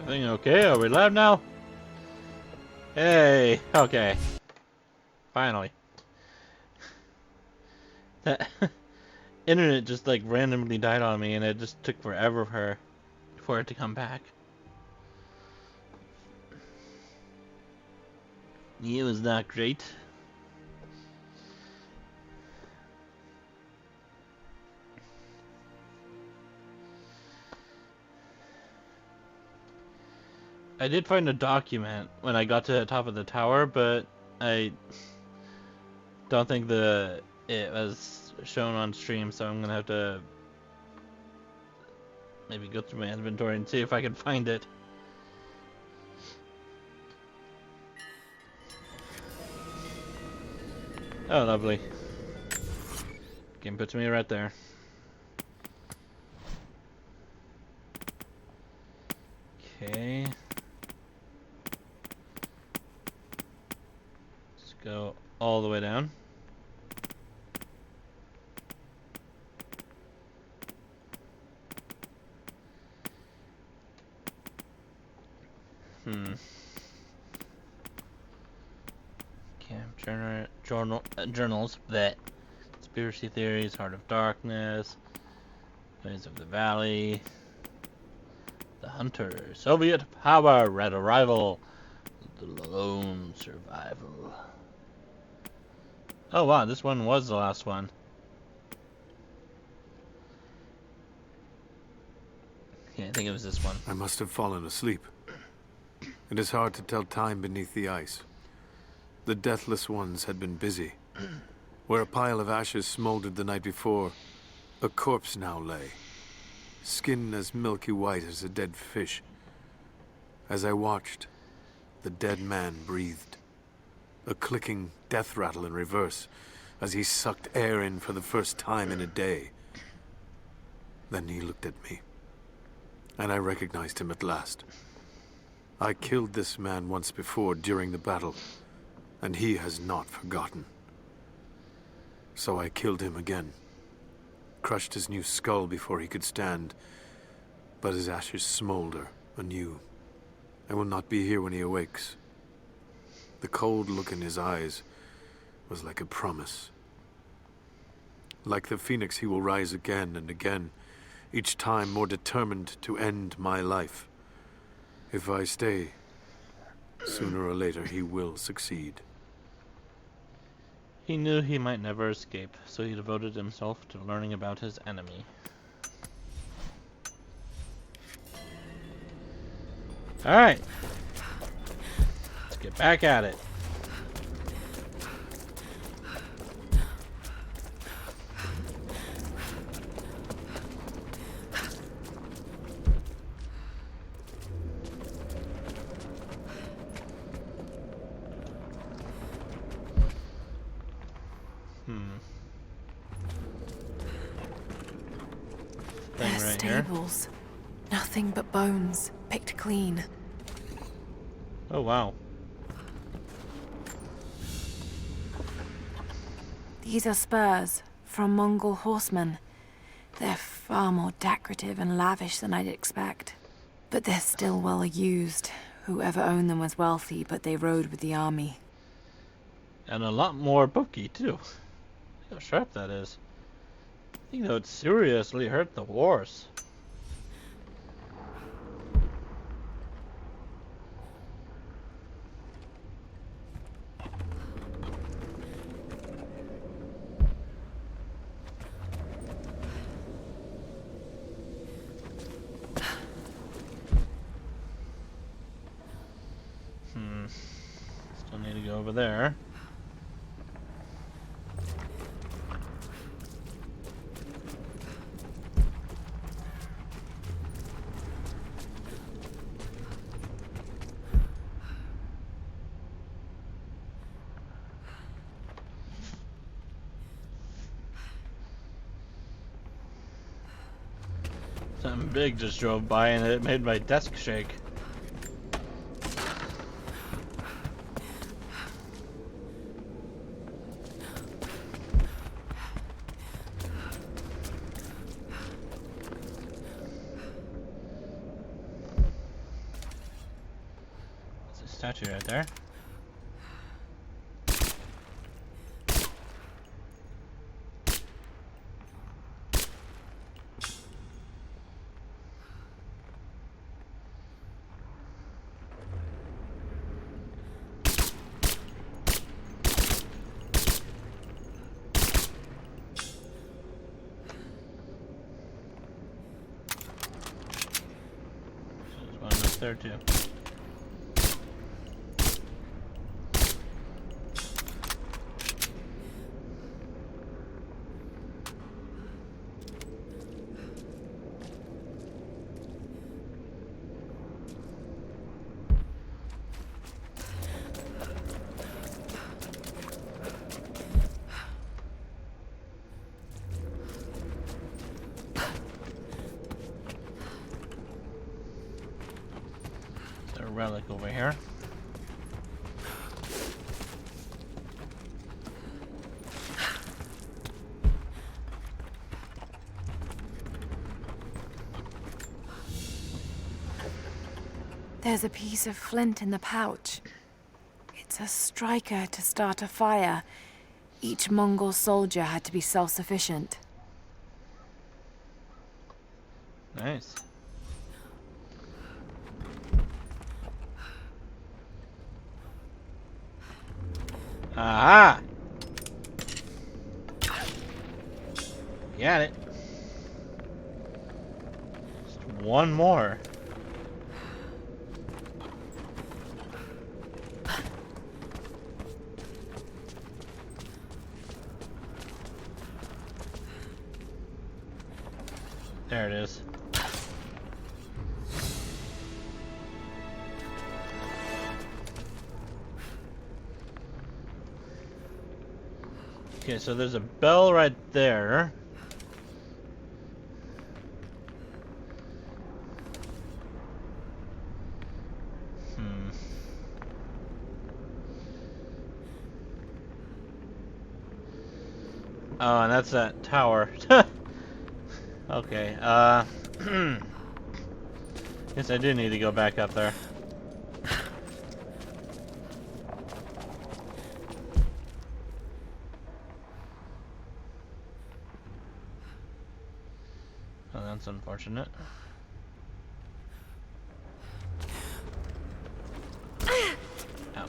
Everything okay? Are we live now? Hey, okay. Finally. That internet just like randomly died on me and it just took forever for it to come back. It was not great. I did find a document when I got to the top of the tower, but I don't think it was shown on stream, so I'm gonna have to maybe go through my inventory and see if I can find it. Oh, lovely. Game puts me right there. Okay. Let's go all the way down. Camp journals. That conspiracy theories, Heart of Darkness, Ways of the Valley, The Hunter, Soviet Power, Red Arrival, The Lone Survival. Oh wow, this one was the last one. Okay, I think it was this one. I must have fallen asleep. It is hard to tell time beneath the ice. The deathless ones had been busy. Where a pile of ashes smoldered the night before, a corpse now lay, skin as milky white as a dead fish. As I watched, the dead man breathed, a clicking death rattle in reverse as he sucked air in for the first time in a day. Then he looked at me, and I recognized him at last. I killed this man once before during the battle, and he has not forgotten. So I killed him again, crushed his new skull before he could stand, but his ashes smolder anew. I will not be here when he awakes. The cold look in his eyes was like a promise. Like the phoenix, he will rise again and again, each time more determined to end my life. If I stay, sooner or later he will succeed. He knew he might never escape, so he devoted himself to learning about his enemy. Alright. Let's get back at it. Their stables. Nothing but bones, picked clean. Oh wow. These are spurs from Mongol horsemen. They're far more decorative and lavish than I'd expect. But they're still well used. Whoever owned them was wealthy, but they rode with the army. And a lot more bulky too. Look how sharp that is. I think that would seriously hurt the horse. Still need to go over there. Something big just drove by and it made my desk shake. statue right there. There's one up there too. Relic over here. There's a piece of flint in the pouch. It's a striker to start a fire. Each Mongol soldier had to be self-sufficient. Nice. Aha! Got it. Just one more. There it is. Okay, so there's a bell right there. Oh, and that's that tower. Okay, guess I do need to go back up there. Oh, that's unfortunate. Ow.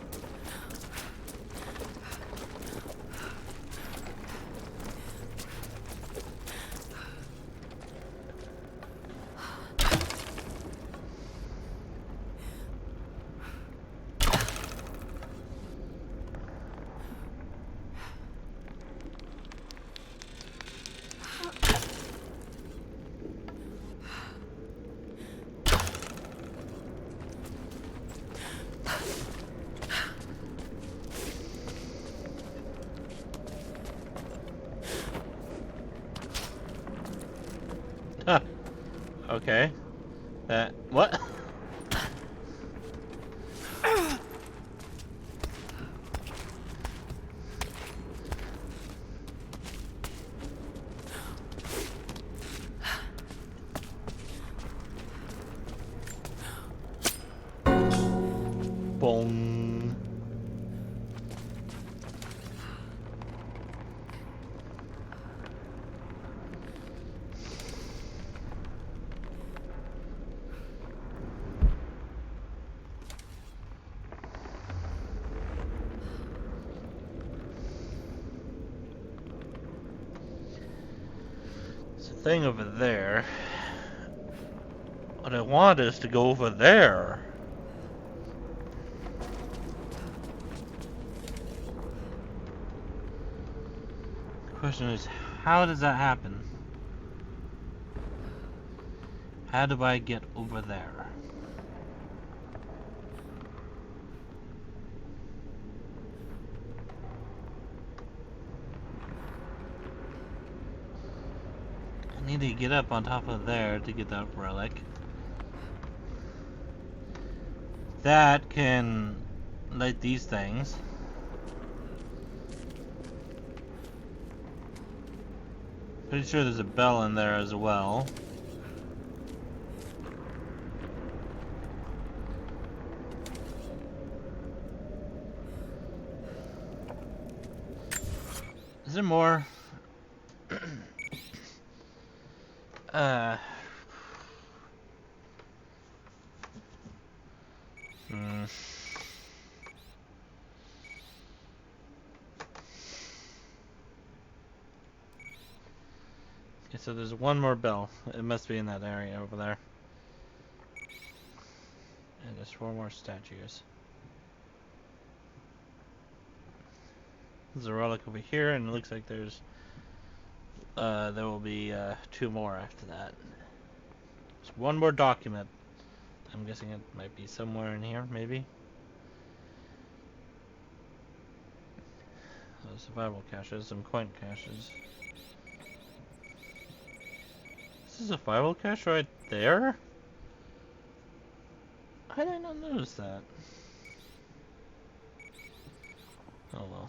Huh. Okay. What? Boom. There's a thing over there. What I want is to go over there. The question is, how does that happen? How do I get over there? I need to get up on top of there to get that relic. That can light these things. Pretty sure there's a bell in there as well. Is there more? uh. Hmm. Okay, so there's one more bell. It must be in that area over there. And there's 4 more statues. There's a relic over here, and it looks like there will be 2 more after that. There's one more document. I'm guessing it might be somewhere in here, maybe. Survival caches, some coin caches. This is a survival cache right there? How did I not notice that? Oh well.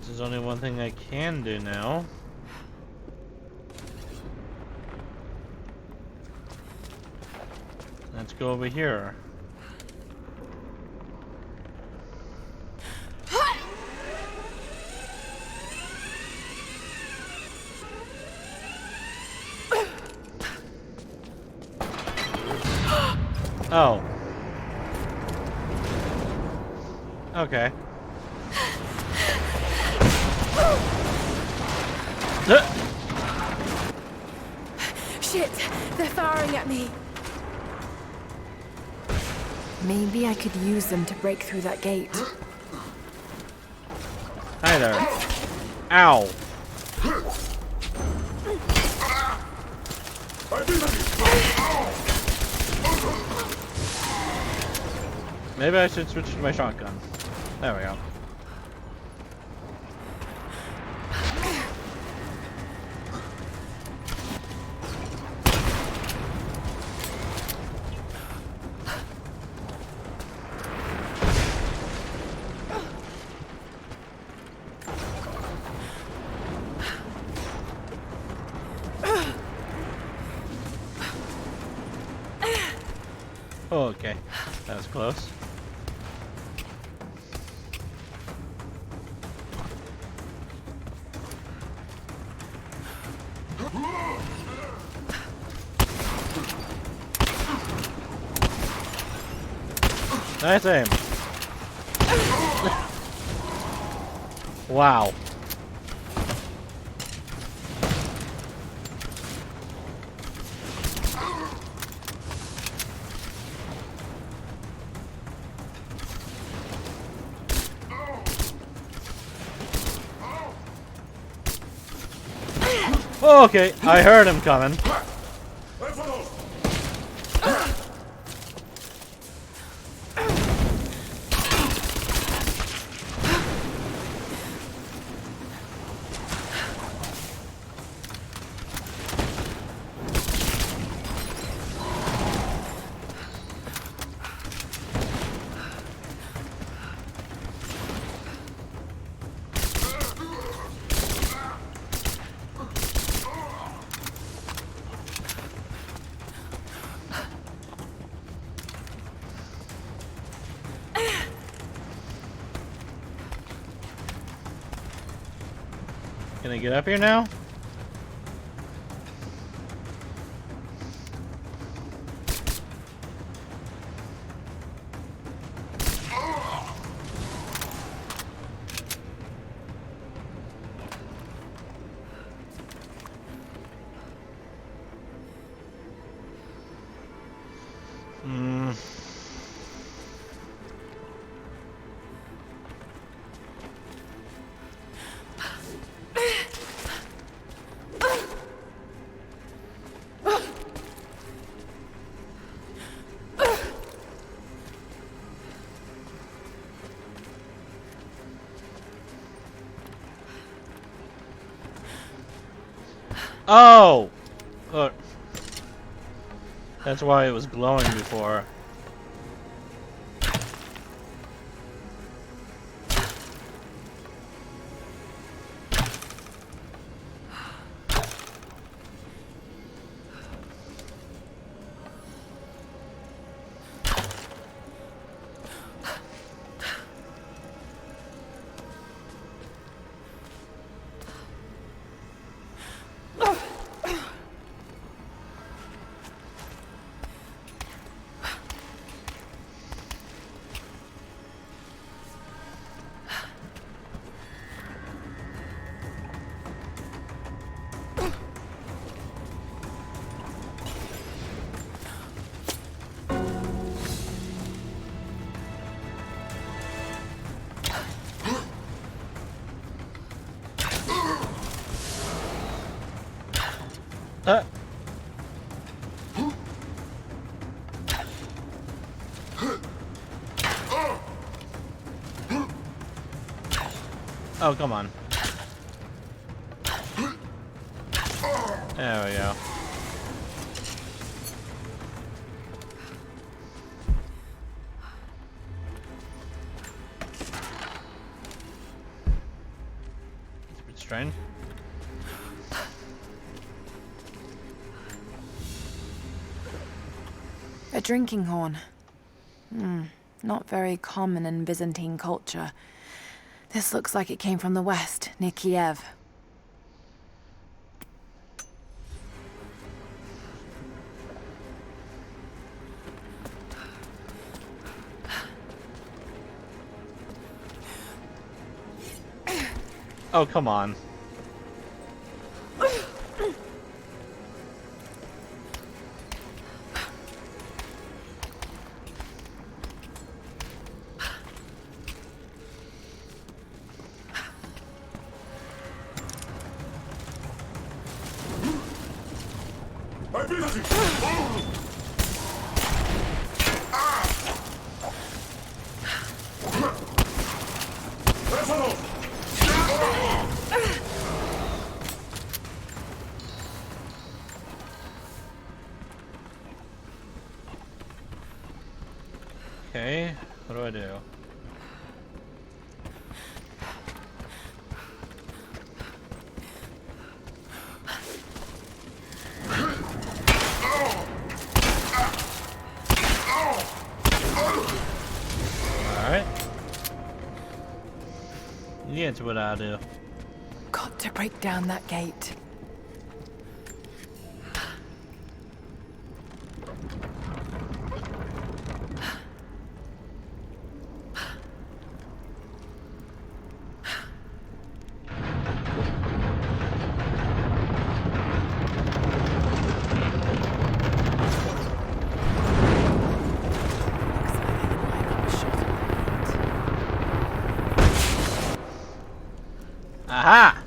There's only one thing I can do now. Let's go over here. Oh. Okay. Shit! They're firing at me! Maybe I could use them to break through that gate. Hi there. Ow. Maybe I should switch to my shotgun. There we go. Oh, okay. That was close. Nice aim. Wow. Oh, okay, I heard him coming. Can I get up here now? Oh! That's why it was glowing before. Oh, come on. There we go. It's a bit strange. A drinking horn. Not very common in Byzantine culture. This looks like it came from the west, near Kiev. Oh, come on. Okay, what do I do? Alright. Yeah, it's what I do. Got to break down that gate. Aha!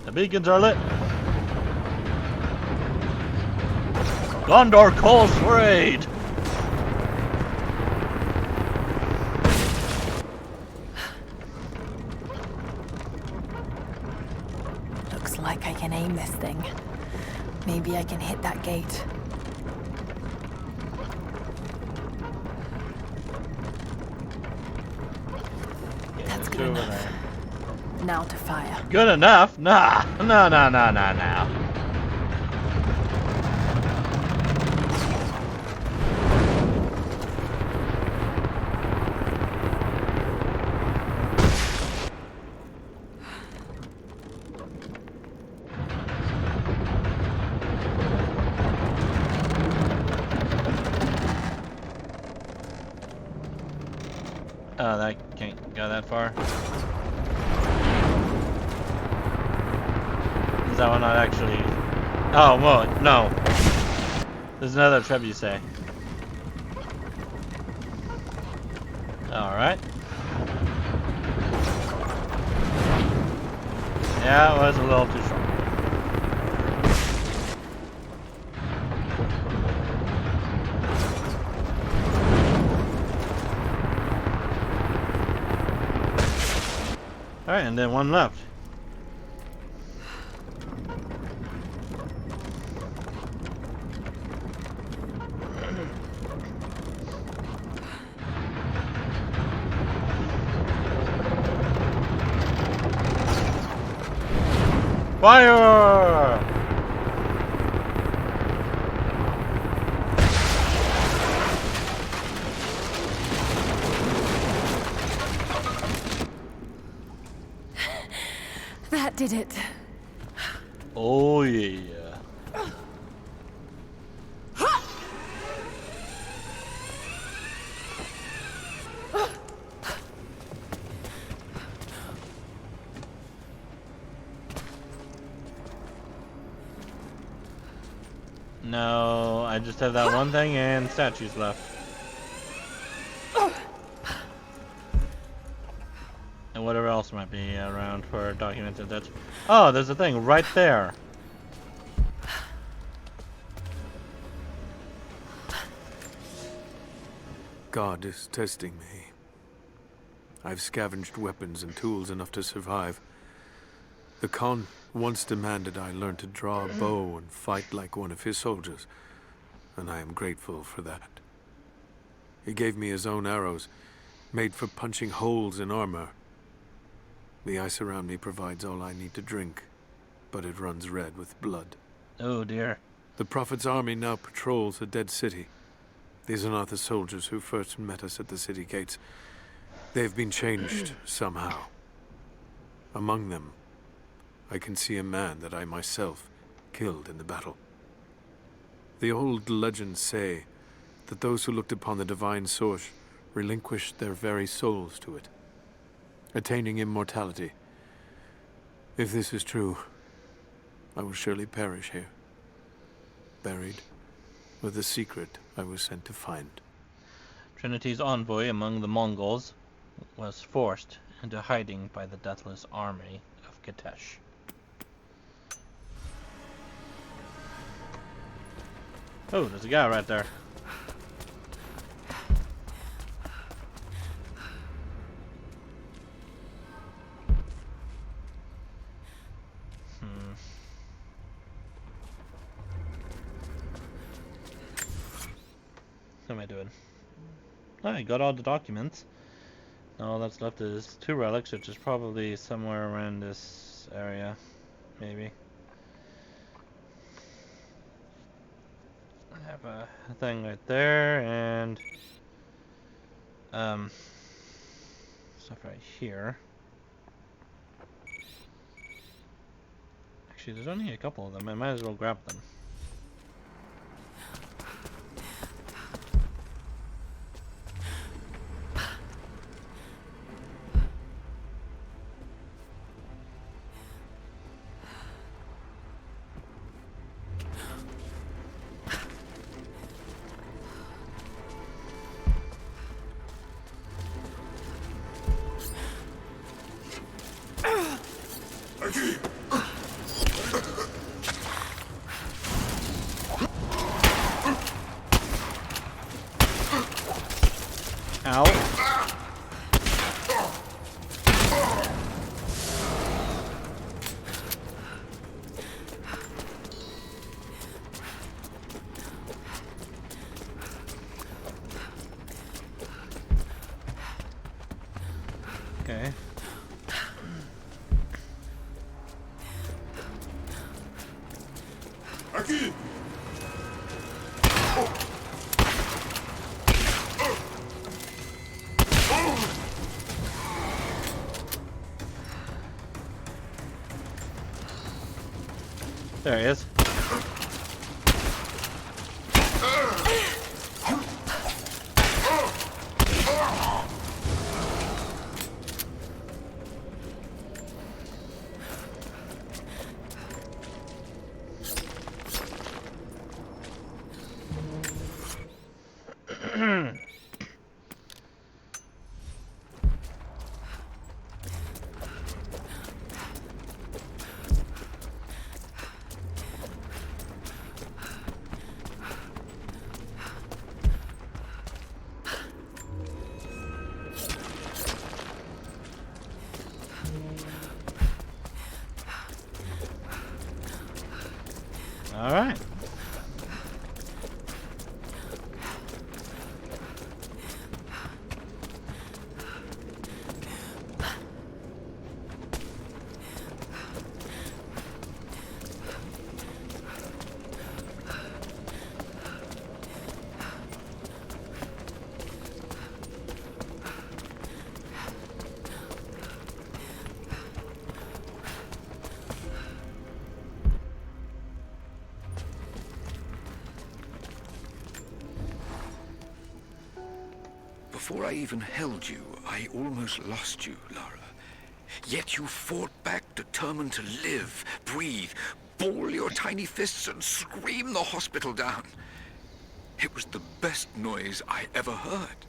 The beacons are lit. Gondor calls for aid. Looks like I can aim this thing. Maybe I can hit that gate. That's good enough. Now to fire. Good enough? Nah. No. Oh, that can't go that far. Is that one not actually... Oh, well, no. There's another trebuchet. Alright. Yeah, it was a little too strong. Alright, and then one left. Fire! That did it. Oh yeah. No, I just have that one thing and statues left. else might be around for documented deaths. Oh, there's a thing right there. God is testing me. I've scavenged weapons and tools enough to survive. The Khan once demanded I learn to draw a bow and fight like one of his soldiers, and I am grateful for that. He gave me his own arrows, made for punching holes in armor. The ice around me provides all I need to drink, but it runs red with blood. Oh dear. The Prophet's army now patrols the dead city. These are not the soldiers who first met us at the city gates. They've been changed somehow. Among them, I can see a man that I myself killed in the battle. The old legends say that those who looked upon the divine source relinquished their very souls to it, attaining immortality. If this is true, I will surely perish here, buried with the secret I was sent to find. Trinity's envoy among the Mongols was forced into hiding by the deathless army of Kitesh. Oh, there's a guy right there. What am I doing? I got all the documents. Now all that's left is 2 relics, which is probably somewhere around this area, maybe. I have a thing right there, and stuff right here. Actually, there's only a couple of them. I might as well grab them. Ow. Okay. Aquí! There he is. All right. Before I even held you, I almost lost you, Lara. Yet you fought back, determined to live, breathe, ball your tiny fists and scream the hospital down. It was the best noise I ever heard.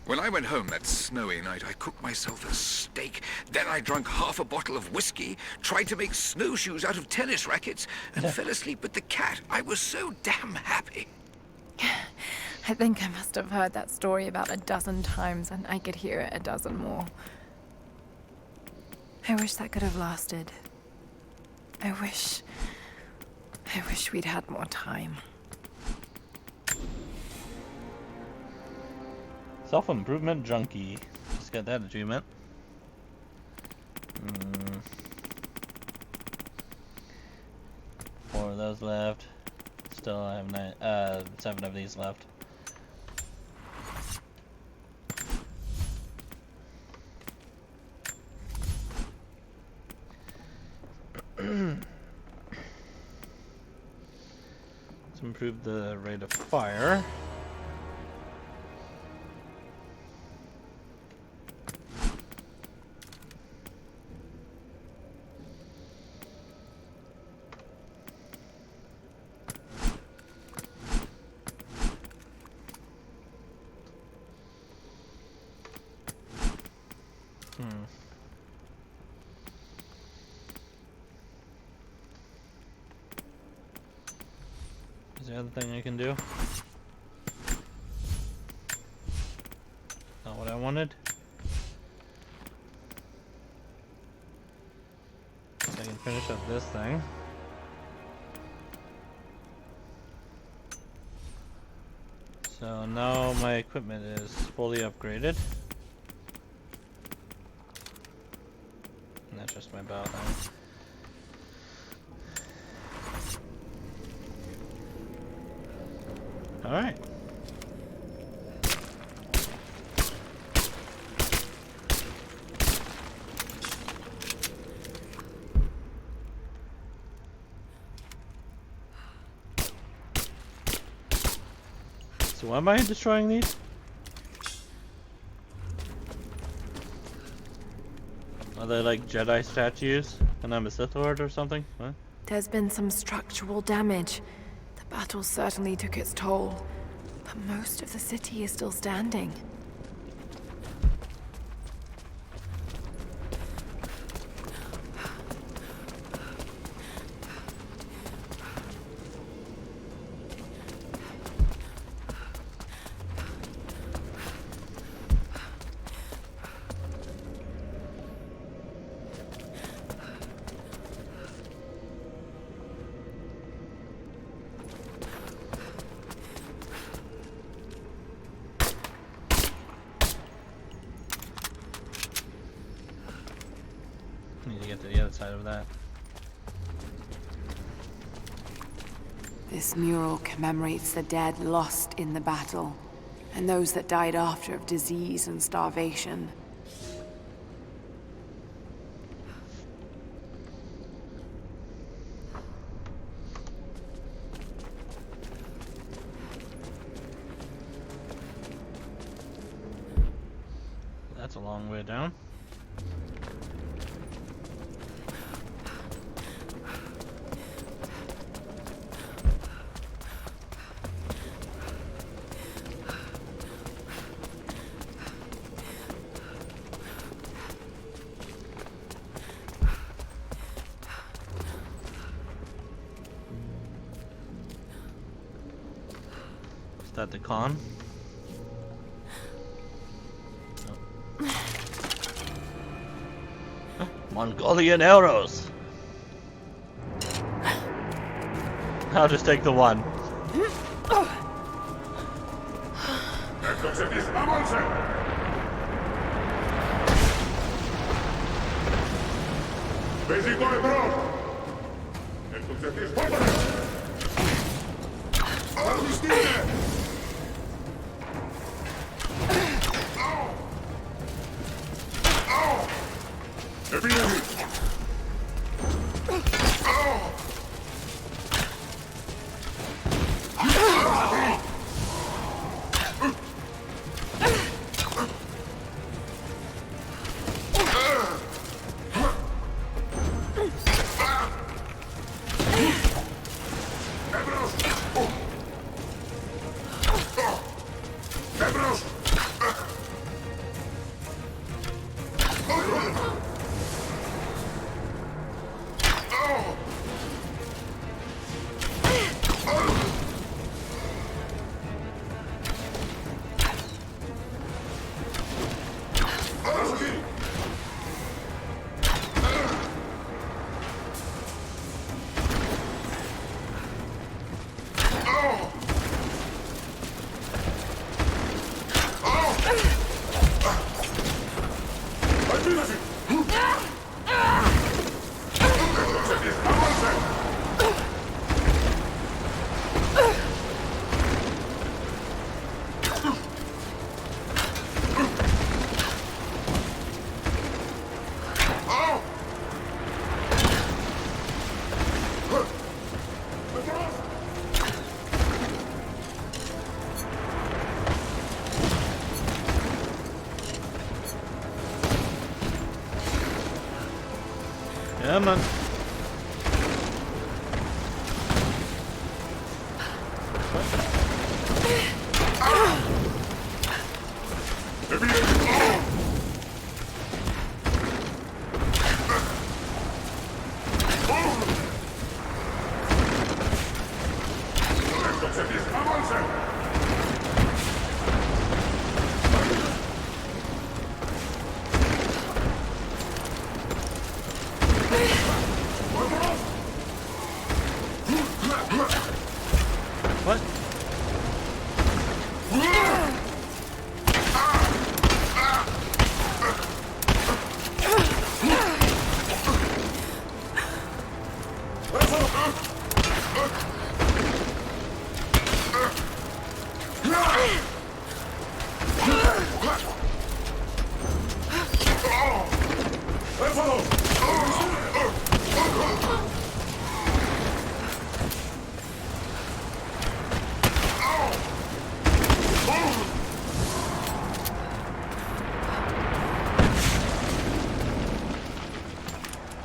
When I went home that snowy night, I cooked myself a steak. Then I drank half a bottle of whiskey, tried to make snowshoes out of tennis rackets, and fell asleep with the cat. I was so damn happy. I think I must have heard that story about a dozen times, and I could hear it a dozen more. I wish that could have lasted. I wish we'd had more time. Self-improvement junkie. Just got that achievement. 4 of those left. Still I have 7 of these left. Let's improve the rate of fire. Is the other thing I can do? Not what I wanted. So I can finish up this thing. So now my equipment is fully upgraded. And that's just my bow thing. Alright. So why am I destroying these? Are they like Jedi statues and I'm a Sith Lord or something? What? There's been some structural damage. The battle certainly took its toll, but most of the city is still standing. Need to get to the other side of that. This mural commemorates the dead lost in the battle, and those that died after of disease and starvation. That's a long way down. Is that the con? Mongolian arrows! I'll just take the one. Come on. What?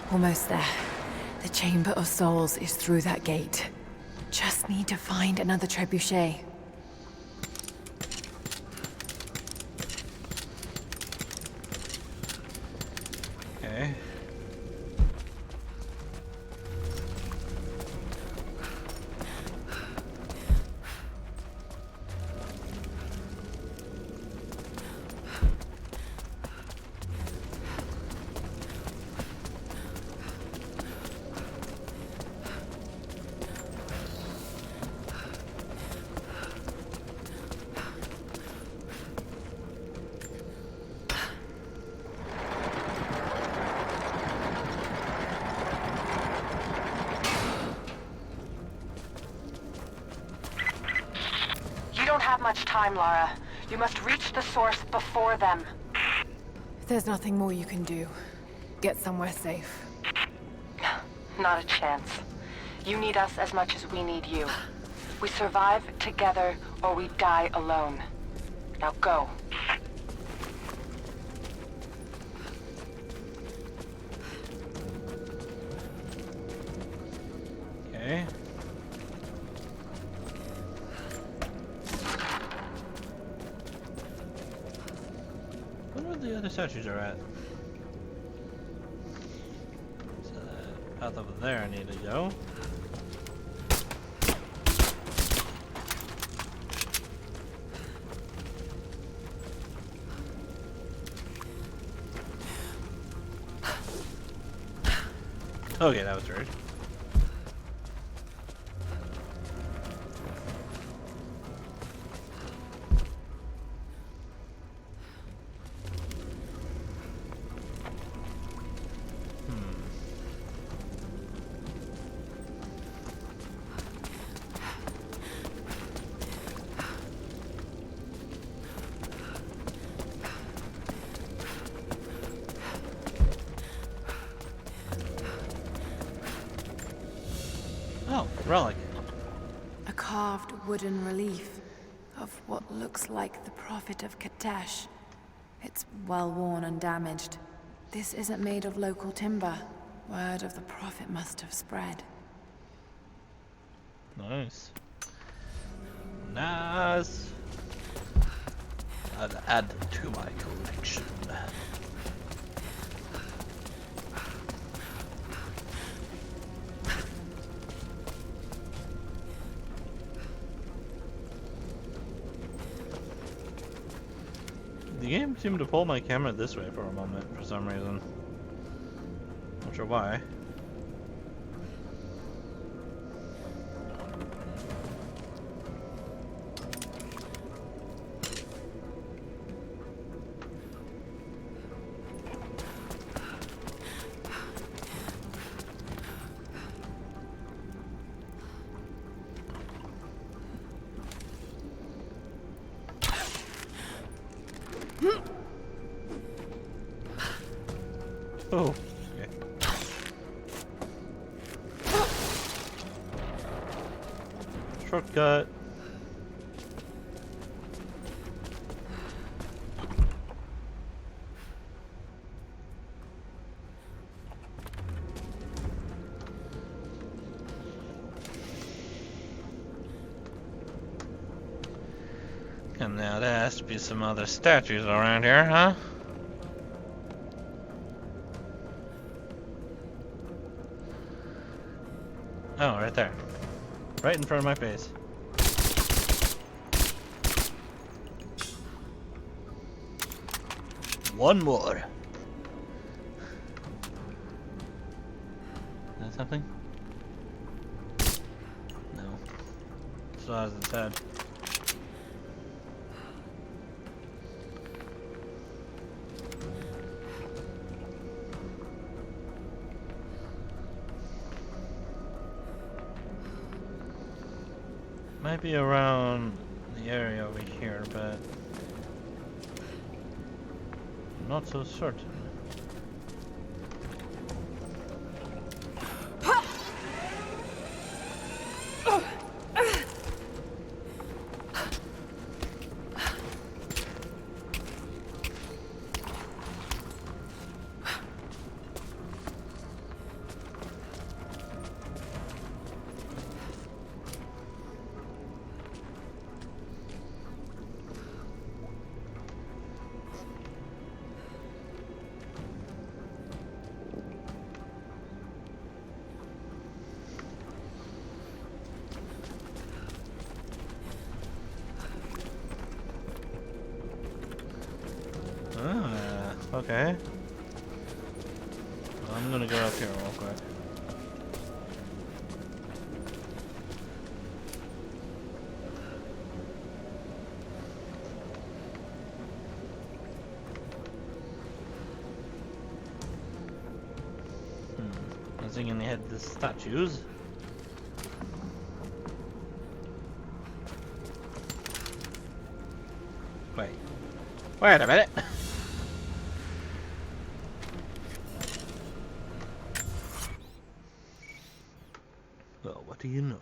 Almost there. The Chamber of Souls is through that gate. Just need to find another trebuchet. Okay. You don't have much time, Lara. You must reach the source before them. There's nothing more you can do. Get somewhere safe. Not a chance. You need us as much as we need you. We survive together, or we die alone. Now go. Okay. I wonder where the other statues are at. So the path over there I need to go. Okay, that was weird. Oh, relic. A carved wooden relief of what looks like the Prophet of Katesh. It's well worn and damaged. This isn't made of local timber. Word of the Prophet must have spread. Nice. Nice. I'd add to my collection. The game seemed to pull my camera this way for a moment for some reason. Not sure why. Oh, okay. Shortcut. And now there has to be some other statues around here, huh? Oh, right there. Right in front of my face. One more. Is that something? No. Still has its head. Might be around the area over here, but I'm not so certain. Okay. Well, I'm gonna go up here real quick. Nothing in the head of the statues. Wait a minute. Well, what do you know?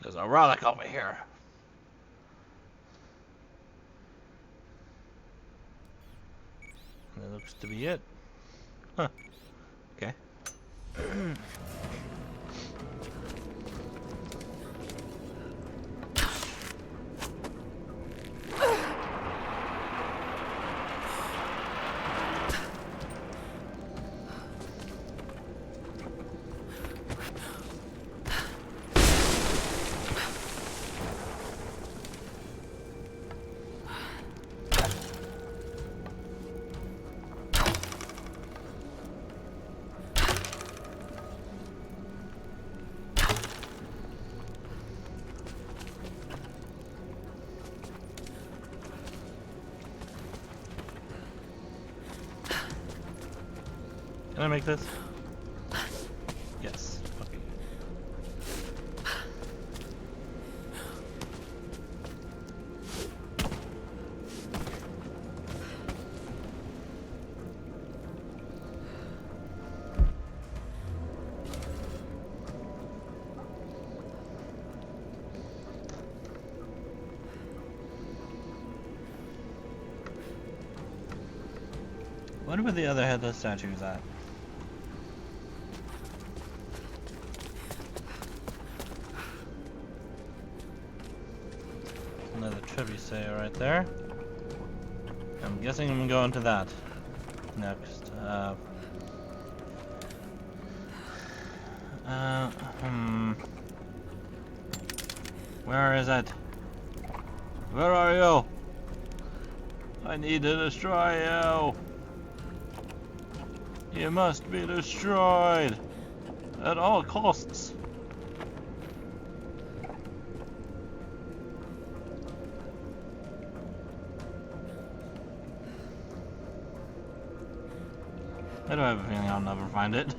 There's a relic over here. That looks to be it. Huh. Okay. Can I make this? Yes. Okay. What about the other headless statues at? Another trebuchet right there. I'm guessing I'm going to that next. Where is it? Where are you? I need to destroy you. You must be destroyed at all costs. I do have a feeling I'll never find it.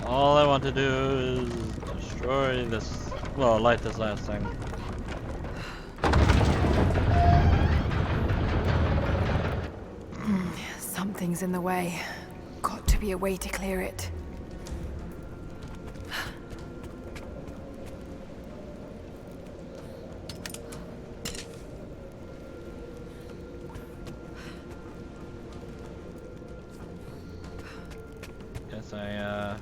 All I want to do is destroy this, well, light this last thing. Something's thing's in the way. Got to be a way to clear it. Guess I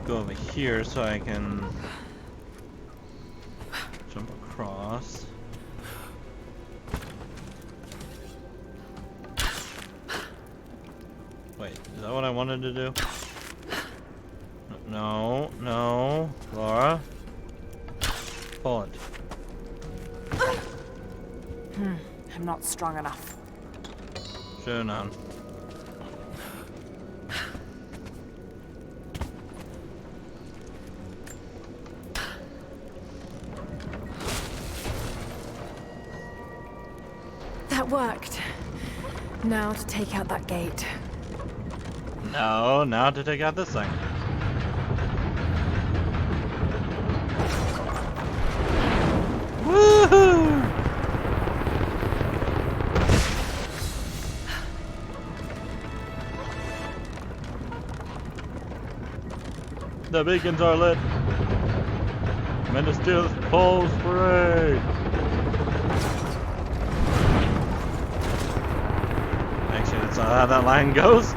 go over here so I can jump across. Wait, is that what I wanted to do? No, no, Laura. Pull it. I'm not strong enough. Sure none. That worked. Now to take out that gate. No, now to take out this thing. Woohoo! The beacons are lit. Ministerial pole spray. Actually, that's not how that line goes.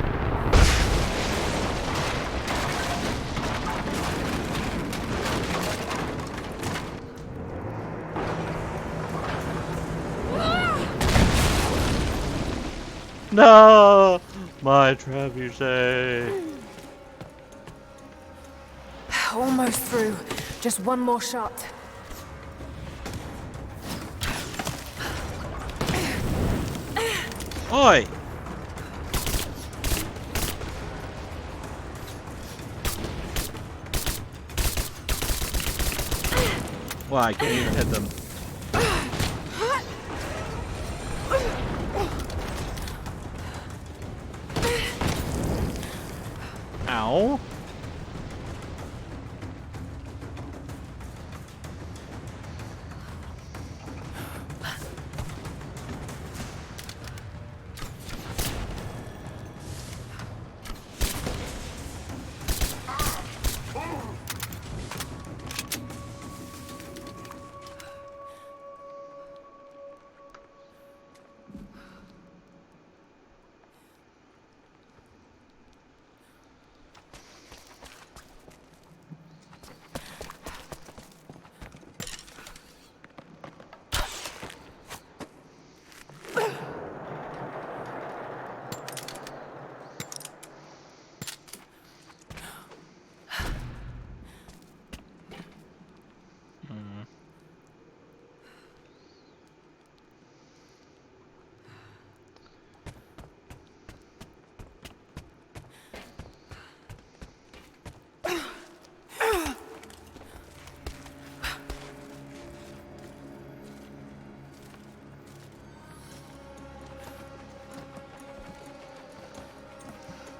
No, my trebuchet. Almost through. Just one more shot. Oi! Wow, I can't even hit them. Ow.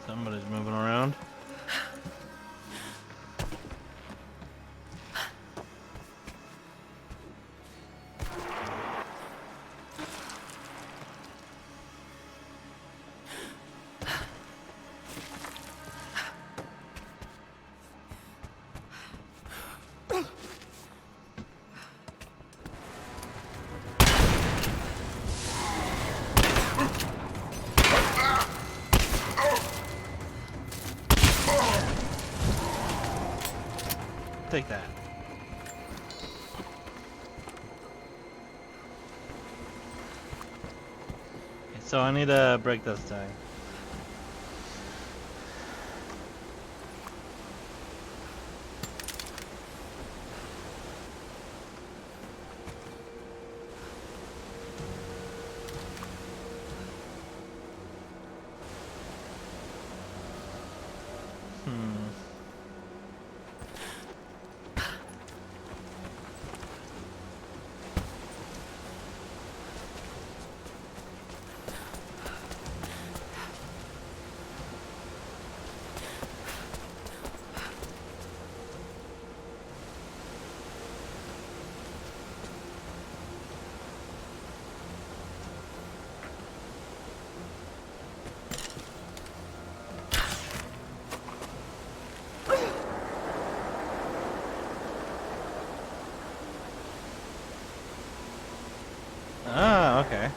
Somebody's moving around. Take that. Okay, so I need to break this thing. Oh, okay.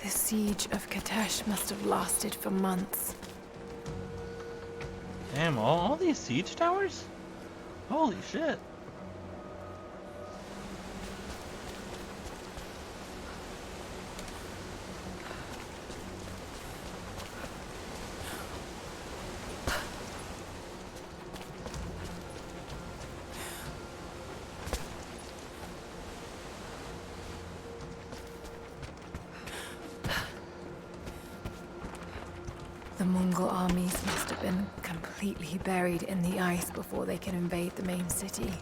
The siege of Katesh must have lasted for months. Damn, all these siege towers? Holy shit. The Mongol armies must have been completely buried in the ice before they could invade the main city.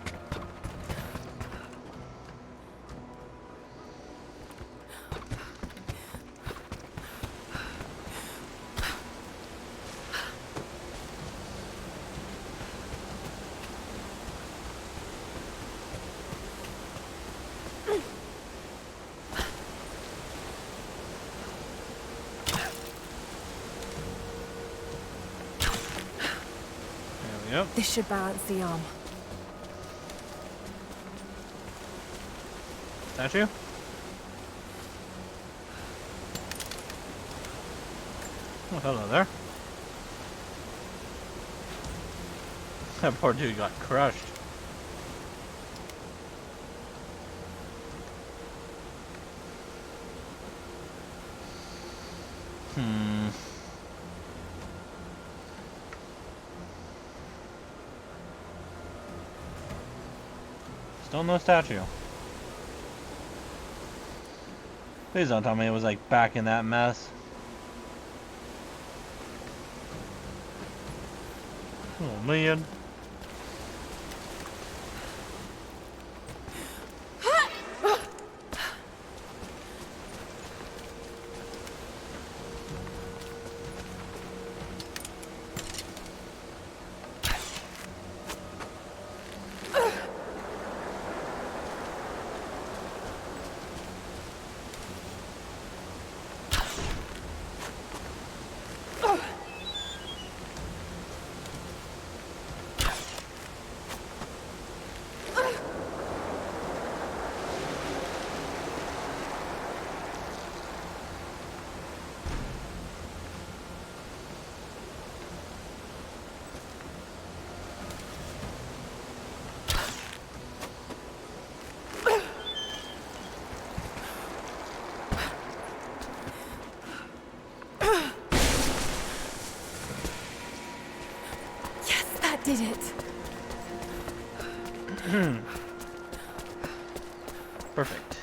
Yep. This should balance the arm. Statue? Oh, hello there. That poor dude got crushed. Still no statue. Please don't tell me it was like back in that mess. Oh man. Did it. Perfect.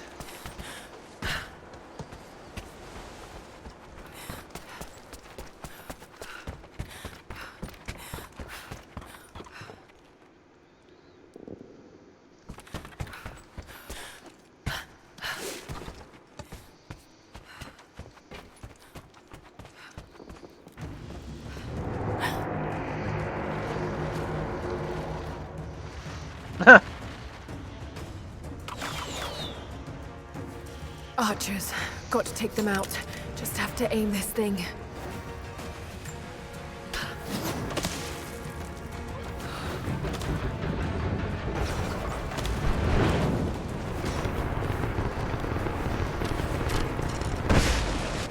Archers. Got to take them out. Just have to aim this thing.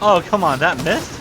Oh, come on, that missed?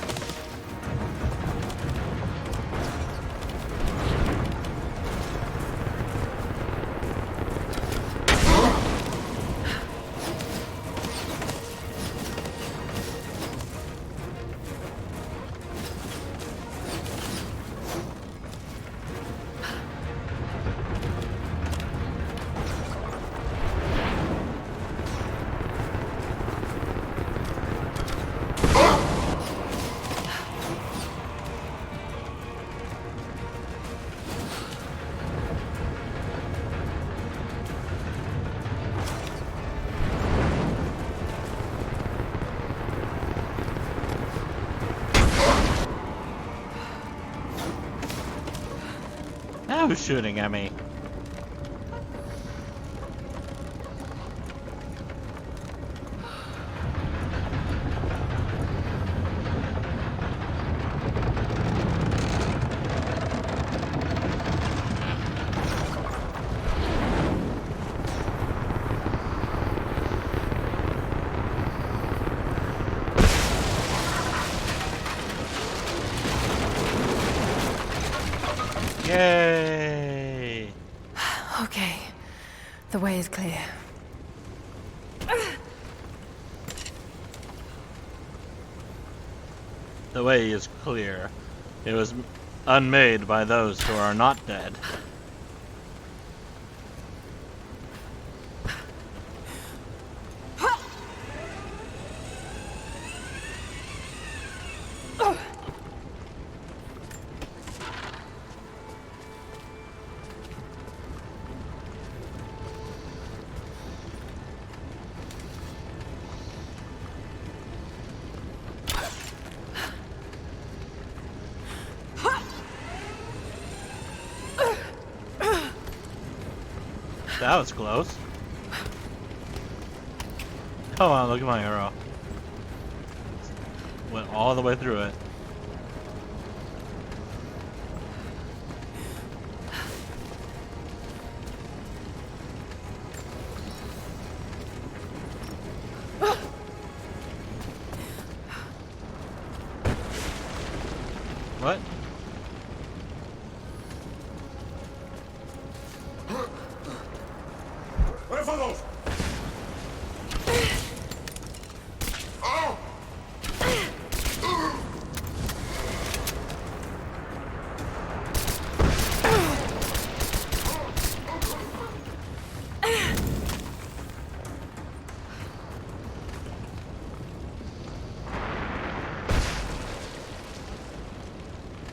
Now who's shooting at me? Yay! Okay, the way is clear. The way is clear. It was unmade by those who are not dead. That was close. Come on, look at my arrow. Went all the way through it. What?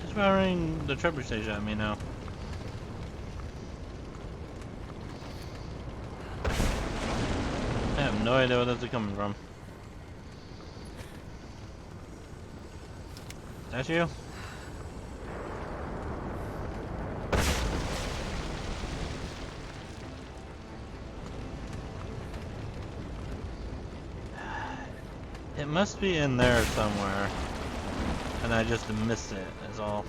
It's firing the trapper station at me now. I have no idea where this is coming from. Is that you? It must be in there somewhere. And I just missed it, is all.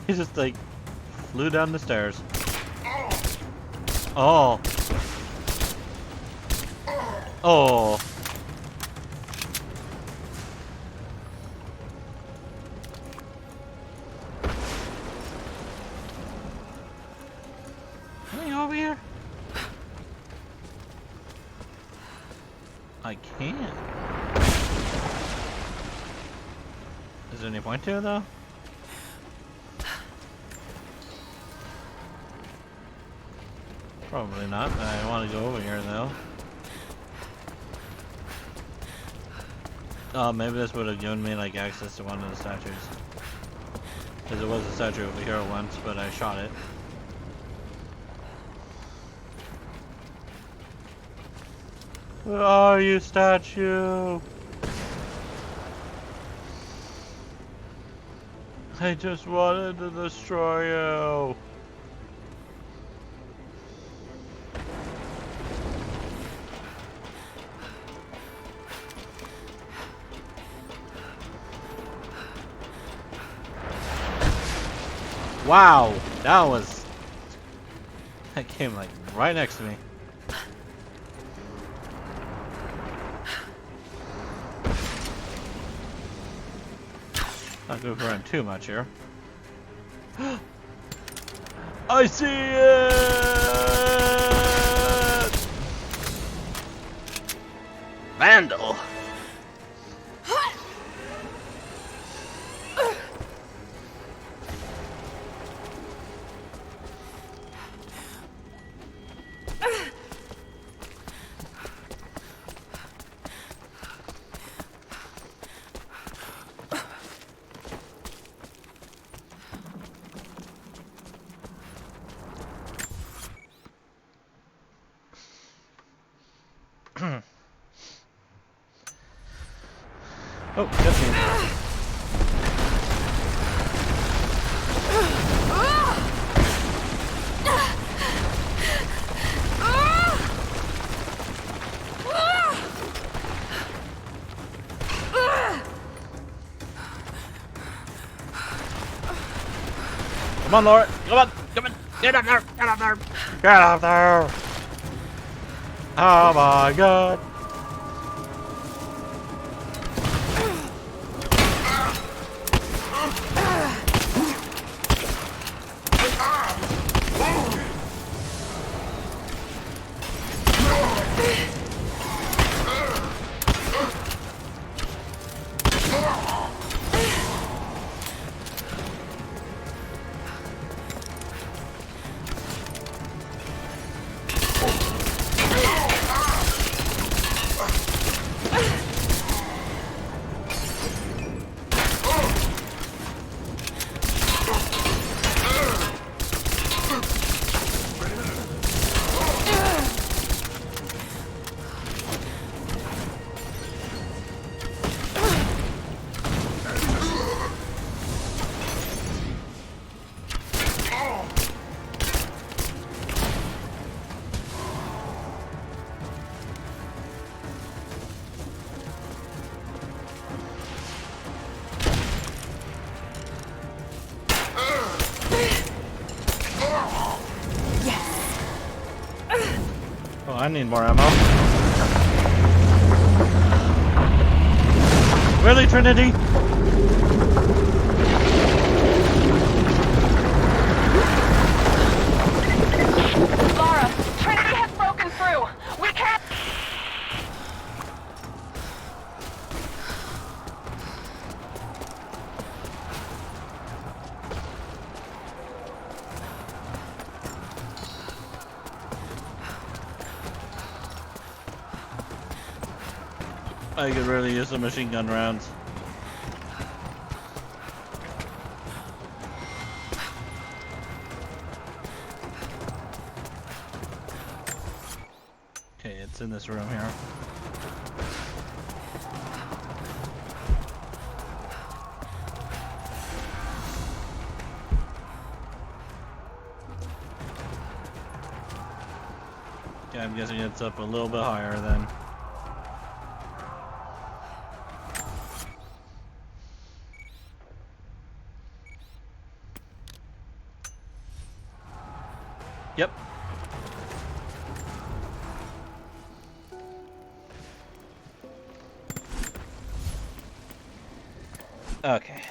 He just like flew down the stairs. Oh. Oh. Can you over here? I can't. Is there any point to it though? Probably not. I want to go over here though. Oh, maybe this would have given me like access to one of the statues. Because there was a statue over here once, but I shot it. Where are you, statue? I just wanted to destroy you. Wow, that came like right next to me. Not good for running too much here. I see it! Vandal! Oh, that's me. Come on, Laura. Come on. Come on. Get up there. Get up there. Get up there. Oh my god. Oh, I need more ammo. Really, Trinity? Lara, Trinity has broken through. We can't... I could really use some machine gun rounds. Okay, it's in this room here. Okay, I'm guessing it's up a little bit higher then. Yep. Okay.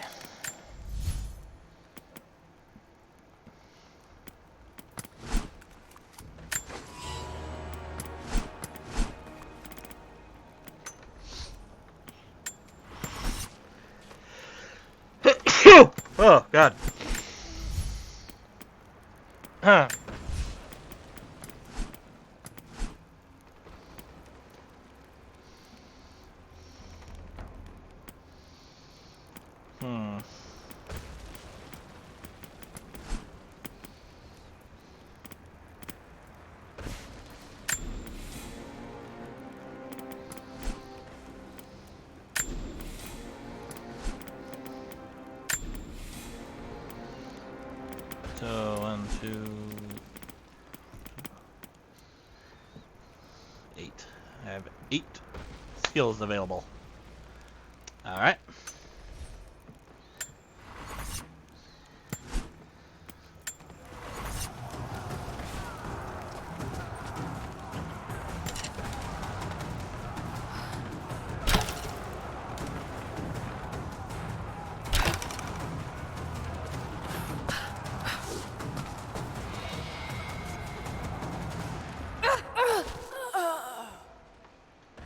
Oh, God. Huh. So 1, 2, 8. I have 8 skills available. All right.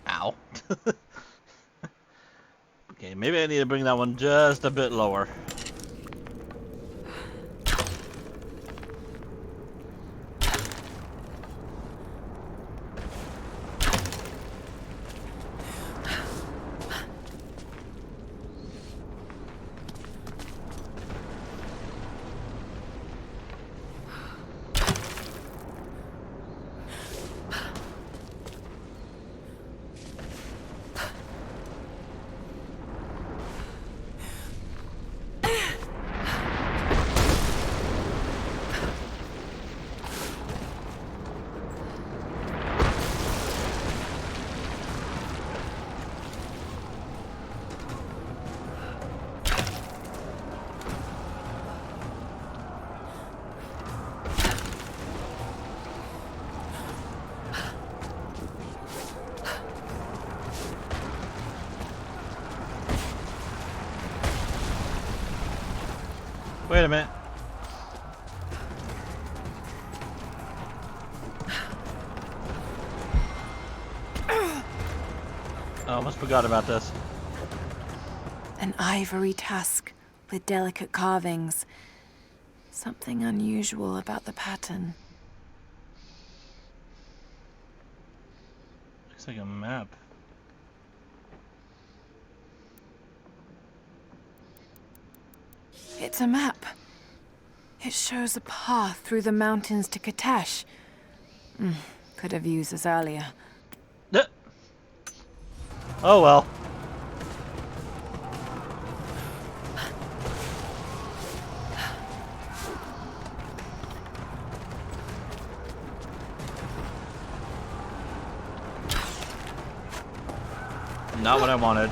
Ow. Okay, maybe I need to bring that one just a bit lower. Wait a minute. I almost forgot about this. An ivory tusk with delicate carvings. Something unusual about the pattern. Looks like a map. It's a map. It shows a path through the mountains to Katesh. Could have used this earlier. Oh well. Not what I wanted.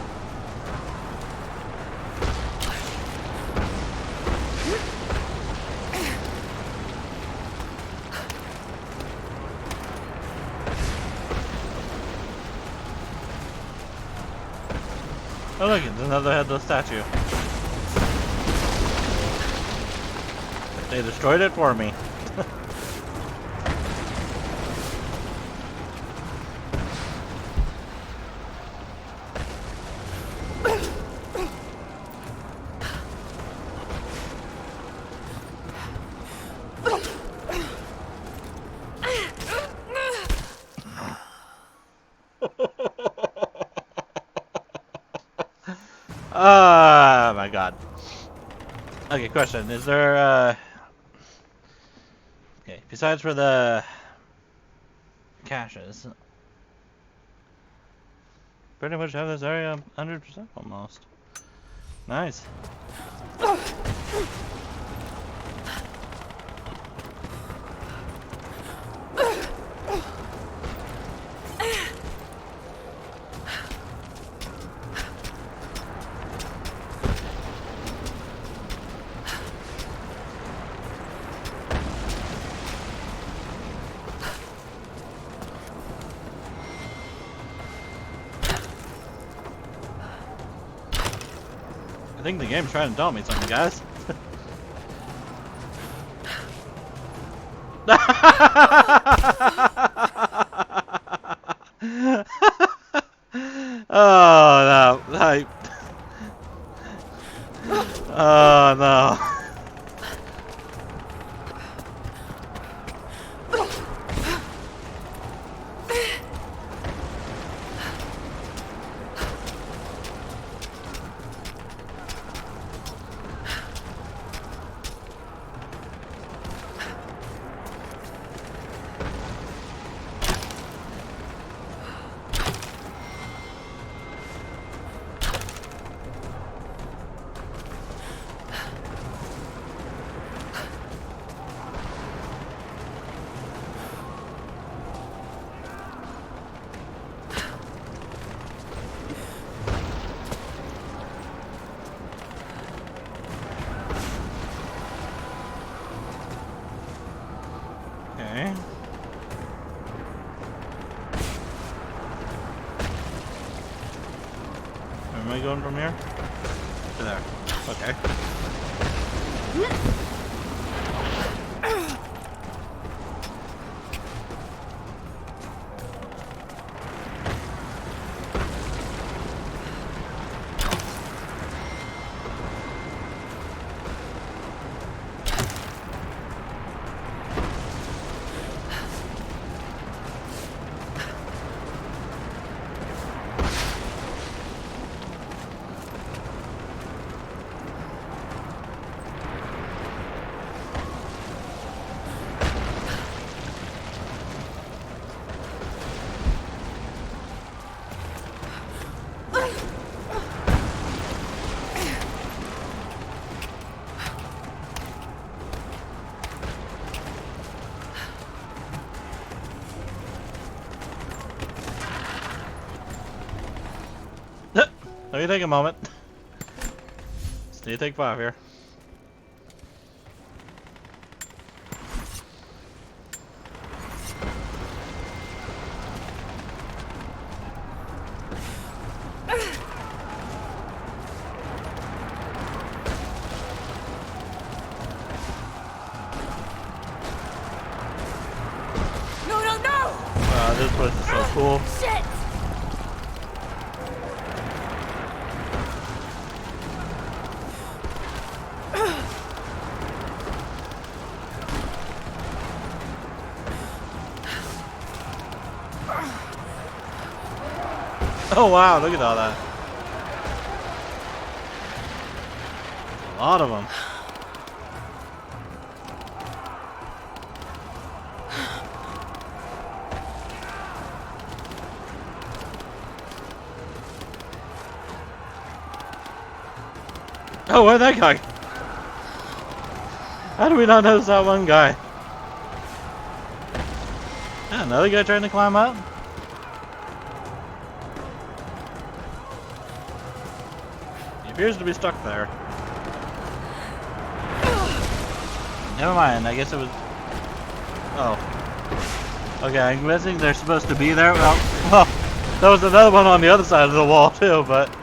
Oh look, it's another headless statue. They destroyed it for me. Oh my god. Okay, question. Is there, okay, besides for the caches, pretty much have this area 100% almost. Nice. I think the game's trying to tell me something, guys. Oh no! Oh no! Okay. Where am I going from here? To there. Okay. Let me take a moment. Just need to take 5 here. Oh wow, look at all that. A lot of them. Oh, where'd that guy? How do we not notice that one guy? Yeah, another guy trying to climb up? He appears to be stuck there. Never mind, I guess it was... Oh. Okay, I'm guessing they're supposed to be there. Well, there was another one on the other side of the wall too, but...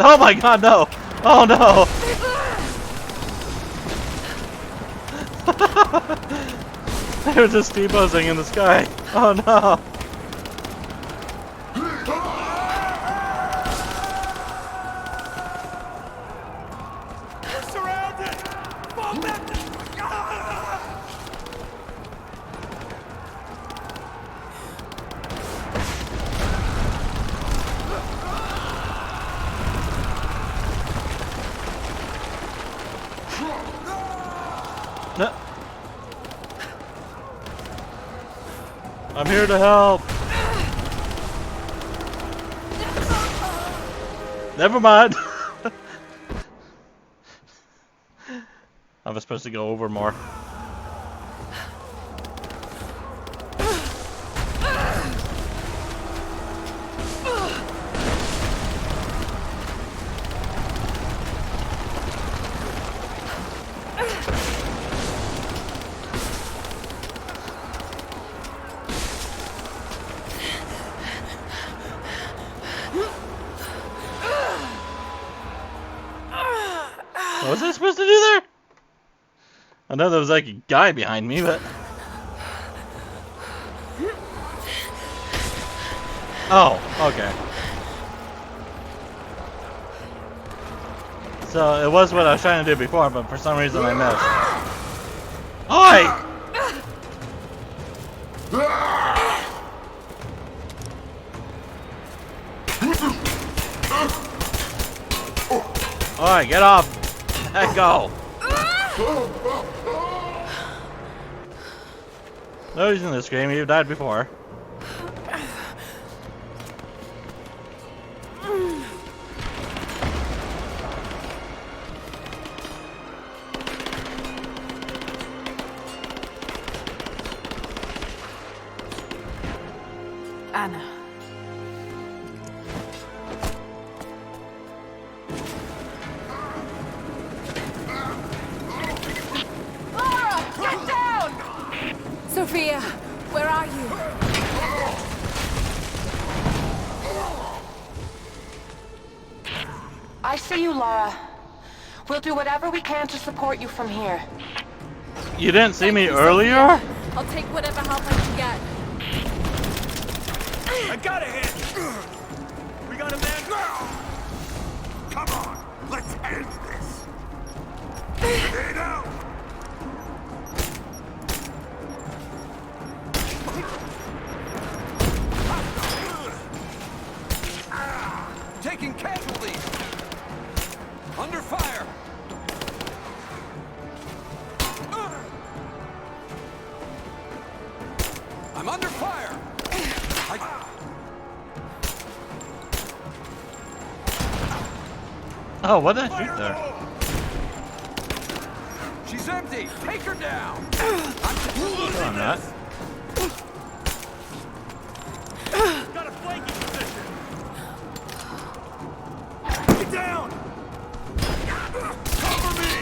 Oh my god, no! Oh no! They were just T-posing in the sky. Oh no! We're surrounded! Fall back! No. I'm here to help. Never mind. I was supposed to go over more. What was I supposed to do there? I know there was like a guy behind me, but... Oh, okay. So it was what I was trying to do before, but for some reason I missed. Oi! Alright, get off! Let go! No reason to scream, you've died before. Anna. Get down! Sophia, where are you? I see you, Lara. We'll do whatever we can to support you from here. You didn't see me Thank you, earlier? Sophia. I'll take whatever help I can get. I got a hit! We got a man now! Come on, let's end this! Grenade out! Taking casualties! Under fire! I'm under fire! Oh, what did I shoot there? She's empty! Take her down! No, I'm not. Got a flanking position! Get down! Cover me!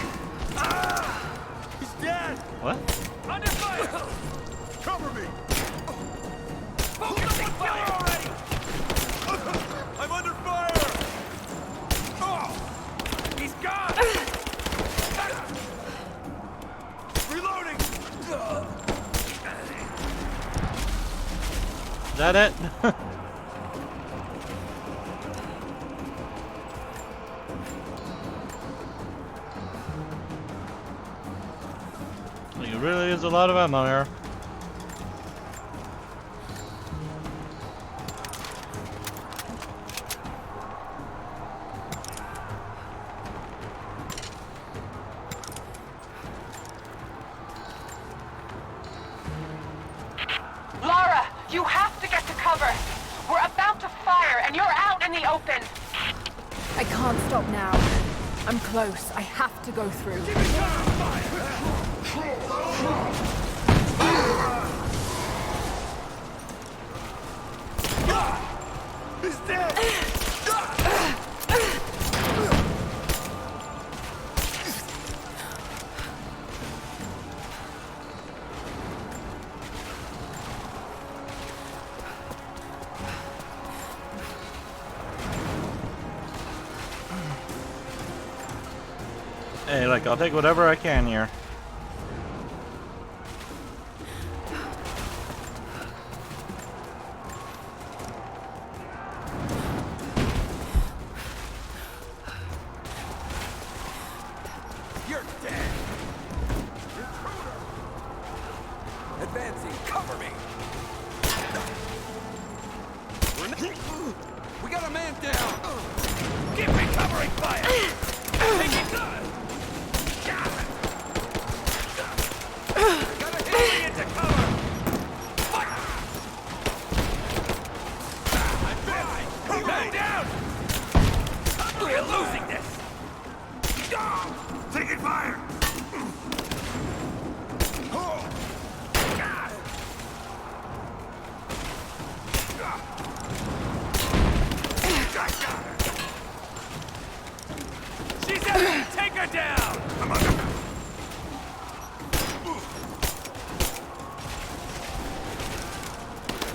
He's dead! What? Under fire! Cover me! Focusing fire already! I'm under fire! Oh! He's gone! Reloading! Is that it? Like, it really is a lot of ammo here. in the open! I can't stop now. I'm close. I have to go through. He's dead! Hey, look, I'll take whatever I can here. You're dead! Intruder! Advancing, cover me! We got a man down! Give me covering fire! Take it good! Gotta hit me into cover! Fire! I'm dead! Man down! We're losing this! Taking fire! She's enemy! Take her down! I'm under.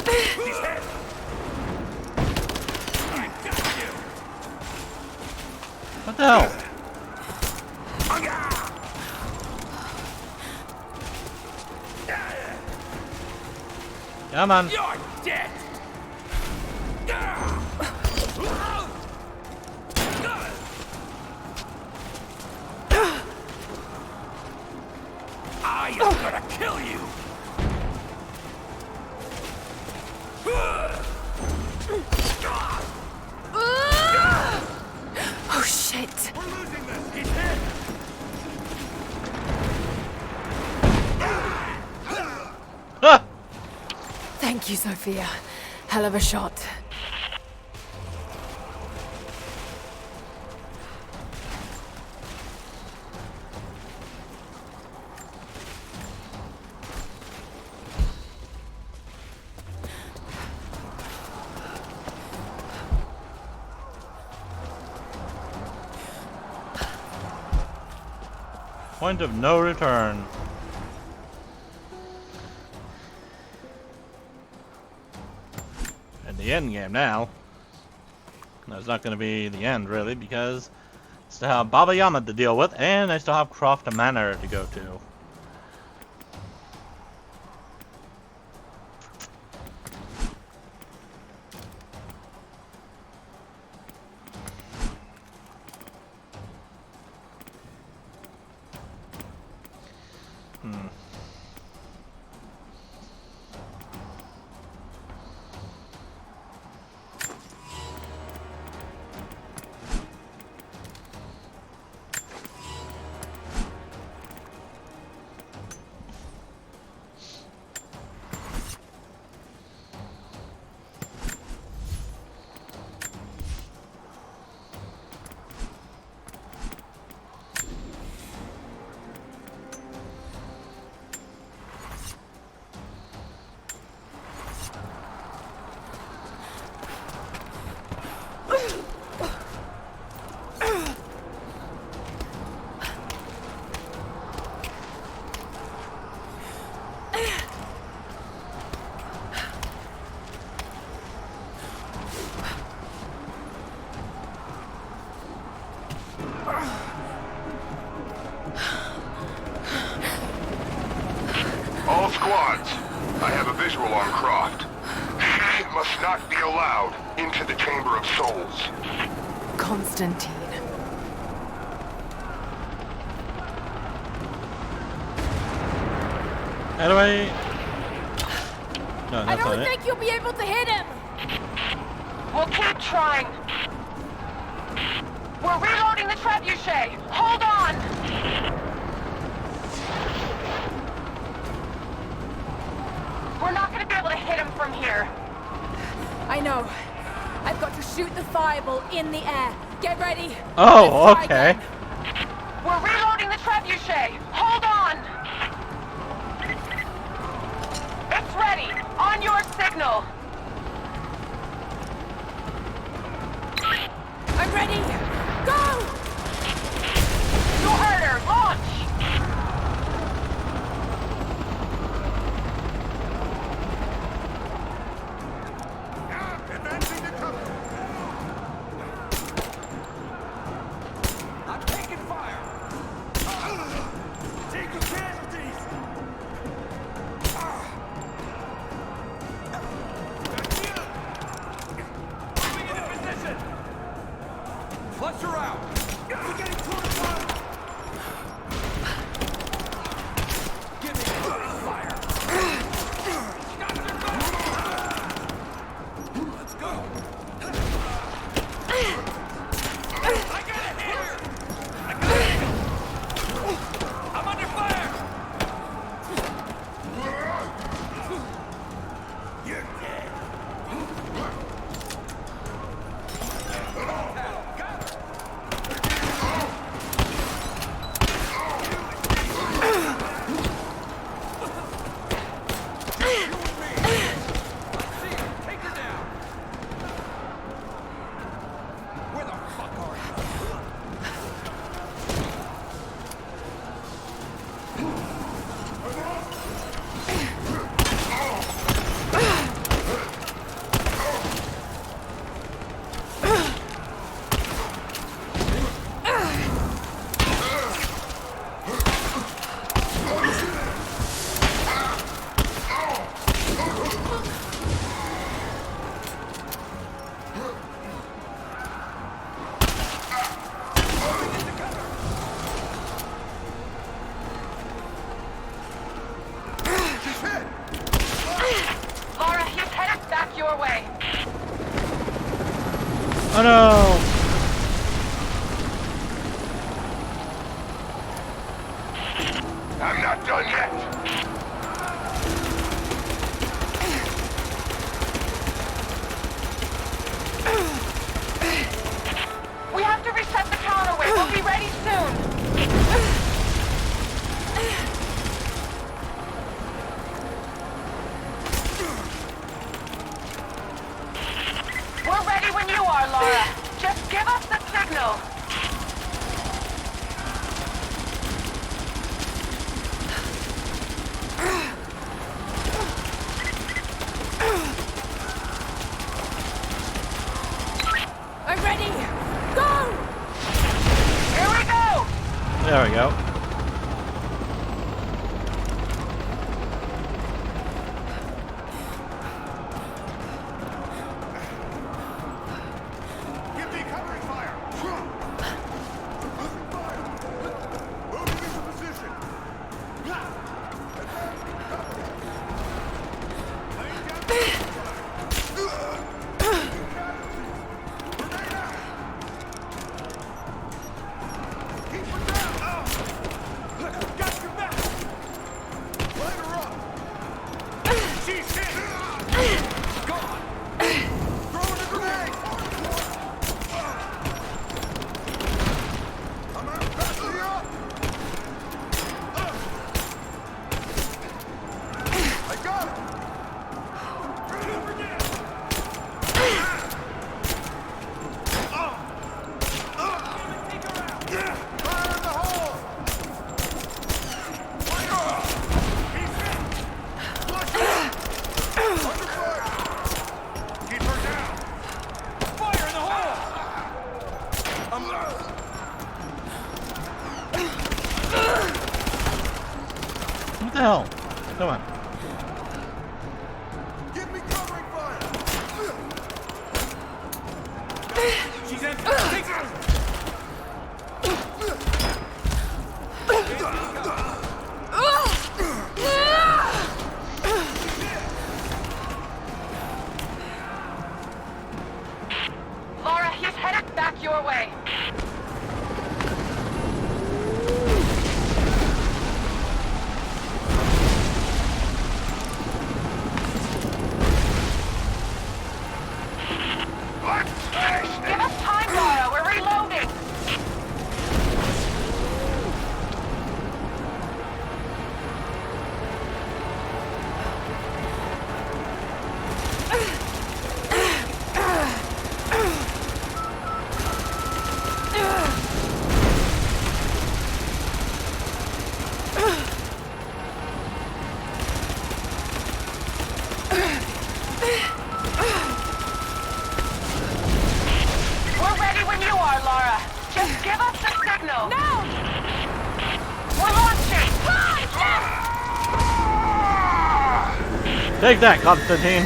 He's hit! I got you! What the hell? Come on. You're dead! I am gonna kill you! Oh, shit. We're losing this! He's hit! Ah! Thank you, Sophia. Hell of a shot. Point of no return. And the end game now. No, it's not going to be the end, really, because I still have Baba Yama to deal with, and I still have Croft Manor to go to. All squads, I have a visual on Croft. She must not be allowed into the Chamber of Souls. Constantine. How do I... No, I that's not don't it. think you'll be able to hit him! We'll keep trying. We're reloading the trebuchet. Hold on! We're not gonna be able to hit him from here. I know. I've got to shoot the fireball in the air. Get ready. Oh, Let's try okay. again. We're reloading the trebuchet. Hold on. It's ready. On your signal. I'm ready. Go! Two-herder, launch. Advancing to cover. I'm taking fire. Take your casualties. Moving into position. Flush her out. We're getting towards fire. Give me fire. Shots are fired. Let's go. I got a hit. I got a hit. I'm under fire. You're dead. Got her. Take her down. Where the fuck are you? She's hit. Laura, he's headed back your way. Oh no! I'm not done yet. We have to reset the counterweight. We'll be ready soon. We're ready when you are, Laura. Just give us the signal. I'm ready. Go! Here we go. There we go. Give me covering fire. Losing fire. Moving into position. Advancing to cover. Laying down fire. Grenade out. Keep her down. Got your back. Light her up. She's hit. Gone. Throwing a grenade. I'm out. Passing you up. I got it. Cover down. Take her out. Fire in the hole. He's hit. Flush her. Under fire. Keep her down. Fire in the hole. What the hell? Come on. Give me covering fire. She's in. Take her. Laura, he's headed back your way. Light No! We're launching! Take that, Constantine.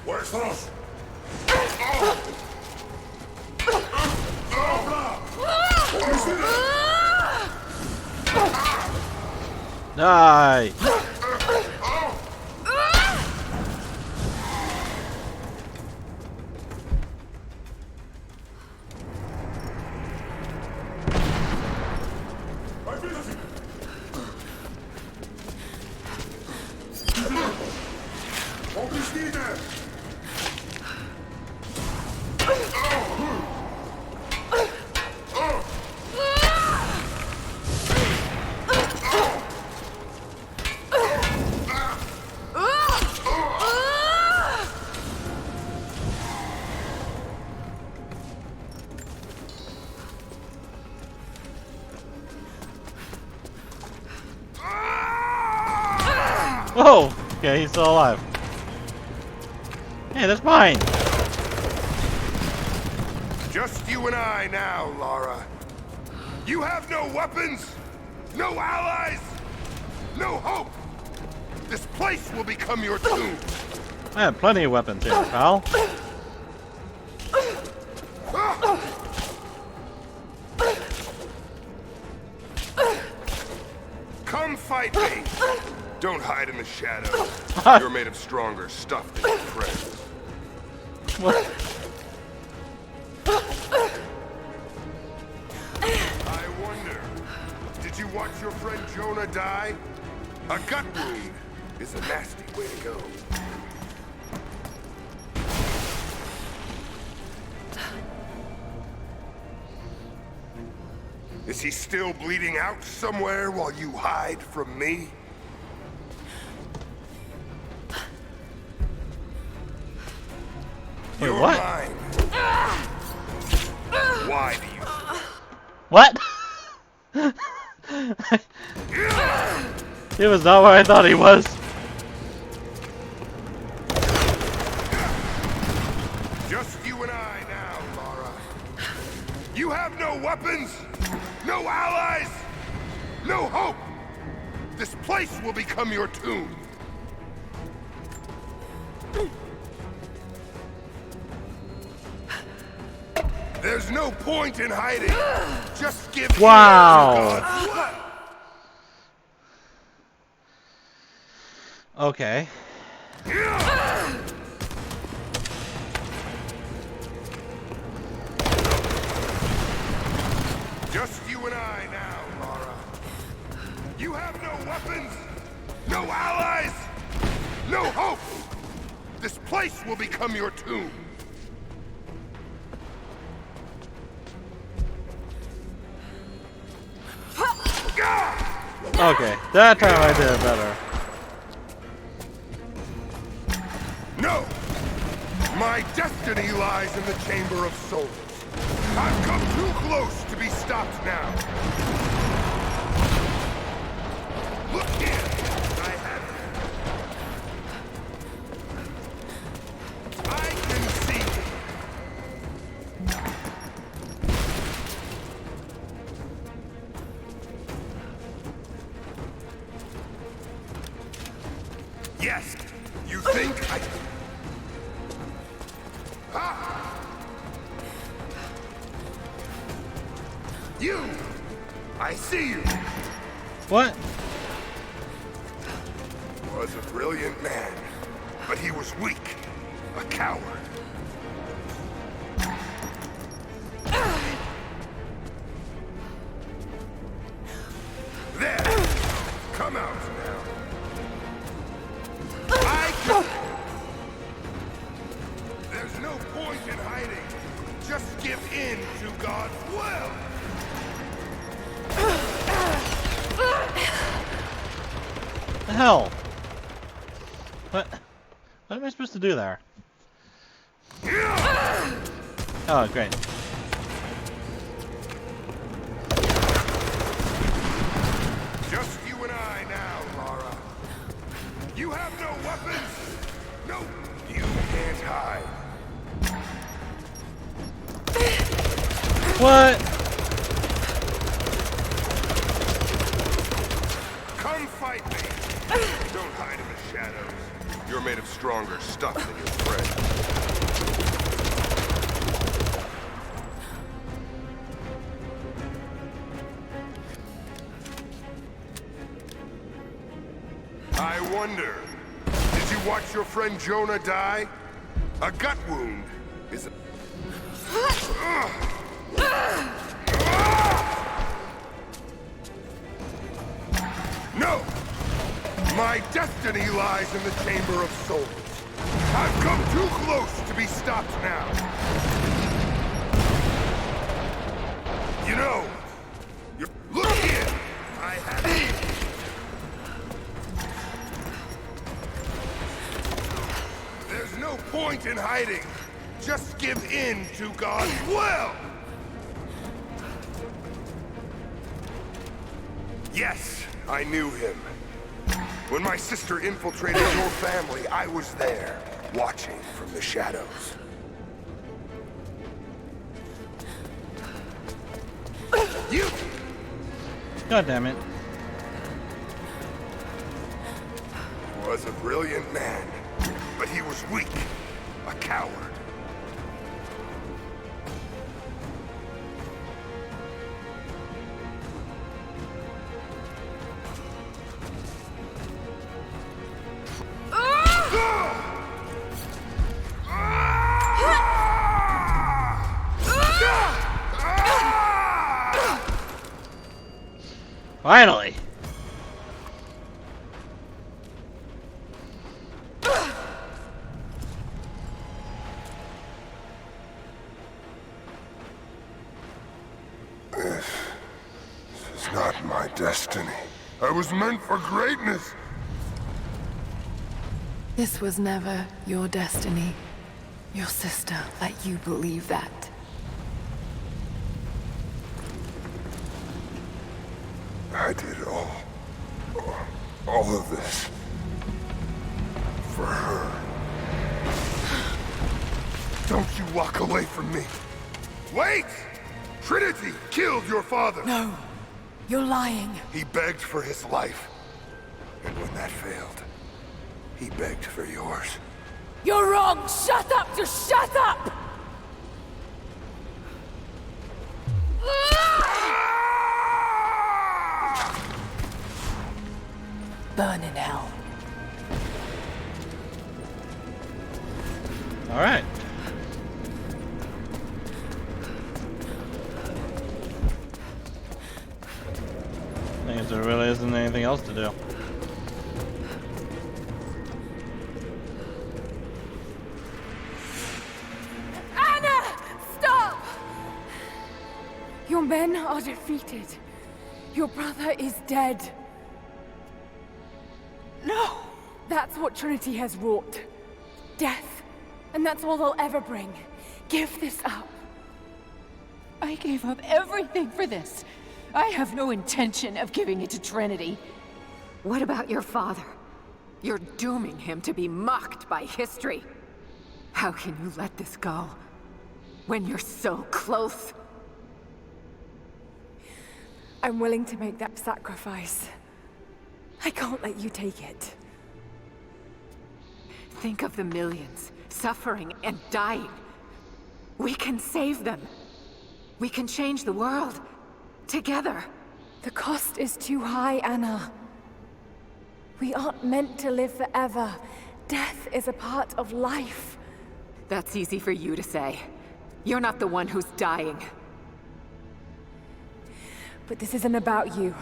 Where's those? Die. Whoa! Okay, he's still alive. Hey, that's mine! Just you and I now, Lara. You have no weapons, no allies, no hope. This place will become your tomb. I have plenty of weapons here, pal. Come fight me. Don't hide in the shadows. You're made of stronger stuff than your friends. What? I wonder, did you watch your friend Jonah die? A gut wound is a nasty way to go. Is he still bleeding out somewhere while you hide from me? Wait, You're what? mine. Why do you? What? He was not where I thought he was. Just you and I now, Lara. You have no weapons, no allies, no hope. This place will become your tomb. There's no point in hiding. Just give in to Wow. God's will. Okay. Just you and I now, Lara. You have no weapons, no allies, no hope. This place will become your tomb. Okay. That time I did it better. No! My destiny lies in the Chamber of Souls. I've come too close to be stopped now. Look here! I have it. I can see it. Yes, You think I... Ah! You! I see you! What? Was a brilliant man, but he was weak. A coward. There! Come out now. There's no point in hiding. Just give in to God's will. The hell? What? What am I supposed to do there? Oh, great. Just you and I now, Lara. You have no weapons. No, you can't hide. What? Come fight me. Don't hide in the shadows. You're made of stronger stuff than your friend. I wonder, did you watch your friend Jonah die? A gut wound is a... No! My destiny lies in the Chamber of Souls. I've come too close to be stopped now. You know, look here! I have you. There's no point in hiding. Just give in to God's will! Yes, I knew him. When my sister infiltrated your family, I was there, watching from the shadows. You! God damn it. Was a brilliant man, but he was weak, a coward. Finally! This is not my destiny. I was meant for greatness. This was never your destiny. Your sister let you believe that. I did all of this for her. Don't you walk away from me. Wait! Trinity killed your father. No, you're lying. He begged for his life. And when that failed, he begged for yours. You're wrong! Shut up! Just shut up! Burn in hell. Alright. I guess there really isn't anything else to do. Anna! Stop! Your men are defeated. Your brother is dead. No! That's what Trinity has wrought. Death. And that's all they'll ever bring. Give this up. I gave up everything for this. I have no intention of giving it to Trinity. What about your father? You're dooming him to be mocked by history. How can you let this go? When you're so close? I'm willing to make that sacrifice. I can't let you take it. Think of the millions suffering and dying. We can save them. We can change the world. Together. The cost is too high, Anna. We aren't meant to live forever. Death is a part of life. That's easy for you to say. You're not the one who's dying. But this isn't about you.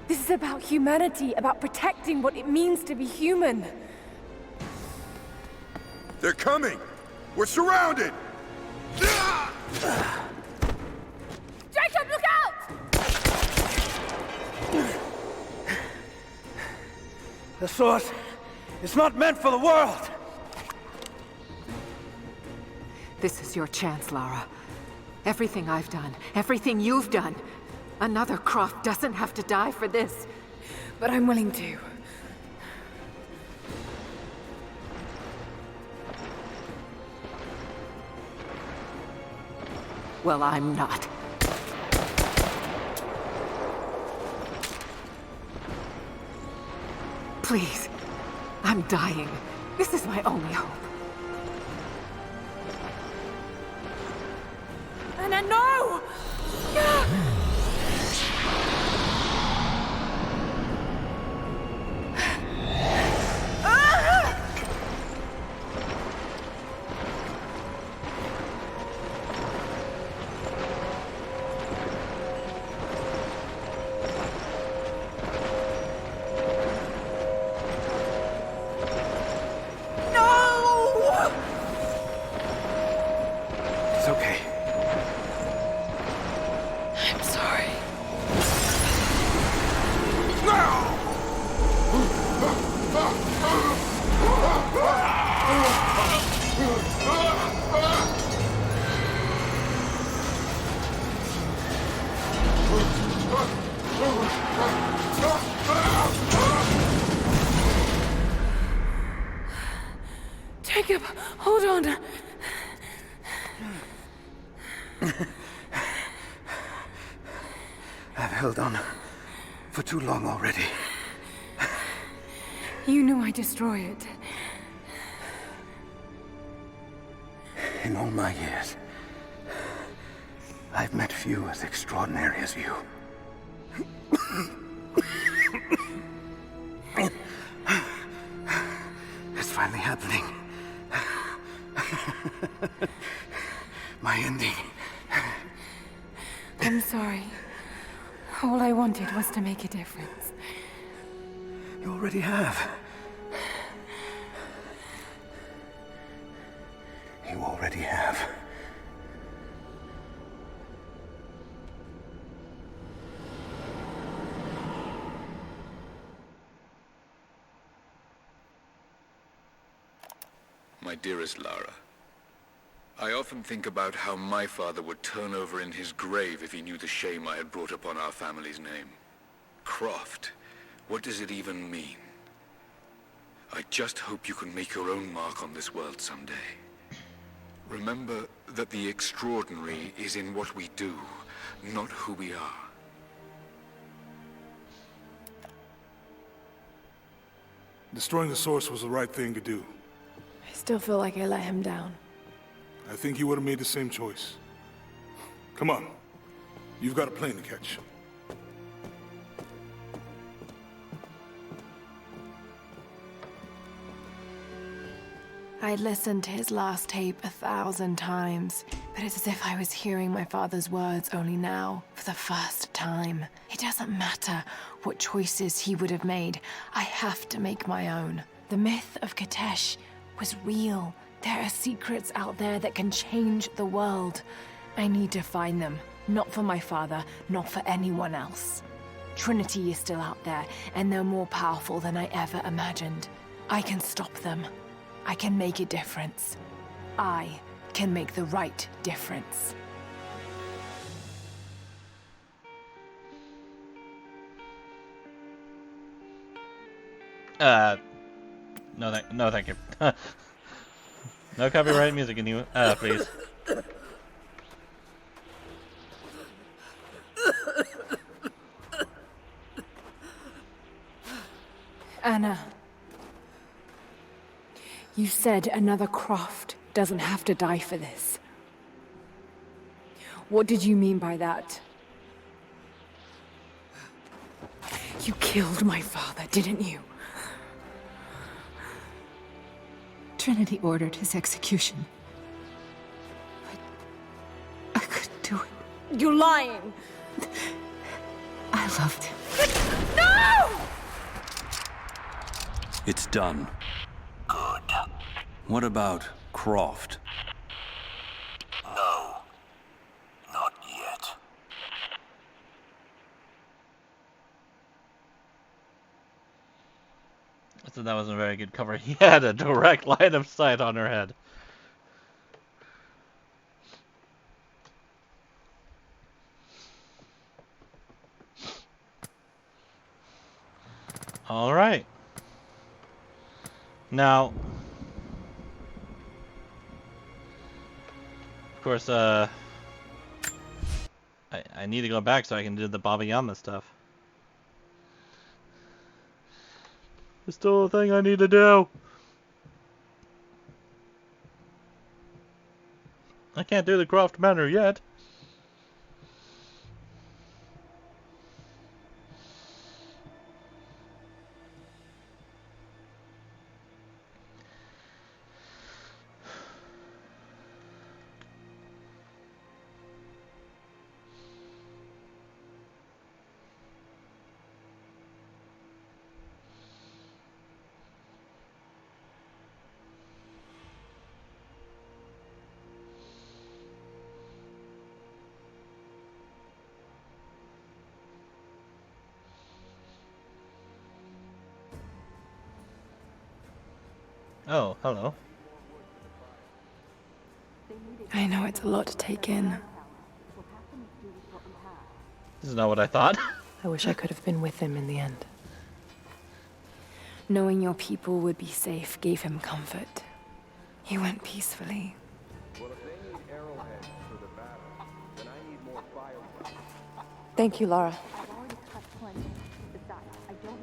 This is about humanity, about protecting what it means to be human. They're coming! We're surrounded! Jacob, look out! The source is not meant for the world! This is your chance, Lara. Everything I've done, everything you've done. Another Croft doesn't have to die for this. But I'm willing to. Well, I'm not. Please. I'm dying. This is my only hope. Anna, no! It's okay. I'm sorry. Jacob, hold on. I've held on for too long already. You knew I'd destroy it. In all my years, I've met few as extraordinary as you. It's finally happening. My ending. I'm sorry. All I wanted was to make a difference. You already have. You already have. My dearest Lara, I often think about how my father would turn over in his grave if he knew the shame I had brought upon our family's name. Croft, what does it even mean? I just hope you can make your own mark on this world someday. Remember that the extraordinary is in what we do, not who we are. Destroying the source was the right thing to do. I still feel like I let him down. I think you would have made the same choice. Come on. You've got a plane to catch. I'd listened to his last tape 1,000 times, but it's as if I was hearing my father's words only now, for the first time. It doesn't matter what choices he would have made. I have to make my own. The myth of Katesh was real. There are secrets out there that can change the world. I need to find them. Not for my father, not for anyone else. Trinity is still out there, and they're more powerful than I ever imagined. I can stop them. I can make a difference. I can make the right difference. No, thank you. No copyright music in you, please. Anna. You said another Croft doesn't have to die for this. What did you mean by that? You killed my father, didn't you? Trinity ordered his execution. I couldn't do it. You're lying! I loved him. No! It's done. Good. What about Croft? No. Not yet. I thought that wasn't a very good cover. He had a direct line of sight on her head. All right. Now, of course, I need to go back so I can do the Baba Yama stuff. There's still a thing I need to do. I can't do the Croft Manor yet. Oh, hello. I know it's a lot to take in. This is not what I thought. I wish I could have been with him in the end. Knowing your people would be safe gave him comfort. He went peacefully. Thank you, Lara.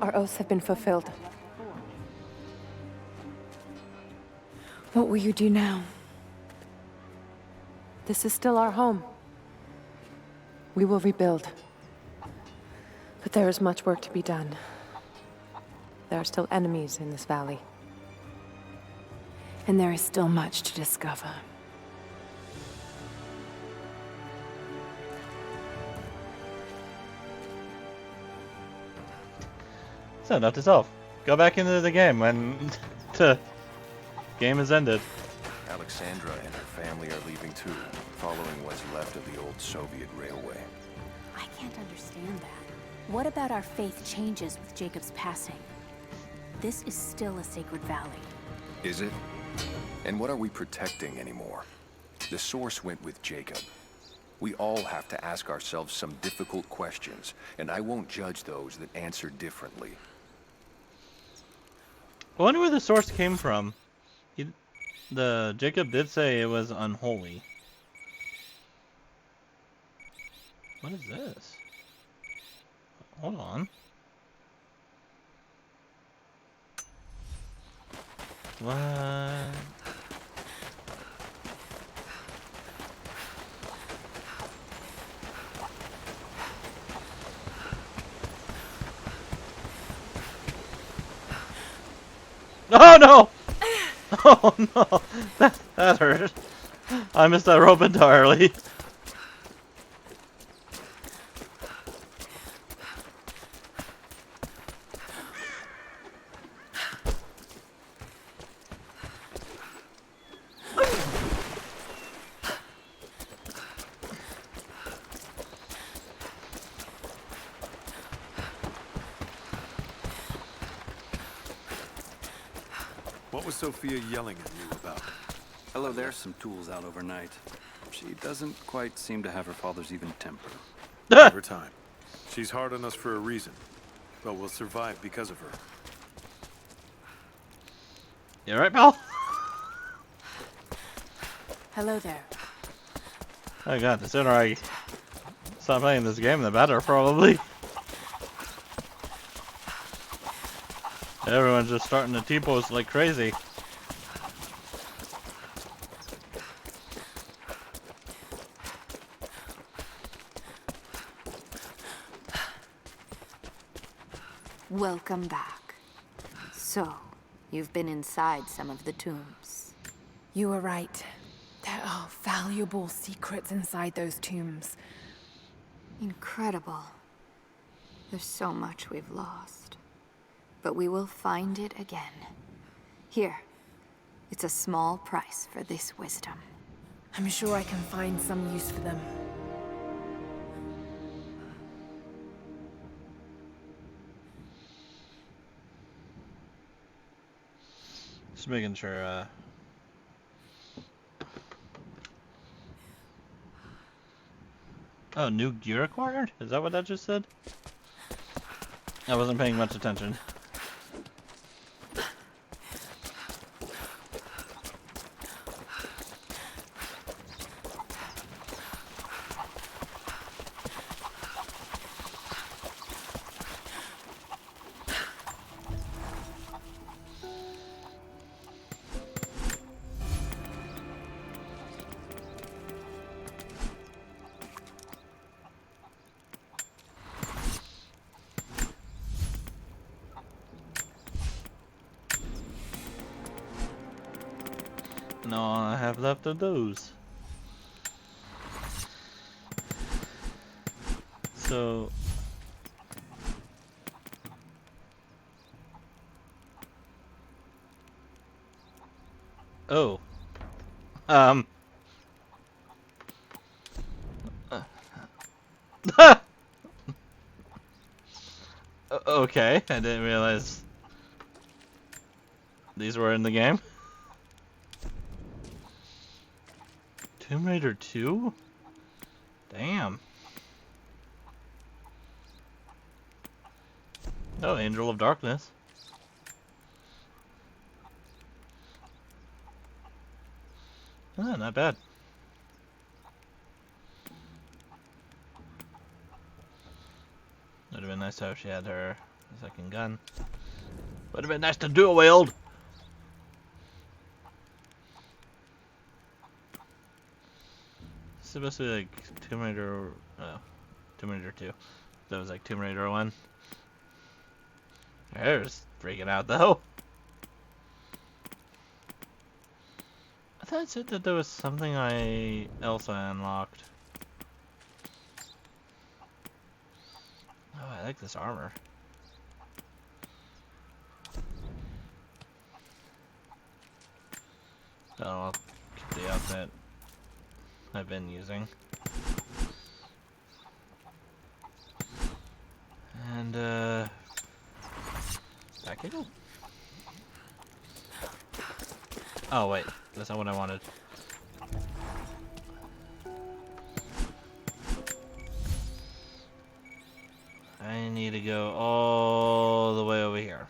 Our oaths have been fulfilled. What will you do now? This is still our home. We will rebuild. But there is much work to be done. There are still enemies in this valley. And there is still much to discover. So, note to self. Go back into the game when the game has ended. Alexandra and her family are leaving too, following what's left of the old Soviet railway. I can't understand that. What about our faith changes with Jacob's passing? This is still a sacred valley. Is it? And what are we protecting anymore? The source went with Jacob. We all have to ask ourselves some difficult questions, and I won't judge those that answer differently. I wonder where the source came from. Jacob did say it was unholy. What is this? Hold on. What? Oh no! Oh no! That hurt. I missed that rope entirely. What was Sophia yelling at you about? Hello, there's some tools out overnight. She doesn't quite seem to have her father's even temper. Over time. She's hard on us for a reason, but we'll survive because of her. You alright, pal? Hello there. Oh god, the sooner I stop playing this game, the better, probably. Everyone's just starting to T-pose like crazy. Welcome back. So, you've been inside some of the tombs. You were right. There are valuable secrets inside those tombs. Incredible. There's so much we've lost. But we will find it again. Here. It's a small price for this wisdom. I'm sure I can find some use for them. Just making sure, Oh, new gear acquired? Is that what that just said? I wasn't paying much attention. And all I have left of those. So... Oh. Okay, I didn't realize these were in the game. Tomb Raider 2? Damn. Oh, Angel of Darkness. Ah, not bad. Would have been nice to have she had her second gun. Would have been nice to dual wield. It's supposed to be like Tomb Raider. Oh, Tomb Raider 2. That was like Tomb Raider 1. Her hair's freaking out though. I thought it said that there was something else I unlocked. Oh, I like this armor. Oh, I'll keep the outfit I've been using. And, back you go. Oh, wait. That's not what I wanted. I need to go all the way over here.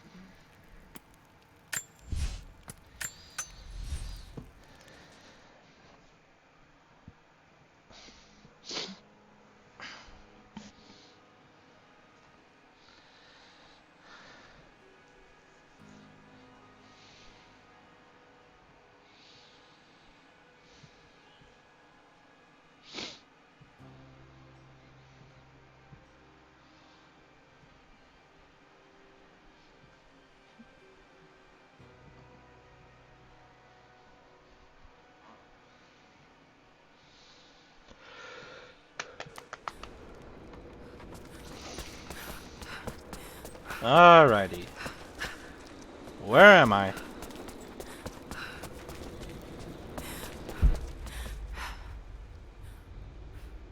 Alrighty. Where am I?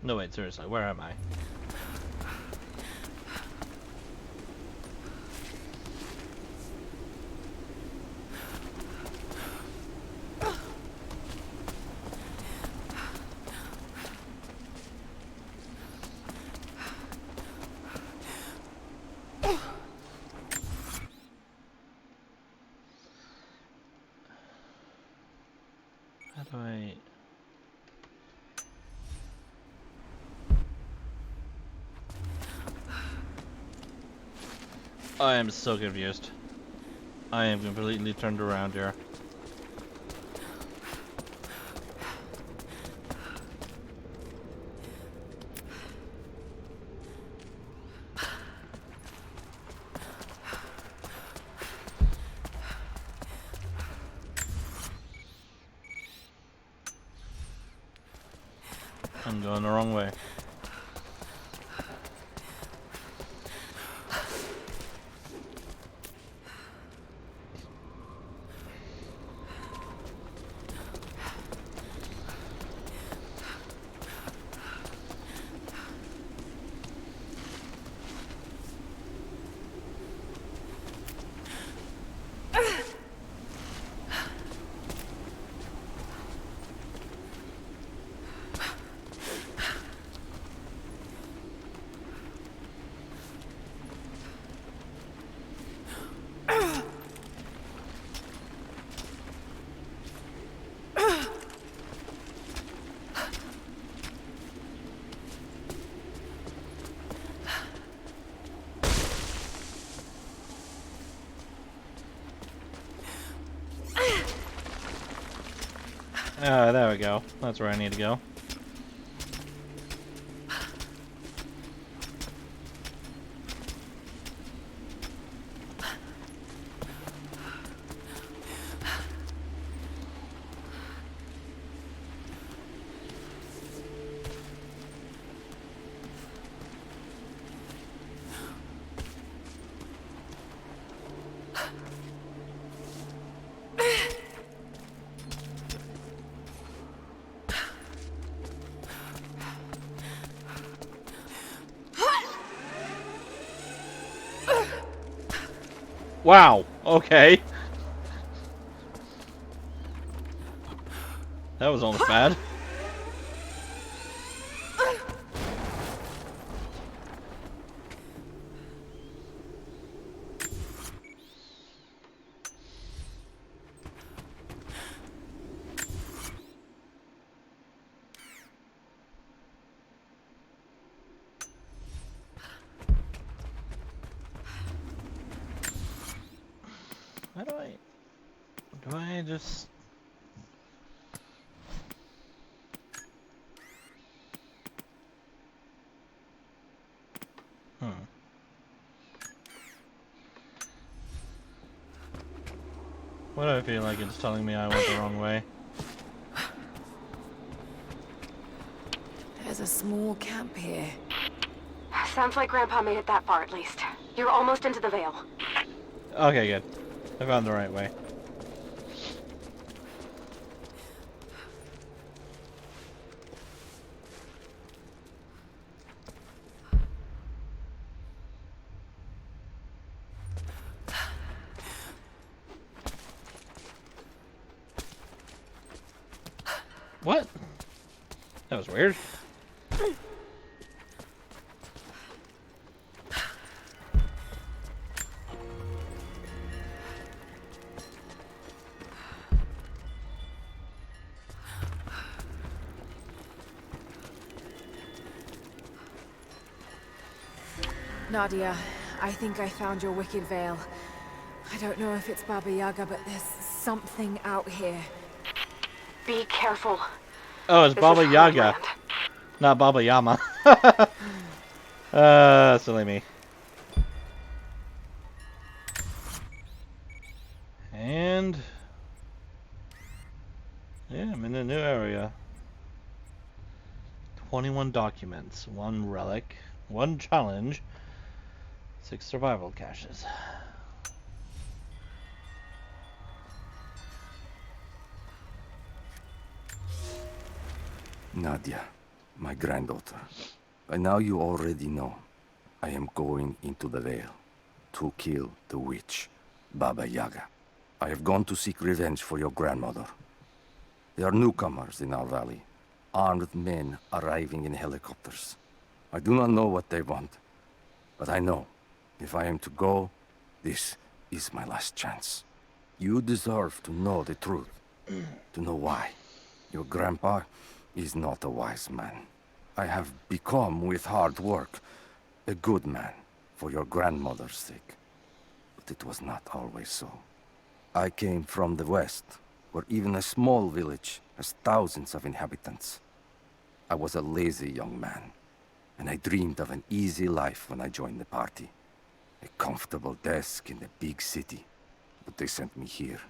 No, wait, seriously, where am I? How do I... I am so confused. I am completely turned around here. I'm going the wrong way. There we go. That's where I need to go. Wow, okay. That was almost bad. How do I just... What do I feel like it's telling me I went the wrong way? There's a small camp here. Sounds like Grandpa made it that far at least. You're almost into the Vale. Okay, good. I found the right way. What? That was weird. Nadia, I think I found your wicked veil. I don't know if it's Baba Yaga, but there's something out here. Be careful. Oh, it's Baba Yaga. Not Baba Yama. Silly me. And... yeah, I'm in a new area. 21 documents, 1 relic, 1 challenge, 6 survival caches. Nadia, my granddaughter. By now you already know. I am going into the Vale to kill the witch, Baba Yaga. I have gone to seek revenge for your grandmother. There are newcomers in our valley, armed men arriving in helicopters. I do not know what they want, but I know if I am to go, this is my last chance. You deserve to know the truth, to know why. Your grandpa is not a wise man. I have become, with hard work, a good man for your grandmother's sake. But it was not always so. I came from the west, where even a small village has thousands of inhabitants. I was a lazy young man, and I dreamed of an easy life when I joined the party. A comfortable desk in the big city. But they sent me here,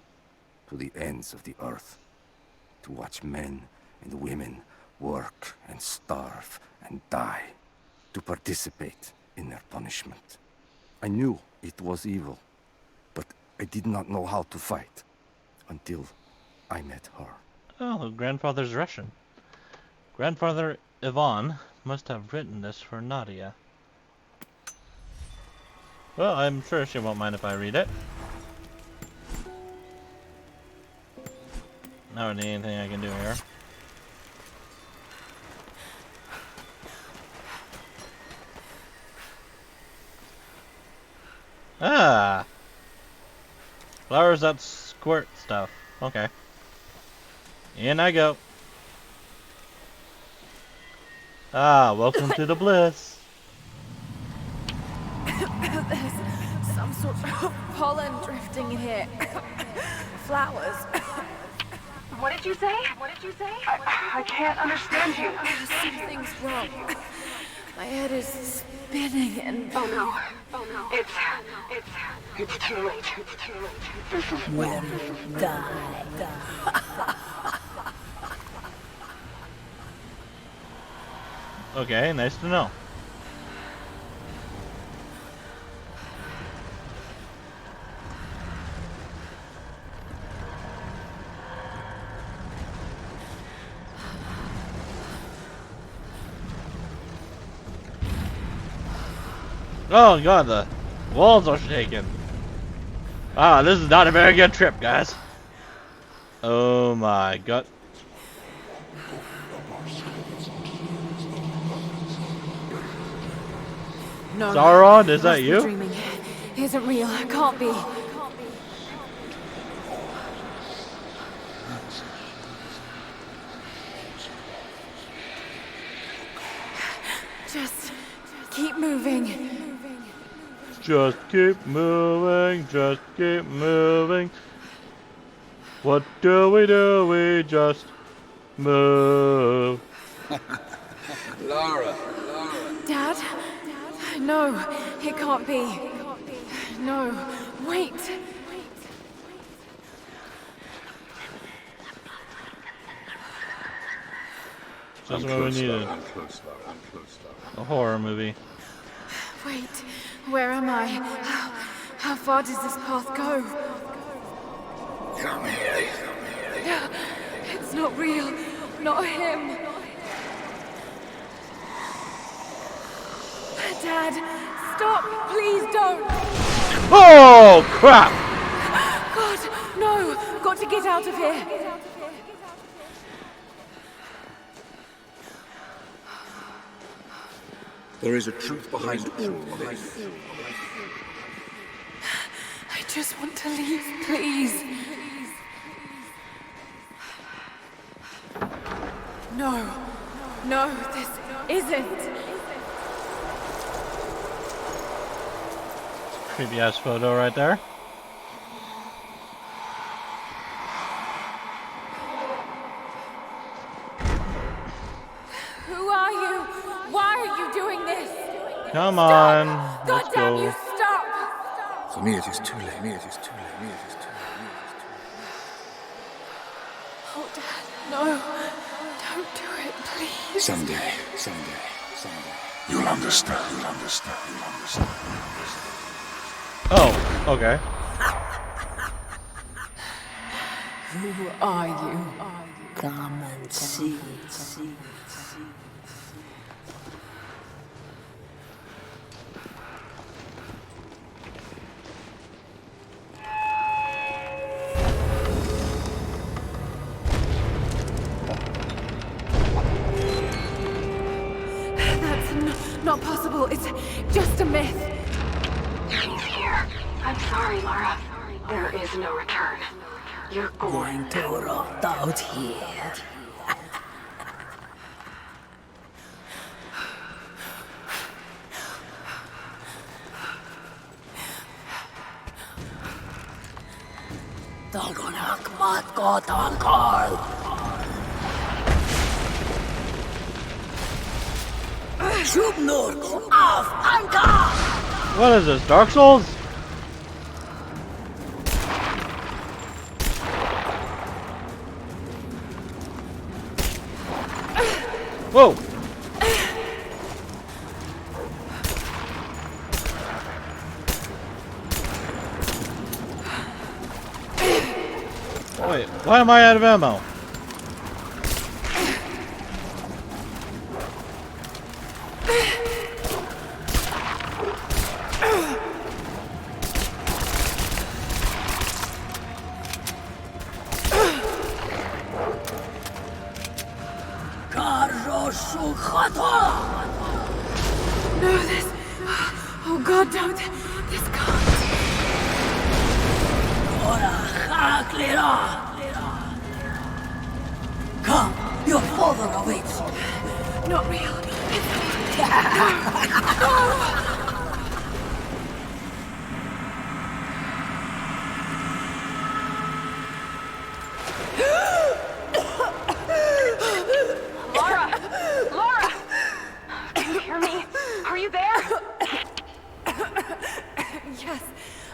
to the ends of the earth, to watch men and women work and starve and die to participate in their punishment. I knew it was evil, but I did not know how to fight until I met her. Oh, grandfather's Russian. Grandfather Ivan must have written this for Nadia. Well, I'm sure she won't mind if I read it. I don't need anything I can do here. Ah! Flowers that squirt stuff. Okay. In I go. Ah, welcome to the bliss. There's some sort of pollen drifting in here. Flowers. What did you say? What did you say? I can't understand you. Something's wrong. My head is spinning and... Oh no. Oh no. It's too late. It's too late. This is When you die. Okay, nice to know. Oh god, the walls are shaking. Ah, this is not a very good trip, guys. Oh my god. No, Sauron, is that must be you? Dreaming. Isn't real. Can't be. Just keep moving. Just keep moving, just keep moving. What do? We just move. Lara. Dad? No, it can't be. No, wait. Just what we needed. A horror movie. Wait, where am I? How far does this path go? Come here. It's not real. Not him. Dad, stop! Please don't! Oh, crap! God, no! Got to get out of here! There is a truth behind all this. I just want to leave, please. No. No, this isn't. Creepy ass photo right there. Who are you? Why are you doing this? Come on, God let's damn go. you, stop! For me it is too late. Me it is too late. Me it is too late. Oh, Dad, no. Don't do it, please. Someday. You'll understand. Oh, okay. Who are you? Come and see. That's not possible. It's just a myth. He's here. I'm sorry, Lara. There is no return. You're Going to rot out here. Dagonak mat gotankal. Shubnurk af Anka! What is this, Dark Souls? Whoa! Wait, why am I out of ammo? No, this... Oh God, don't. This can't. Come, your father awaits. Not real. No. Lara! Lara! Can you hear me? Are you there? Yes,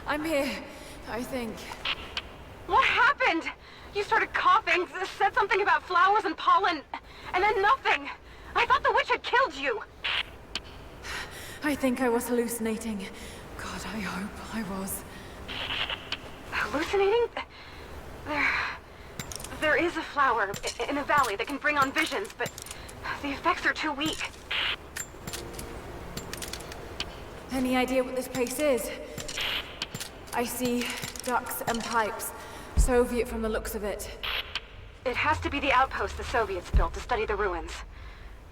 I'm here, I think. What happened? You started coughing, said something about flowers and pollen, and then nothing. I thought the witch had killed you. I think I was hallucinating. God, I hope I was. Hallucinating? There is a flower in a valley that can bring on visions, but the effects are too weak. Any idea what this place is? I see ducks and pipes. Soviet from the looks of it. It has to be the outpost the Soviets built to study the ruins.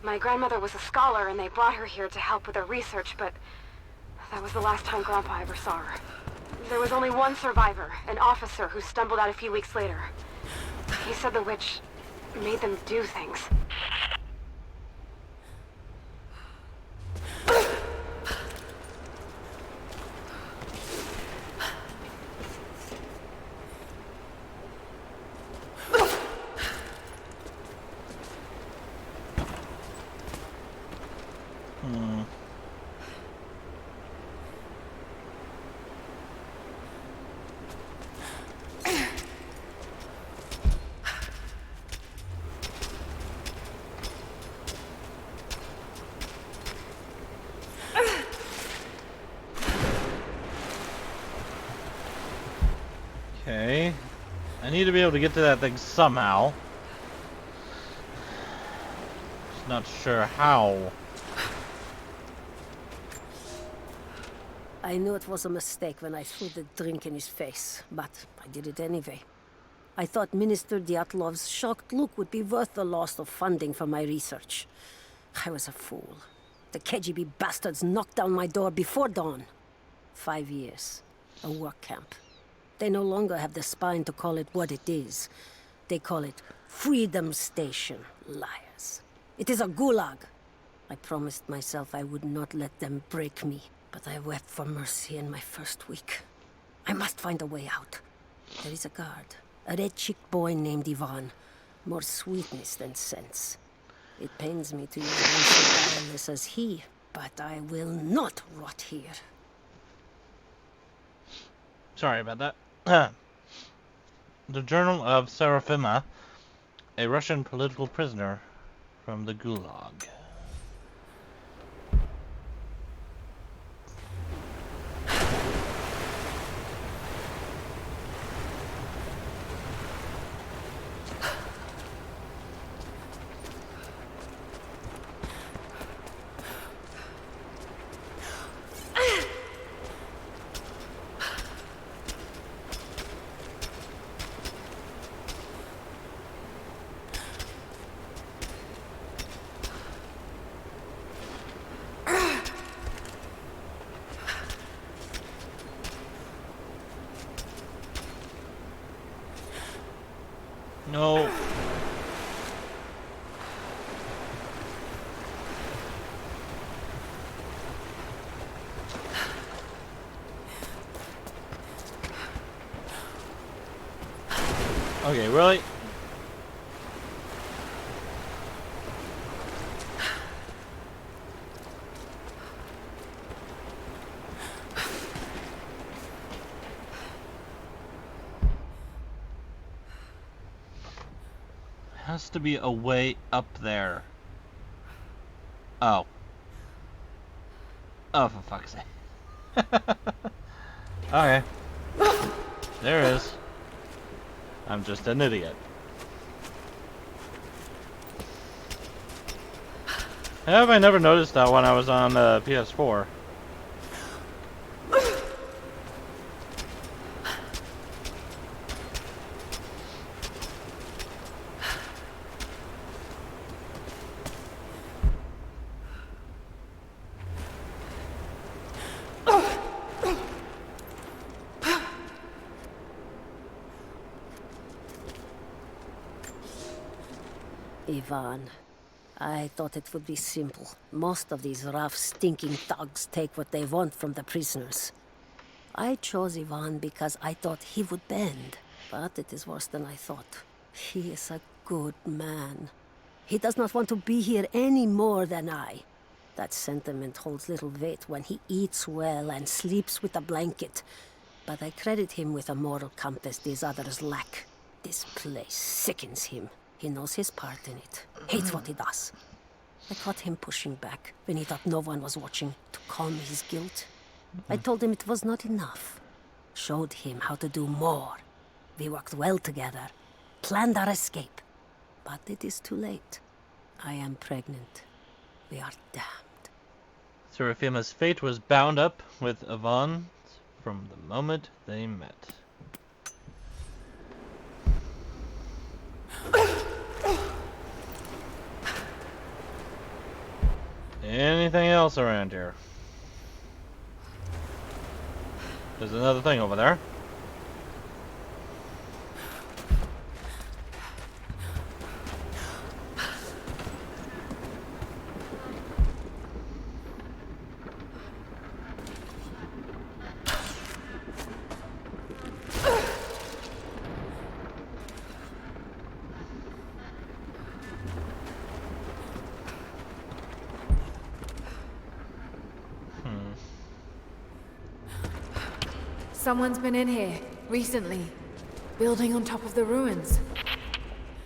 My grandmother was a scholar and they brought her here to help with her research, but that was the last time Grandpa ever saw her. There was only one survivor, an officer who stumbled out a few weeks later. He said the witch made them do things. Okay. I need to be able to get to that thing somehow. Just not sure how. I knew it was a mistake when I threw the drink in his face, but I did it anyway. I thought Minister Dyatlov's shocked look would be worth the loss of funding for my research. I was a fool. The KGB bastards knocked down my door before dawn. 5 years. A work camp. They no longer have the spine to call it what it is. They call it Freedom Station. Liars. It is a gulag. I promised myself I would not let them break me, but I wept for mercy in my first week. I must find a way out. There is a guard. A red-cheeked boy named Ivan. More sweetness than sense. It pains me to use one so guileless as he, but I will not rot here. Sorry about that. The Journal of Serafima, a Russian political prisoner from the Gulag. No. Okay, really? Has to be a way up there. Oh. Oh, for fuck's sake. Okay. There is. I'm just an idiot. How have I never noticed that when I was on PS4? Ivan, I thought it would be simple. Most of these rough, stinking thugs take what they want from the prisoners. I chose Ivan because I thought he would bend, but it is worse than I thought. He is a good man. He does not want to be here any more than I. That sentiment holds little weight when he eats well and sleeps with a blanket. But I credit him with a moral compass these others lack. This place sickens him. He knows his part in it, hates what he does. I caught him pushing back when he thought no one was watching to calm his guilt. I told him it was not enough. Showed him how to do more. We worked well together, planned our escape. But it is too late. I am pregnant. We are damned. Serafima's fate was bound up with Ivan's from the moment they met. Anything else around here? There's another thing over there. Someone's been in here, recently. Building on top of the ruins.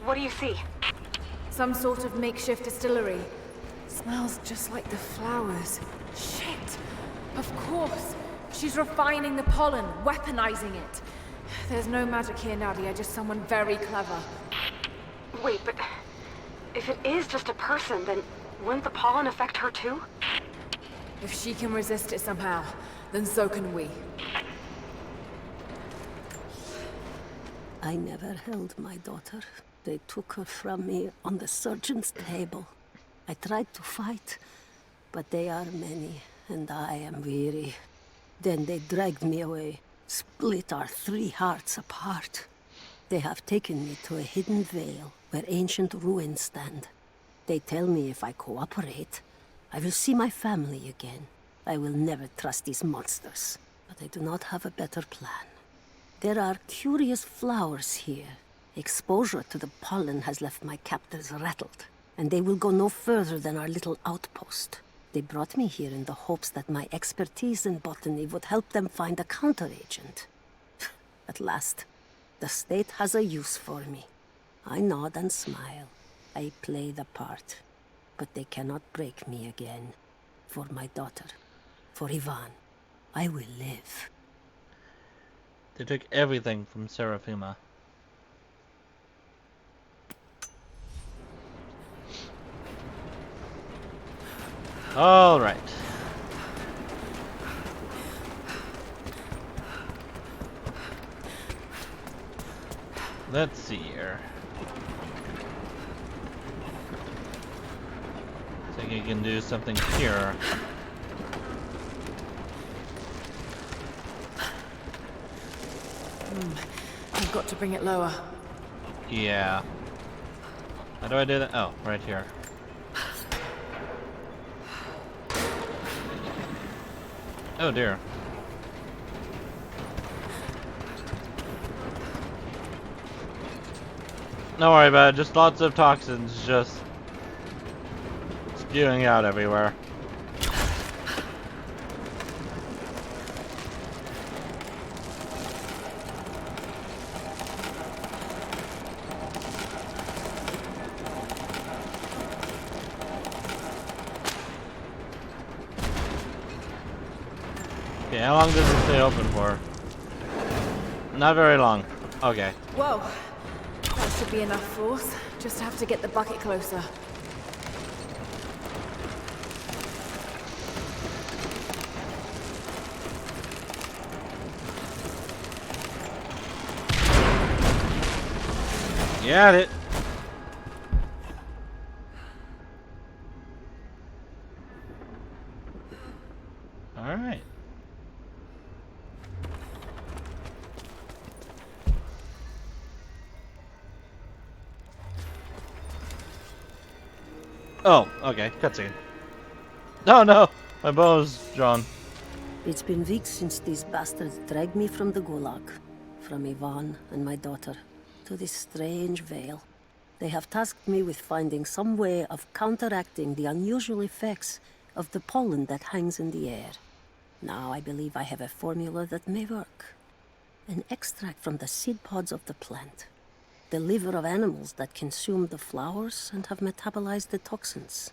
What do you see? Some sort of makeshift distillery. Smells just like the flowers. Shit! Of course! She's refining the pollen, weaponizing it. There's no magic here, Nadia, just someone very clever. Wait, but if it is just a person, then wouldn't the pollen affect her too? If she can resist it somehow, then so can we. I never held my daughter. They took her from me on the surgeon's table. I tried to fight, but they are many, and I am weary. Then they dragged me away, split our 3 hearts apart. They have taken me to a hidden vale where ancient ruins stand. They tell me if I cooperate, I will see my family again. I will never trust these monsters, but I do not have a better plan. There are curious flowers here. Exposure to the pollen has left my captors rattled, and they will go no further than our little outpost. They brought me here in the hopes that my expertise in botany would help them find a counteragent. At last, the state has a use for me. I nod and smile. I play the part. But they cannot break me again. For my daughter, for Ivan, I will live. They took everything from Serafima. All right. Let's see here. I think I can do something here. I've got to bring it lower. Yeah. How do I do that? Oh, right here. Oh dear. Don't worry about it, just lots of toxins just spewing out everywhere. how long does it stay open for? Not very long. Okay. Whoa. That should be enough force. Just have to get the bucket closer. Got it. All right. Oh, okay. Cutscene. No, no. My bow's drawn. It's been weeks since these bastards dragged me from the Gulag, from Ivan and my daughter, to this strange vale. They have tasked me with finding some way of counteracting the unusual effects of the pollen that hangs in the air. Now I believe I have a formula that may work. An extract from the seed pods of the plant. The liver of animals that consume the flowers and have metabolized the toxins.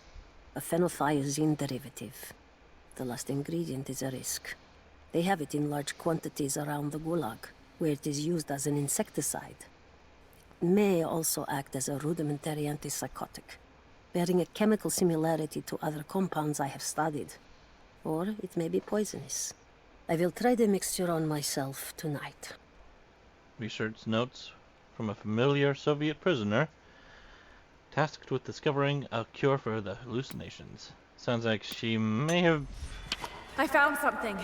A phenothiazine derivative. The last ingredient is a risk. They have it in large quantities around the Gulag, where it is used as an insecticide. It may also act as a rudimentary antipsychotic, bearing a chemical similarity to other compounds I have studied. Or it may be poisonous. I will try the mixture on myself tonight. Research notes from a familiar Soviet prisoner tasked with discovering a cure for the hallucinations. Sounds like she may have... I found something.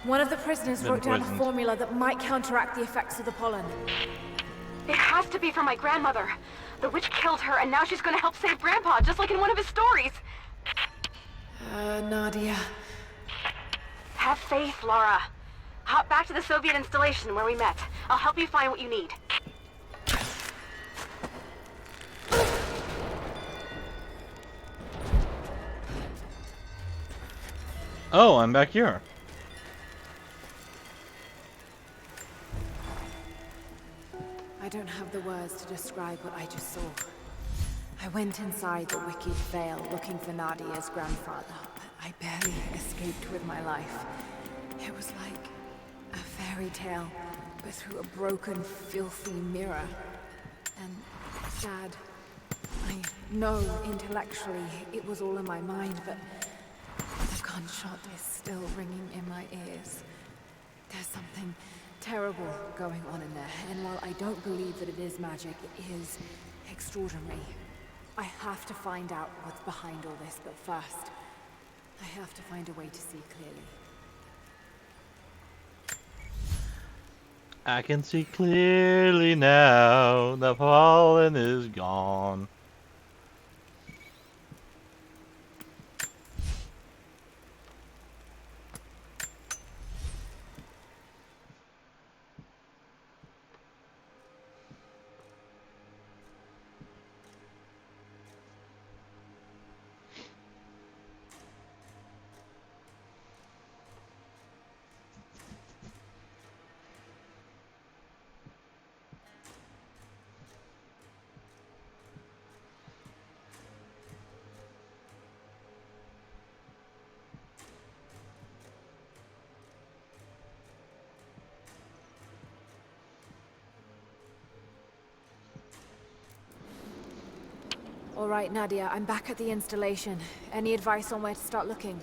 One of the prisoners Been wrote down a poisoned. formula that might counteract the effects of the pollen. It has to be from my grandmother. The witch killed her, and now she's gonna help save Grandpa, just like in one of his stories. Nadia. Have faith, Laura. Hop back to the Soviet installation where we met. I'll help you find what you need. Oh, I'm back here. I don't have the words to describe what I just saw. I went inside the wicked vale looking for Nadia's grandfather, but I barely escaped with my life. It was like a fairy tale, but through a broken, filthy mirror. And Dad, I know intellectually it was all in my mind, but the gunshot is still ringing in my ears. There's something terrible going on in there, and while I don't believe that it is magic, it is extraordinary. I have to find out what's behind all this, but first, I have to find a way to see clearly. I can see clearly now. The pollen is gone. All right, Nadia, I'm back at the installation. Any advice on where to start looking?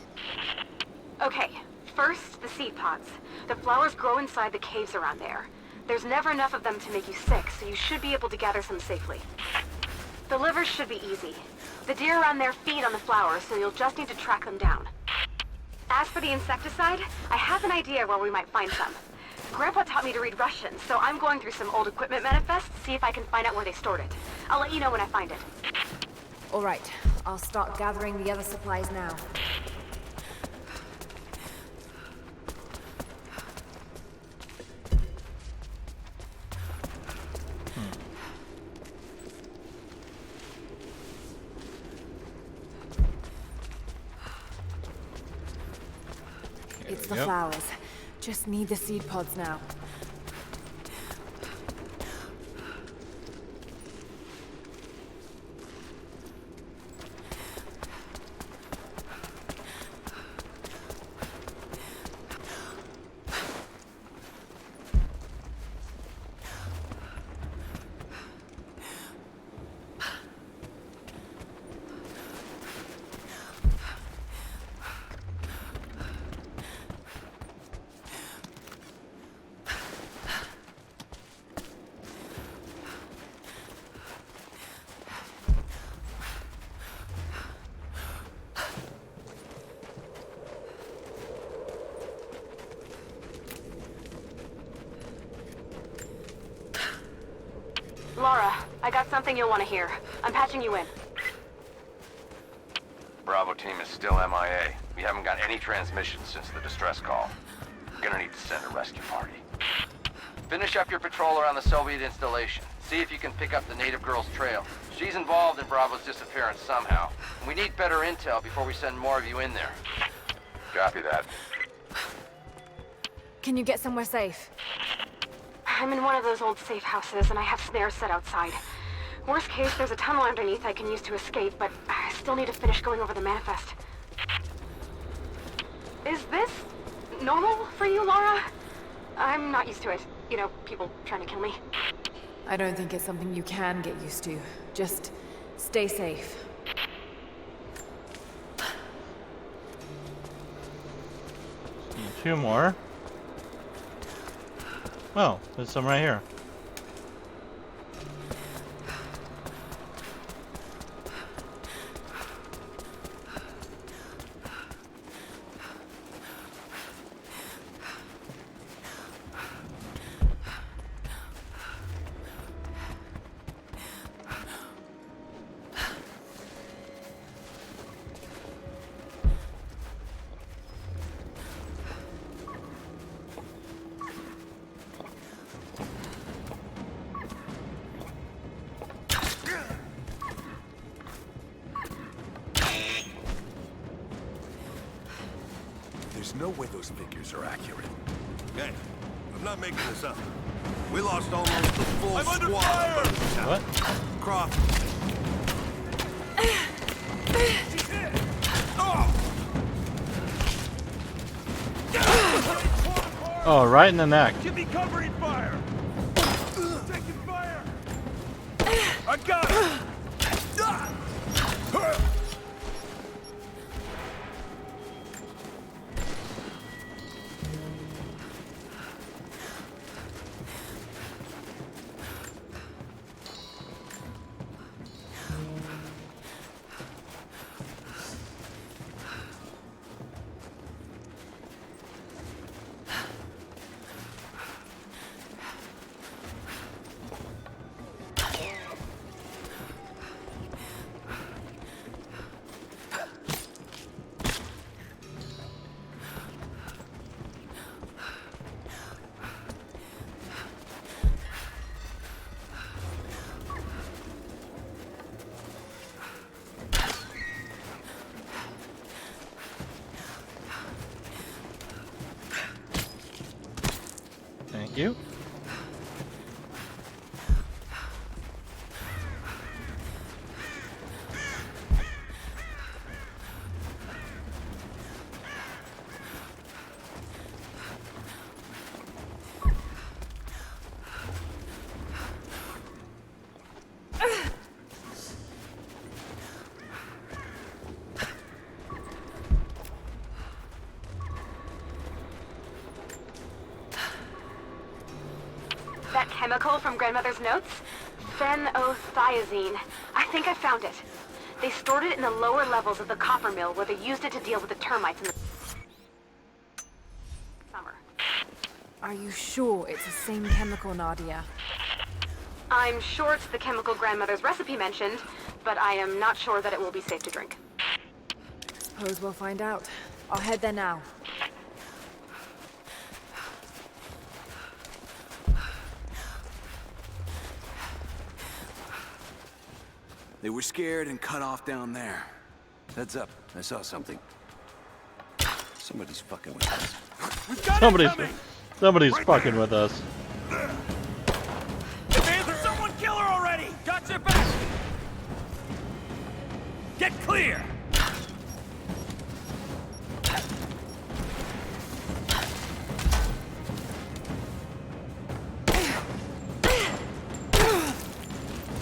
Okay, first, the seed pods. The flowers grow inside the caves around there. There's never enough of them to make you sick, so you should be able to gather some safely. The livers should be easy. The deer around there feed on the flowers, so you'll just need to track them down. As for the insecticide, I have an idea where we might find some. Grandpa taught me to read Russian, so I'm going through some old equipment manifests to see if I can find out where they stored it. I'll let you know when I find it. All right, I'll start gathering the other supplies now. It's the flowers. Just need the seed pods now. Laura, I got something you'll want to hear. I'm patching you in. Bravo team is still MIA. We haven't got any transmissions since the distress call. We're gonna need to send a rescue party. Finish up your patrol around the Soviet installation. See if you can pick up the native girl's trail. She's involved in Bravo's disappearance somehow. We need better intel before we send more of you in there. Copy that. Can you get somewhere safe? I'm in one of those old safe houses, and I have snares set outside. Worst case, there's a tunnel underneath I can use to escape, but I still need to finish going over the manifest. Is this normal for you, Laura? I'm not used to it. You know, people trying to kill me. I don't think it's something you can get used to. Just stay safe. Two more. Oh, there's some right here. There's no way those figures are accurate. Hey, I'm not making this up. We lost almost the full squad. What? Croft. Oh, right in the neck. Give me covering fire. Taking fire. I got it. Thank you. That chemical from Grandmother's notes? Phenothiazine. I think I found it. They stored it in the lower levels of the copper mill where they used it to deal with the termites in the summer. Are you sure it's the same chemical, Nadia? I'm sure it's the chemical Grandmother's recipe mentioned, but I am not sure that it will be safe to drink. Suppose we'll find out. I'll head there now. They were scared and cut off down there. Heads up, I saw something. Somebody's fucking with us. Somebody's fucking with us. Someone kill her already! Got your back! Get clear!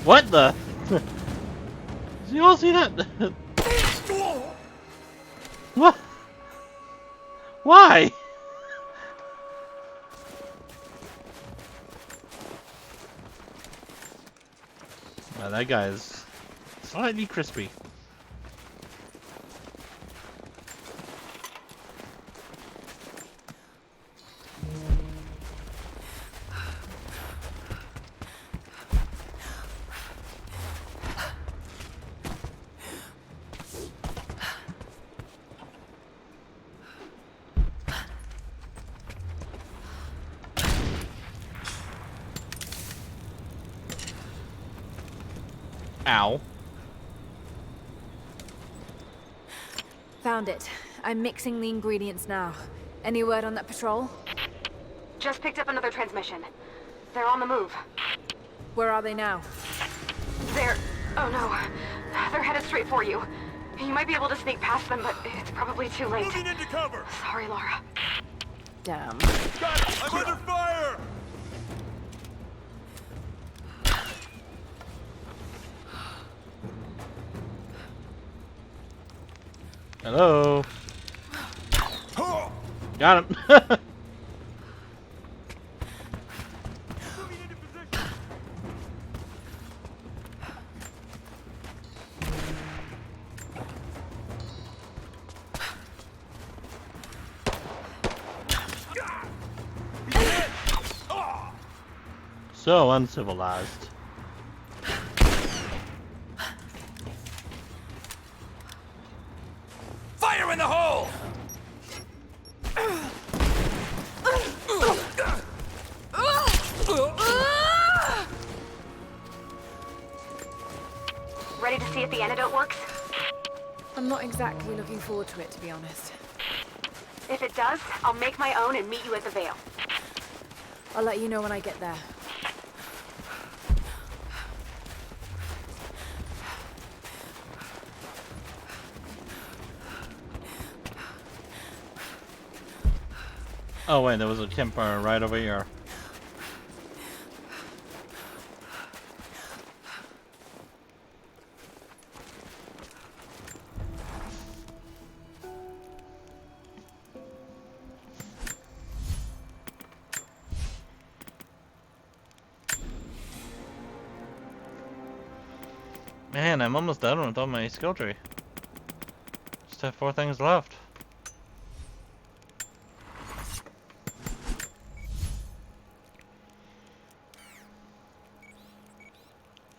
What the? Did you all see that? What? Why? Wow, that guy is slightly crispy. Ow. Found it. I'm mixing the ingredients now. Any word on that patrol? Just picked up another transmission. They're on the move. Where are they now? They're... oh no. They're headed straight for you. You might be able to sneak past them, but it's probably too late. Moving into cover! Sorry, Laura. Damn. Got it! I'm under fire! Hello. Got him. So uncivilized. Fire in the hole! Ready to see if the antidote works? I'm not exactly looking forward to it, to be honest. If it does, I'll make my own and meet you at the Vale. I'll let you know when I get there. Oh wait, there was a campfire right over here. Man, I'm almost done with all my skill tree. Just have 4 things left.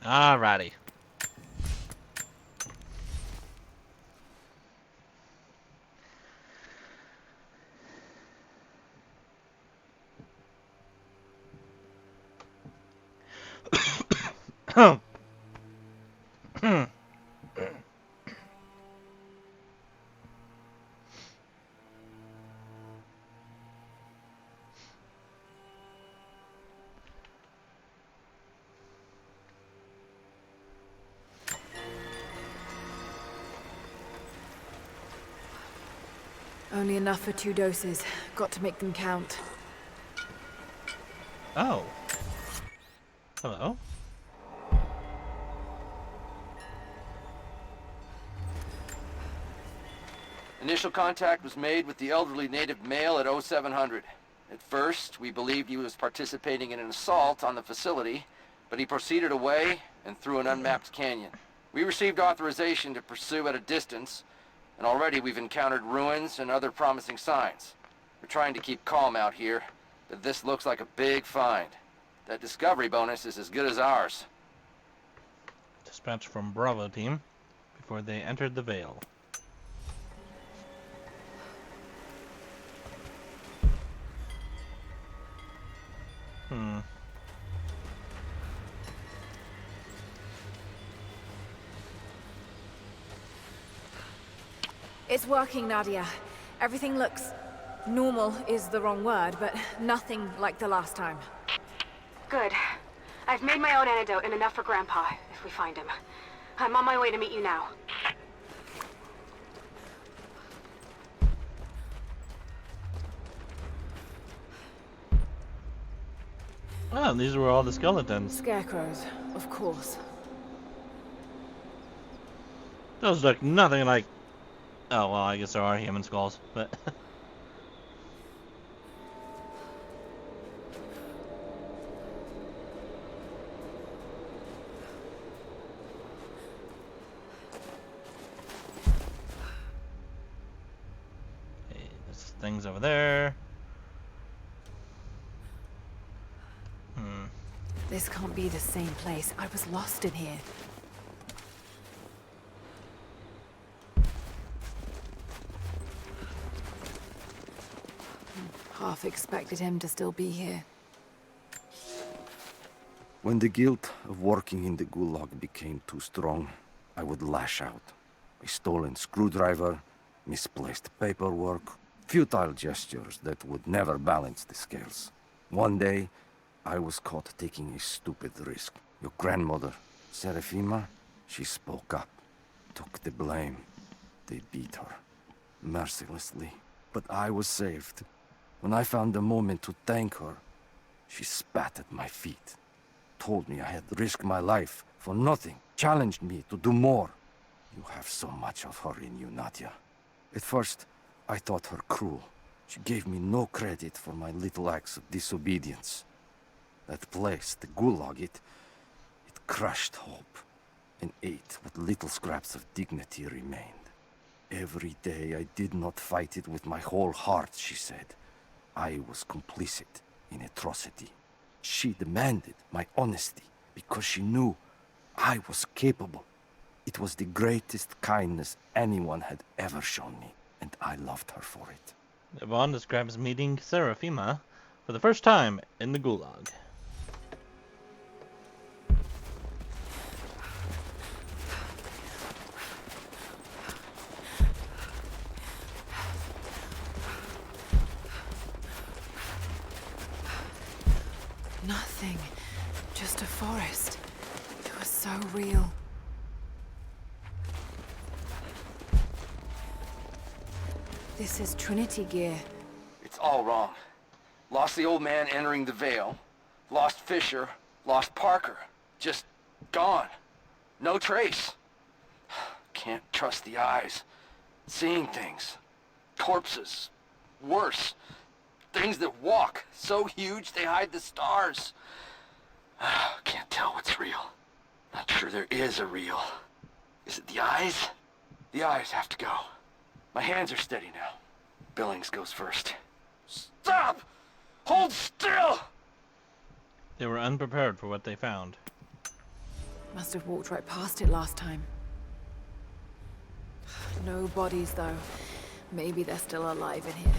Alrighty. Only enough for 2 doses. Got to make them count. Oh. Hello? Initial contact was made with the elderly native male at 0700. At first, we believed he was participating in an assault on the facility, but he proceeded away and through an unmapped canyon. We received authorization to pursue at a distance, and already we've encountered ruins and other promising signs. We're trying to keep calm out here, but this looks like a big find. That discovery bonus is as good as ours. Dispatch from Bravo team before they entered the Vale. It's working, Nadia. Everything looks... normal is the wrong word, but nothing like the last time. Good. I've made my own antidote and enough for Grandpa, if we find him. I'm on my way to meet you now. Oh, these were all the skeletons. Scarecrows, of course. Those look nothing like... Oh, well, I guess there are human skulls, but... Okay, there's things over there. This can't be the same place. I was lost in here. Half expected him to still be here. When the guilt of working in the Gulag became too strong, I would lash out. A stolen screwdriver, misplaced paperwork, futile gestures that would never balance the scales. One day, I was caught taking a stupid risk. Your grandmother, Serafima, she spoke up, took the blame. They beat her, mercilessly. But I was saved. When I found the moment to thank her, she spat at my feet, told me I had risked my life for nothing, challenged me to do more. You have so much of her in you, Nadia. At first, I thought her cruel. She gave me no credit for my little acts of disobedience. That place, the Gulag, it crushed hope and ate what little scraps of dignity remained. Every day I did not fight it with my whole heart, she said. I was complicit in atrocity. She demanded my honesty because she knew I was capable. It was the greatest kindness anyone had ever shown me, and I loved her for it. Yvonne describes meeting Serafima for the first time in the Gulag. Nothing. Just a forest. It was so real. This is Trinity gear. It's all wrong. Lost the old man entering the Vale. Lost Fisher. Lost Parker. Just gone. No trace. Can't trust the eyes. Seeing things. Corpses. Worse. Things that walk. So huge they hide the stars. Can't tell what's real. Not sure there is a real. Is it the eyes? The eyes have to go. My hands are steady now. Billings goes first. Stop! Hold still! They were unprepared for what they found. Must have walked right past it last time. No bodies, though. Maybe they're still alive in here.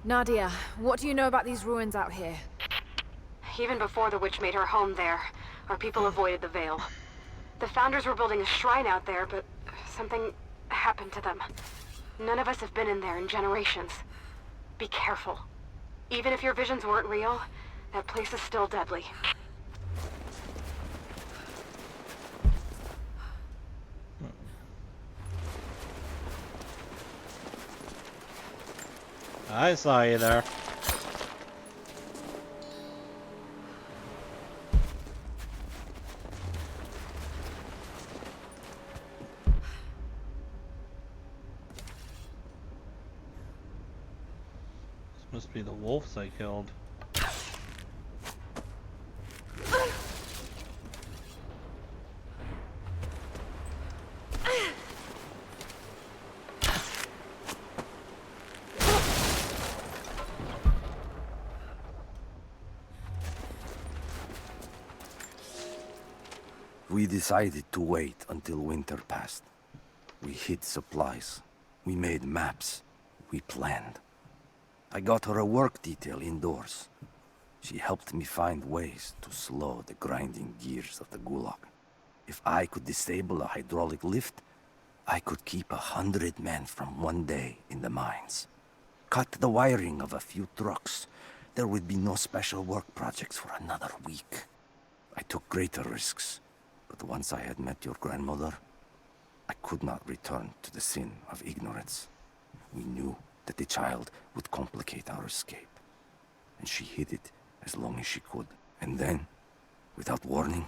Nadia, what do you know about these ruins out here? Even before the witch made her home there, our people avoided the Vale. The Founders were building a shrine out there, but something happened to them. None of us have been in there in generations. Be careful. Even if your visions weren't real, that place is still deadly. I saw you there. This must be the wolves I killed. We decided to wait until winter passed. We hid supplies. We made maps. We planned. I got her a work detail indoors. She helped me find ways to slow the grinding gears of the Gulag. If I could disable a hydraulic lift, I could keep 100 men from one day in the mines. Cut the wiring of a few trucks. There would be no special work projects for another week. I took greater risks. But once I had met your grandmother, I could not return to the sin of ignorance. We knew that the child would complicate our escape, and she hid it as long as she could. And then, without warning,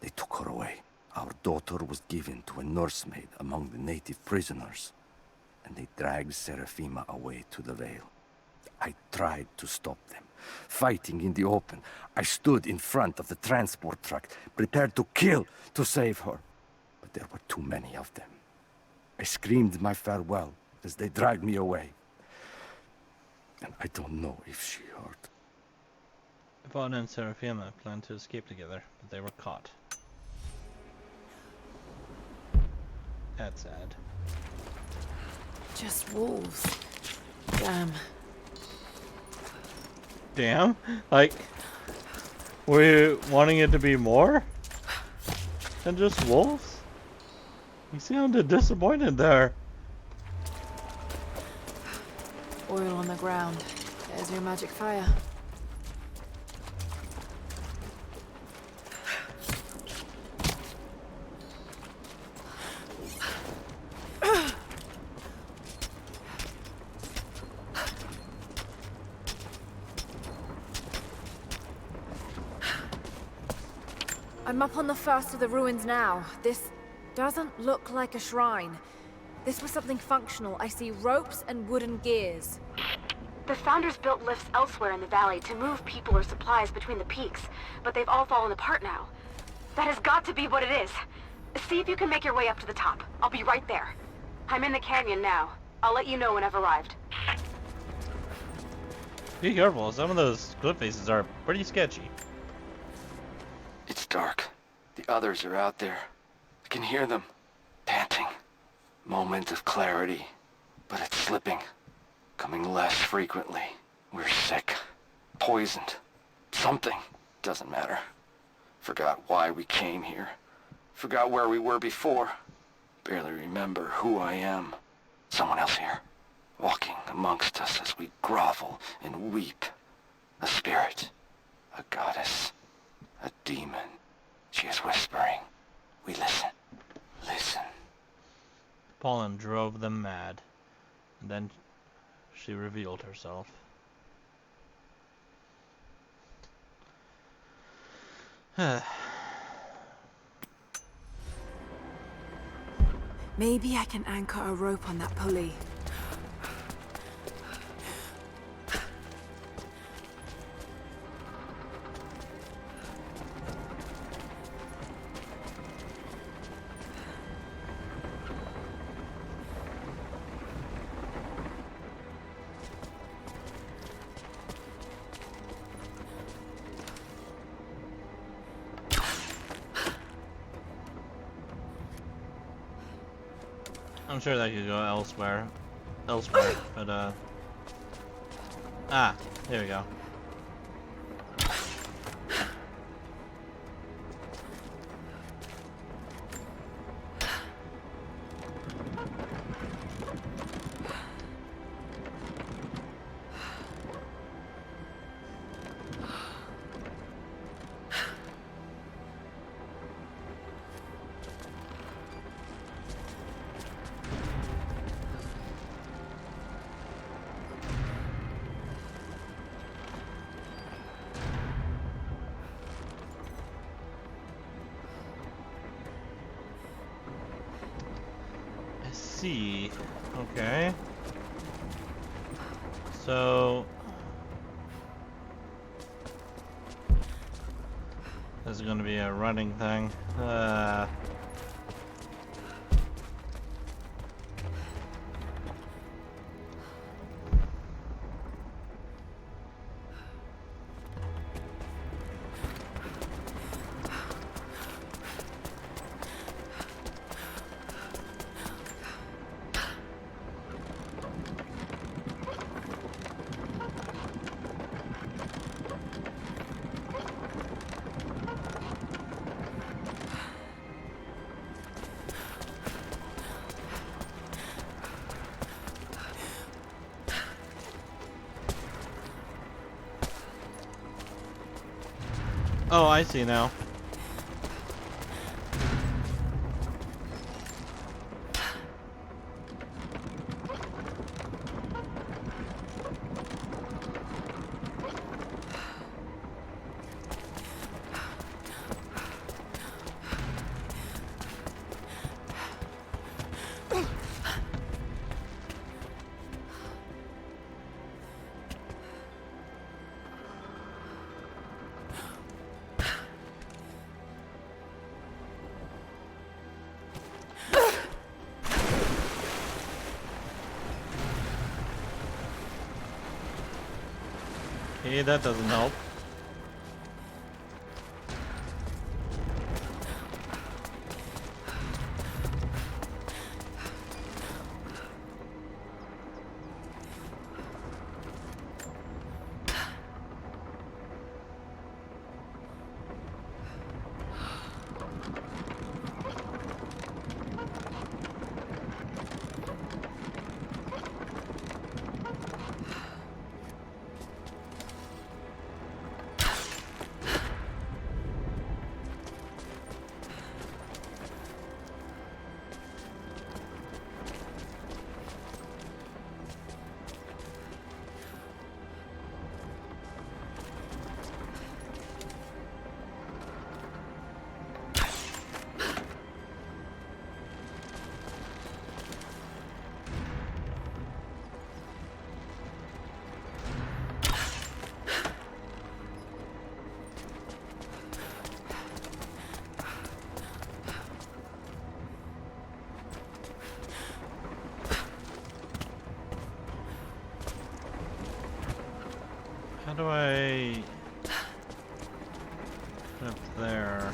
they took her away. Our daughter was given to a nursemaid among the native prisoners, and they dragged Serafima away to the Vale. I tried to stop them, fighting in the open. I stood in front of the transport truck, prepared to kill to save her. But there were too many of them. I screamed my farewell as they dragged me away. And I don't know if she heard. Vaughn and Serafima planned to escape together, but they were caught. That's sad. Just wolves. Damn. Damn? Like, were you wanting it to be more than just wolves? You sounded disappointed there. Oil on the ground. There's your magic fire. I'm up on the first of the ruins now. This doesn't look like a shrine. This was something functional. I see ropes and wooden gears. The Founders built lifts elsewhere in the valley to move people or supplies between the peaks, but they've all fallen apart now. That has got to be what it is. See if you can make your way up to the top. I'll be right there. I'm in the canyon now. I'll let you know when I've arrived. Be careful, some of those cliff faces are pretty sketchy. It's dark. The others are out there. I can hear them, panting. Moment of clarity, but it's slipping. Coming less frequently. We're sick. Poisoned. Something. Doesn't matter. Forgot why we came here. Forgot where we were before. Barely remember who I am. Someone else here. Walking amongst us as we grovel and weep. A spirit. A goddess. A demon. She is whispering. We listen. Listen. Pollen drove them mad. And then she revealed herself. Maybe I can anchor a rope on that pulley. I'm sure that could go elsewhere, but there we go. See, okay. So this is going to be a running thing. Oh, I see now. Okay, that doesn't help. do I put up there?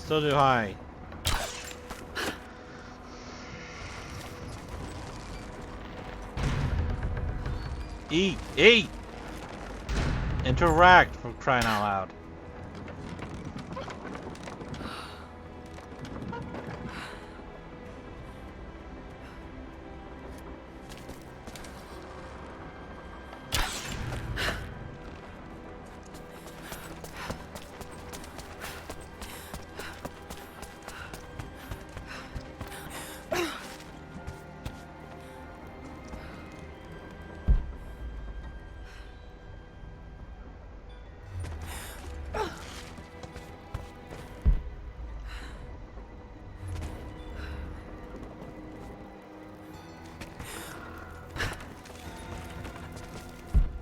So do I. Eat! Eat! Interact, for crying out loud.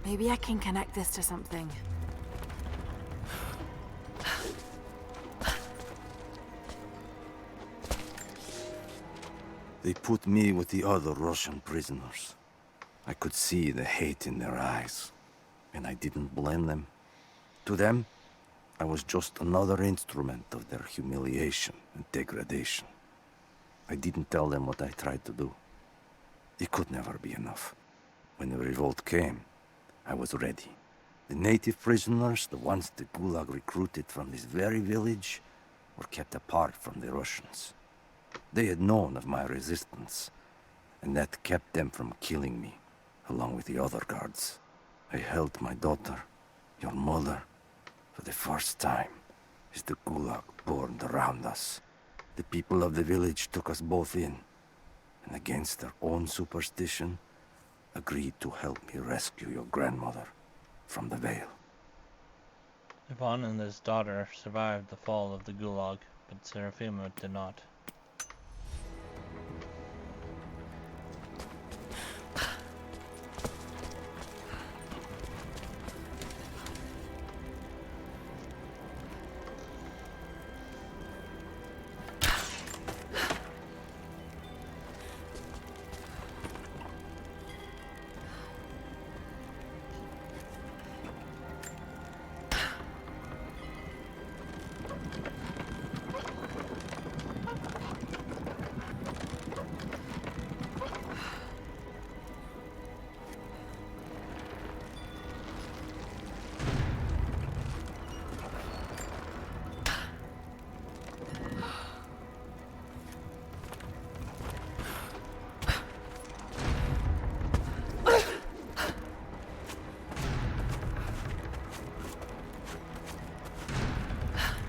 Maybe I can connect this to something. They put me with the other Russian prisoners. I could see the hate in their eyes, and I didn't blame them. To them, I was just another instrument of their humiliation and degradation. I didn't tell them what I tried to do. It could never be enough. When the revolt came, I was ready. The native prisoners, the ones the Gulag recruited from this very village, were kept apart from the Russians. They had known of my resistance, and that kept them from killing me, along with the other guards. I held my daughter, your mother, for the first time, as the Gulag burned around us. The people of the village took us both in, and against their own superstition, agreed to help me rescue your grandmother from the Veil. Ivan and his daughter survived the fall of the Gulag, but Serafima did not.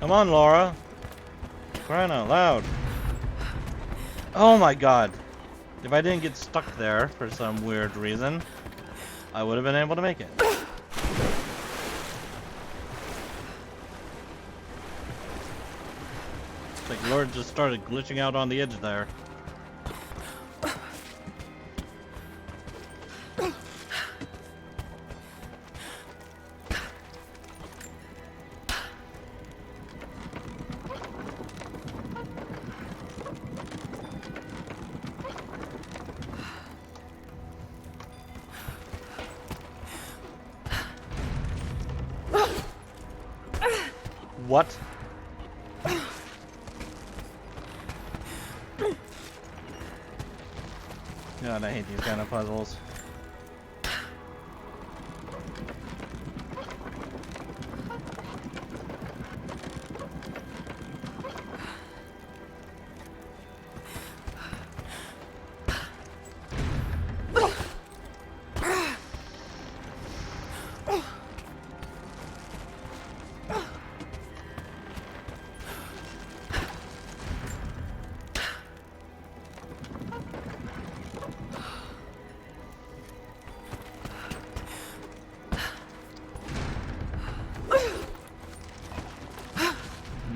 Come on, Laura. Crying out loud. Oh my god. If I didn't get stuck there for some weird reason, I would have been able to make it. It's like Lord just started glitching out on the edge there. What? God, I hate these kind of puzzles.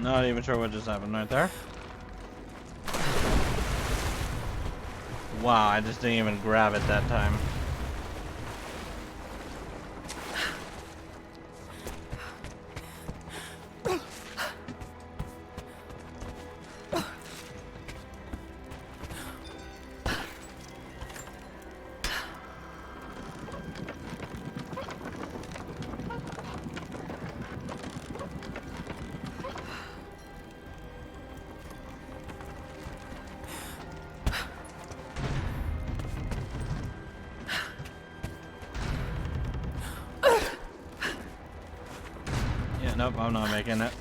Not even sure what just happened right there. Wow, I just didn't even grab it that time. Nope, I'm not making it.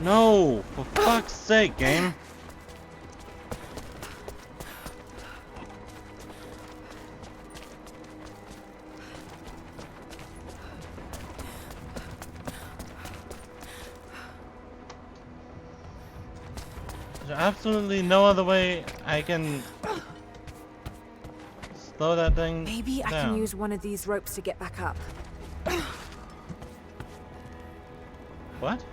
No! For fuck's sake, game! There's absolutely no other way I can slow that thing Maybe I down. can use one of these ropes to get back up. What?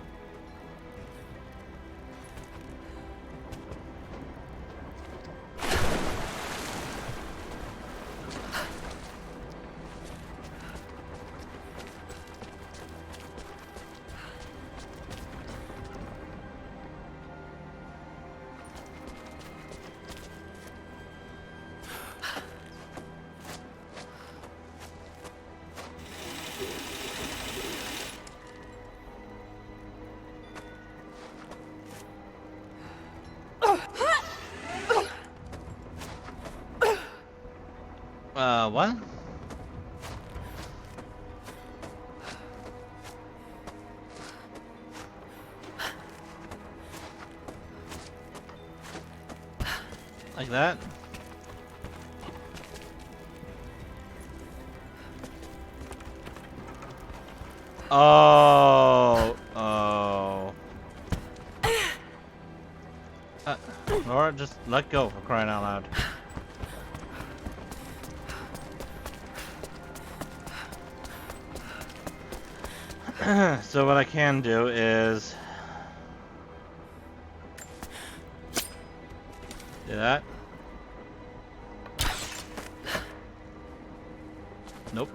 What? Like that? Oh. Oh. Laura, just let go for crying out loud. So what I can do is do that. Nope.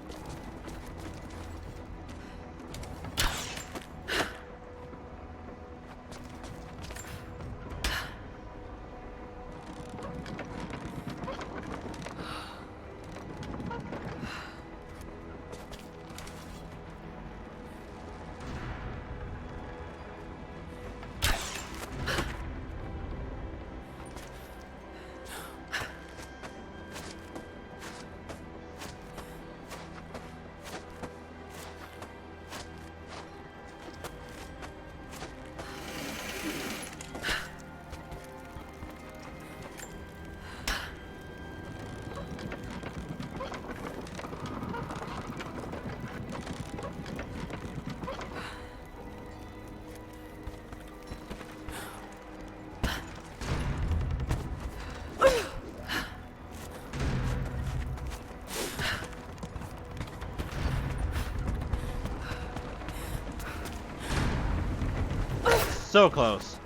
so close.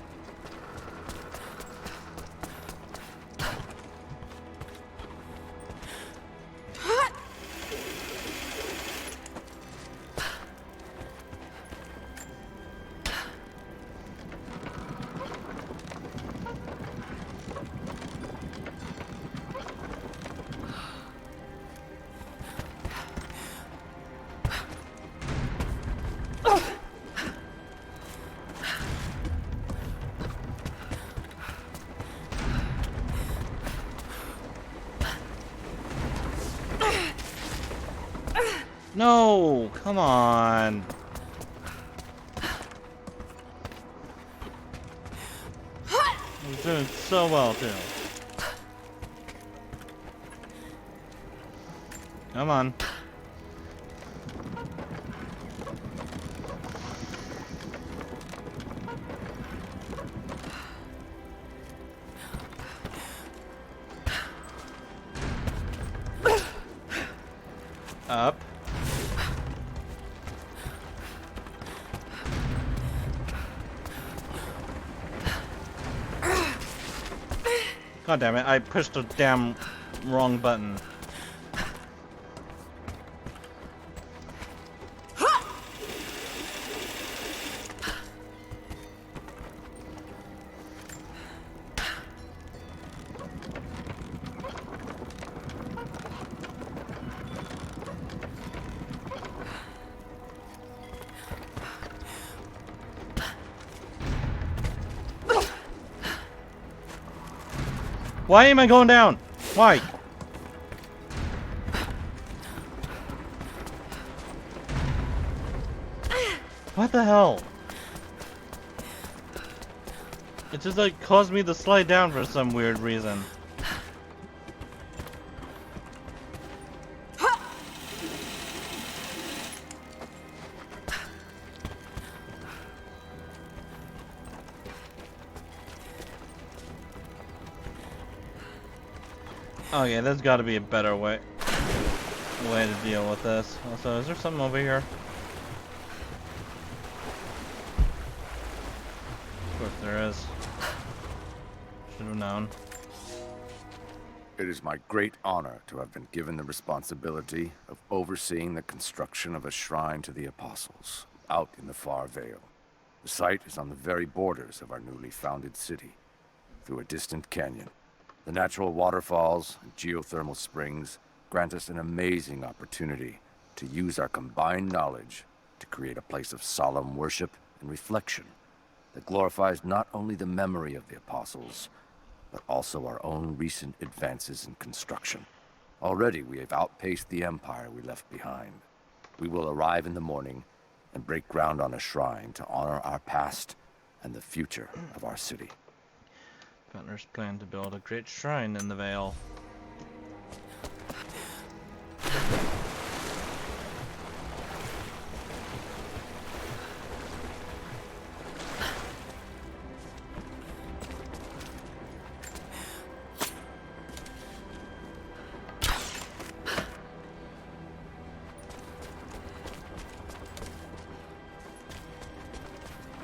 No, come on. I'm doing so well too. Come on. Up. God damn it, I pushed the damn wrong button. Why am I going down? Why? What the hell? It just like caused me to slide down for some weird reason. Oh yeah, there's got to be a better way to deal with this. Also, is there something over here? Of course there is. Should have known. It is my great honor to have been given the responsibility of overseeing the construction of a shrine to the Apostles out in the far Vale. The site is on the very borders of our newly founded city, through a distant canyon. The natural waterfalls and geothermal springs grant us an amazing opportunity to use our combined knowledge to create a place of solemn worship and reflection that glorifies not only the memory of the Apostles, but also our own recent advances in construction. Already we have outpaced the empire we left behind. We will arrive in the morning and break ground on a shrine to honor our past and the future of our city. Founders plan to build a great shrine in the Vale.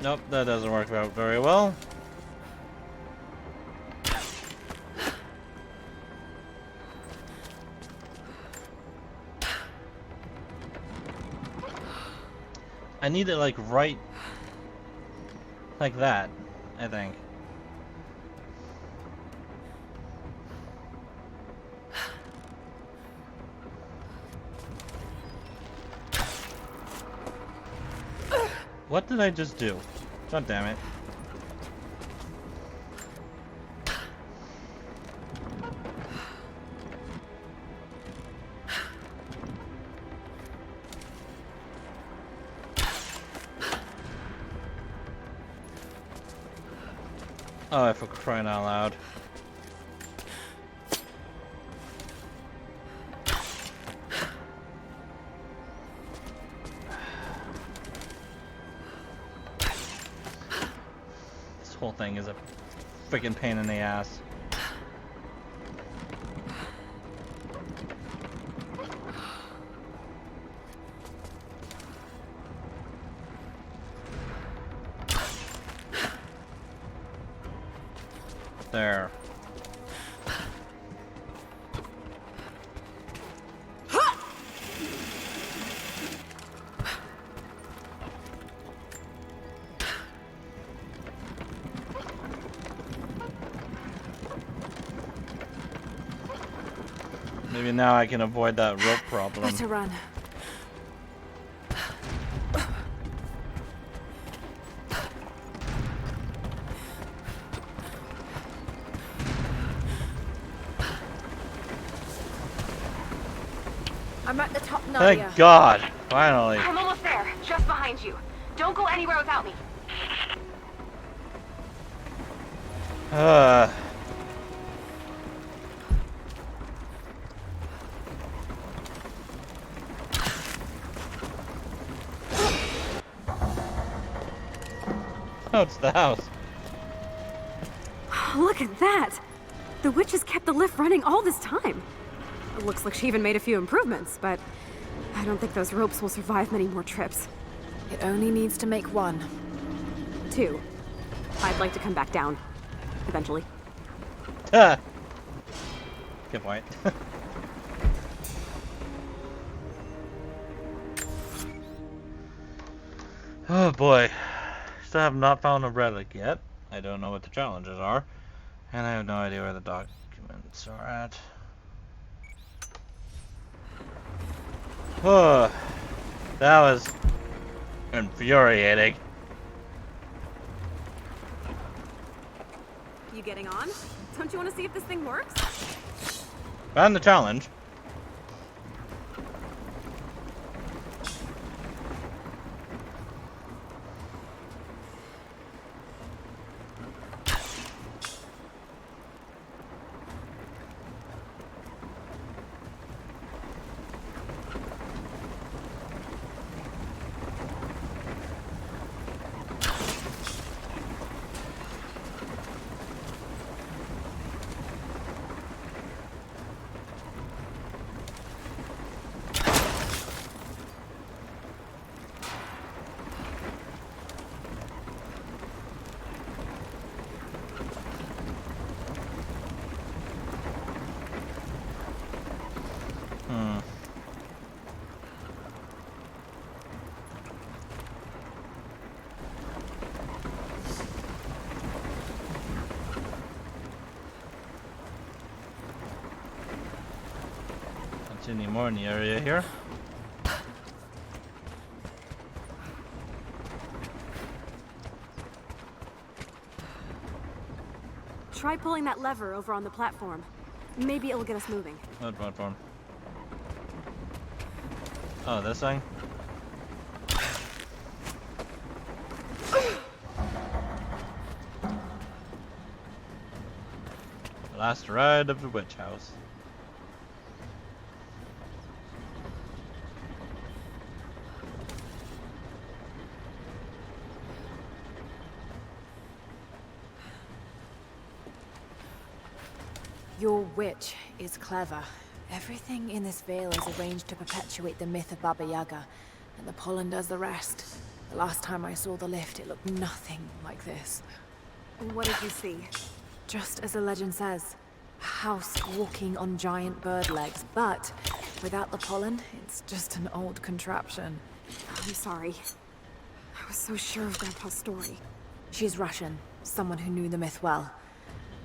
Nope, that doesn't work out very well. I need it like right like that, I think. What did I just do? God damn it. Oh, for crying out loud. This whole thing is a freaking pain in the ass. There. Maybe now I can avoid that rope problem. Better run. I'm at the top, Nadia. Thank God! Finally. I'm almost there, just behind you. Don't go anywhere without me. Oh, it's the house. Look at that! The witch has kept the lift running all this time. It looks like she even made a few improvements, but I don't think those ropes will survive many more trips. It only needs to make one. 2. I'd like to come back down. Eventually. Good point. Oh boy. Still have not found a relic yet. I don't know what the challenges are. And I have no idea where the documents are at. Oh, that was infuriating. You getting on? Don't you want to see if this thing works? Found the challenge. Any more in the area here? Try pulling that lever over on the platform. Maybe it'll get us moving. What platform? Oh, this thing? Last ride of the witch house. Your witch is clever. Everything in this veil is arranged to perpetuate the myth of Baba Yaga, and the pollen does the rest. The last time I saw the lift, it looked nothing like this. What did you see? Just as the legend says, a house walking on giant bird legs, but without the pollen, it's just an old contraption. I'm sorry. I was so sure of Grandpa's story. She's Russian, someone who knew the myth well.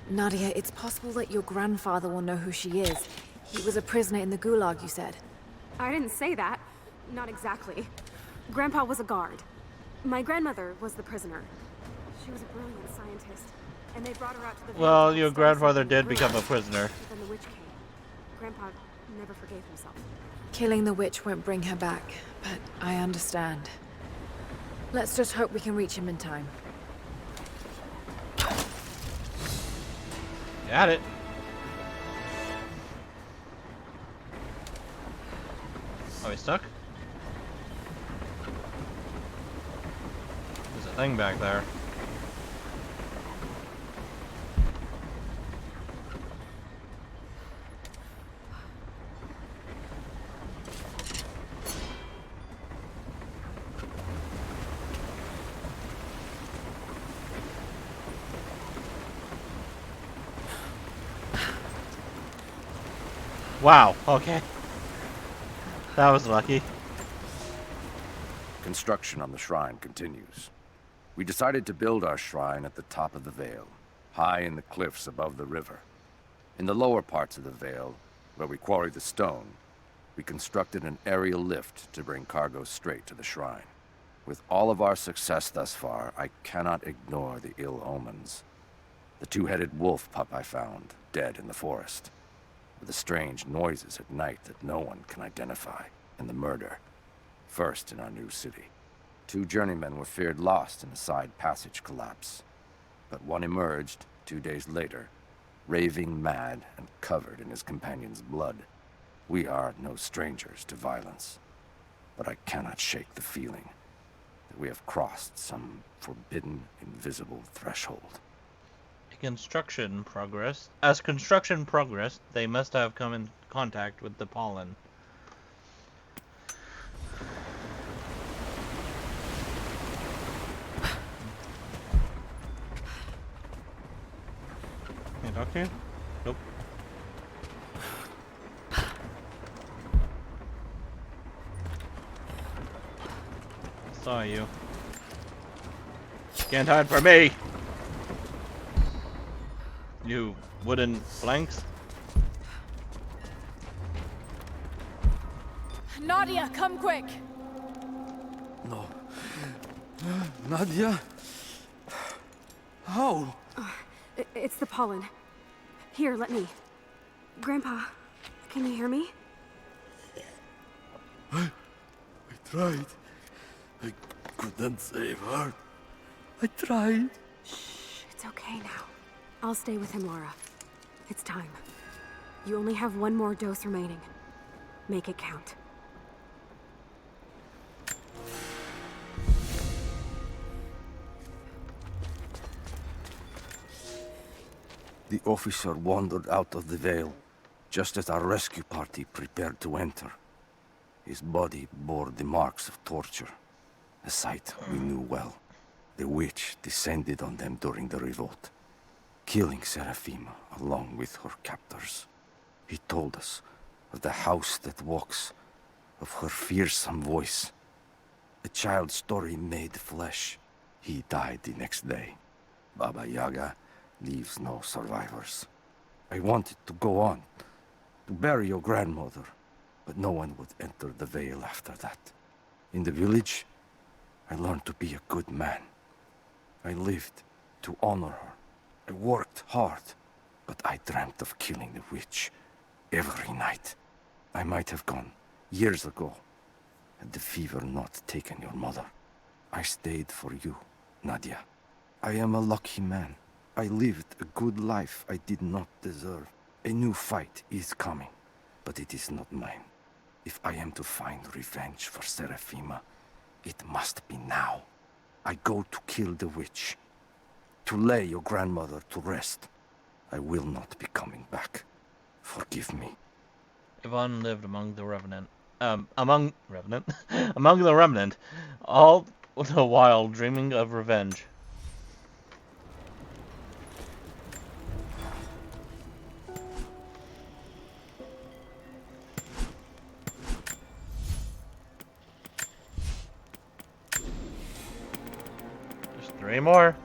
Nadia, it's possible that your grandfather will know who she is. He was a prisoner in the Gulag, you said. I didn't say that. Not exactly. Grandpa was a guard. My grandmother was the prisoner. She was a brilliant scientist, and they brought her out to the... Well, your grandfather did become a prisoner. Then the witch came. Grandpa never forgave himself. Killing the witch won't bring her back, but I understand. Let's just hope we can reach him in time. Got it. Oh, he's stuck? There's a thing back there. Wow, okay. That was lucky. Construction on the shrine continues. We decided to build our shrine at the top of the Vale, high in the cliffs above the river. In the lower parts of the Vale, where we quarried the stone, we constructed an aerial lift to bring cargo straight to the shrine. With all of our success thus far, I cannot ignore the ill omens. The two-headed wolf pup I found, dead in the forest. With the strange noises at night that no one can identify, and the murder. First in our new city. 2 journeymen were feared lost in a side passage collapse. But one emerged 2 days later, raving mad and covered in his companion's blood. We are no strangers to violence, but I cannot shake the feeling that we have crossed some forbidden, invisible threshold. As construction progressed, they must have come in contact with the pollen. Can I talk to you? Nope. Saw you. Can't hide from me! You wooden planks? Nadia, come quick! No. Nadia? How? It's the pollen. Here, let me. Grandpa, can you hear me? I tried. I couldn't save her. I tried. Shh, it's okay now. I'll stay with him, Laura. It's time. You only have 1 more dose remaining. Make it count. The officer wandered out of the Vale, just as our rescue party prepared to enter. His body bore the marks of torture, a sight we knew well. The witch descended on them during the revolt, killing Seraphima along with her captors. He told us of the house that walks, of her fearsome voice. A child's story made flesh. He died the next day. Baba Yaga leaves no survivors. I wanted to go on, to bury your grandmother, but no one would enter the Vale after that. In the village, I learned to be a good man. I lived to honor her. I worked hard, but I dreamt of killing the witch every night. I might have gone years ago, had the fever not taken your mother. I stayed for you, Nadia. I am a lucky man. I lived a good life I did not deserve. A new fight is coming, but it is not mine. If I am to find revenge for Seraphima, it must be now. I go to kill the witch, to lay your grandmother to rest. I will not be coming back. Forgive me. Yvonne lived among the Revenant. Among the Remnant, all the while dreaming of revenge. There's 3 more.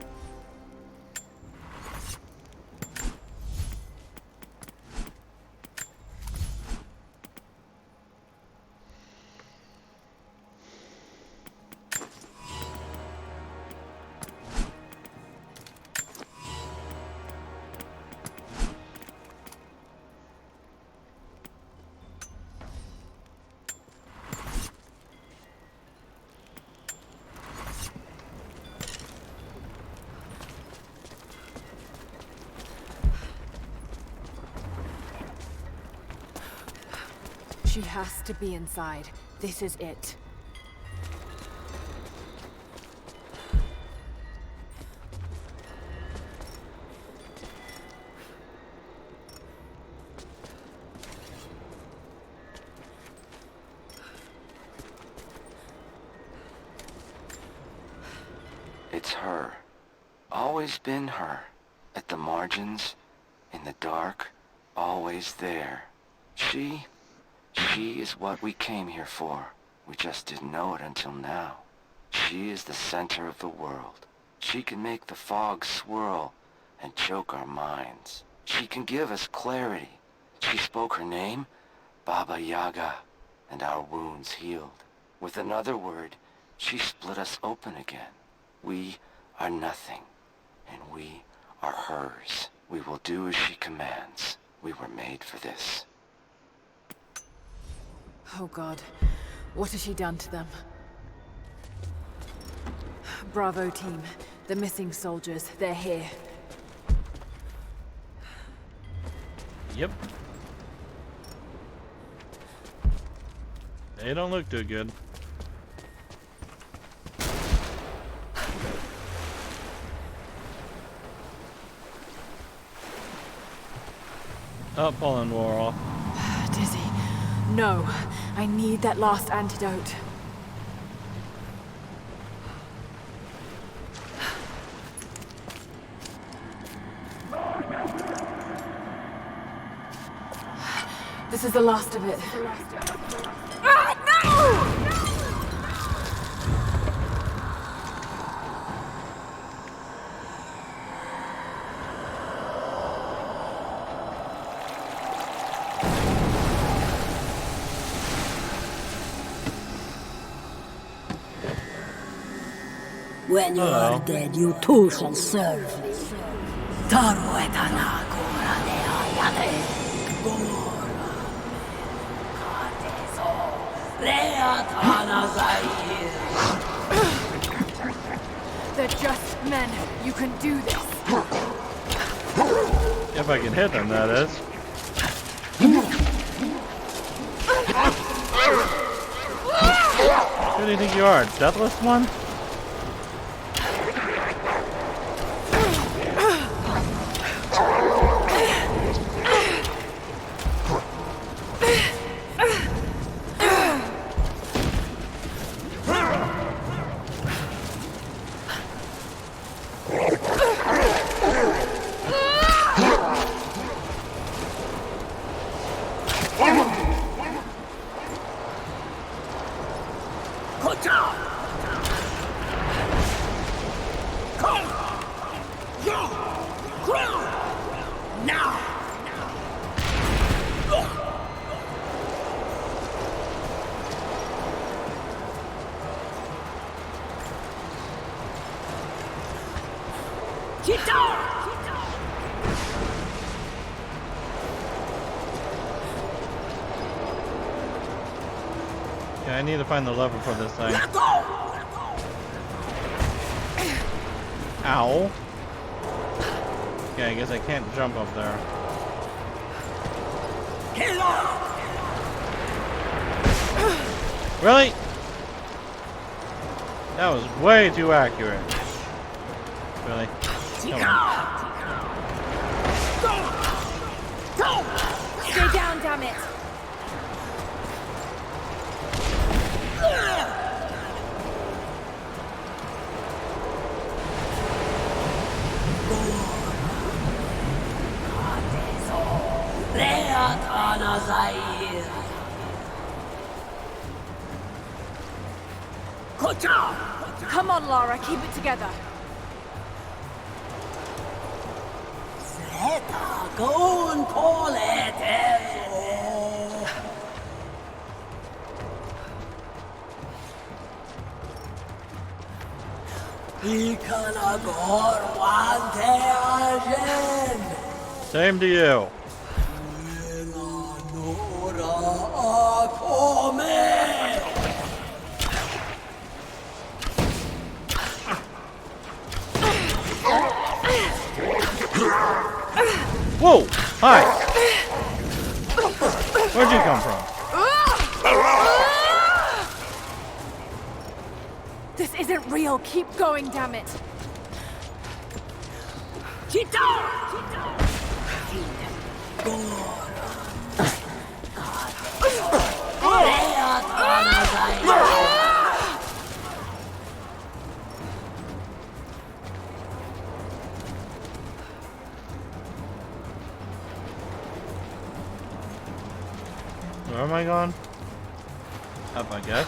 She has to be inside. This is it. It's her. Always been her. At the margins, in the dark, always there. She is what we came here for. We just didn't know it until now. She is the center of the world. She can make the fog swirl and choke our minds. She can give us clarity. She spoke her name, Baba Yaga, and our wounds healed. With another word, she split us open again. We are nothing, and we are hers. We will do as she commands. We were made for this. Oh God, what has she done to them? Bravo team, the missing soldiers, they're here. Yep. They don't look too good. Oh, Poland wore off. Dizzy. No, I need that last antidote. This is the last of it. Ah, no! When you are dead, you too shall serve. They're just men. You can do this. If I can hit them, that is. Who do you think you are? Deathless one? Okay, I need to find the lever for this thing. Ow. Okay, I guess I can't jump up there. Really? That was way too accurate. Really? Come on. Stay down, damn it! Come on, Lara, keep it together. Same to you. Whoa! Hi! Where'd you come from? This isn't real. Keep going, damn it. Where am I going? Up, I guess.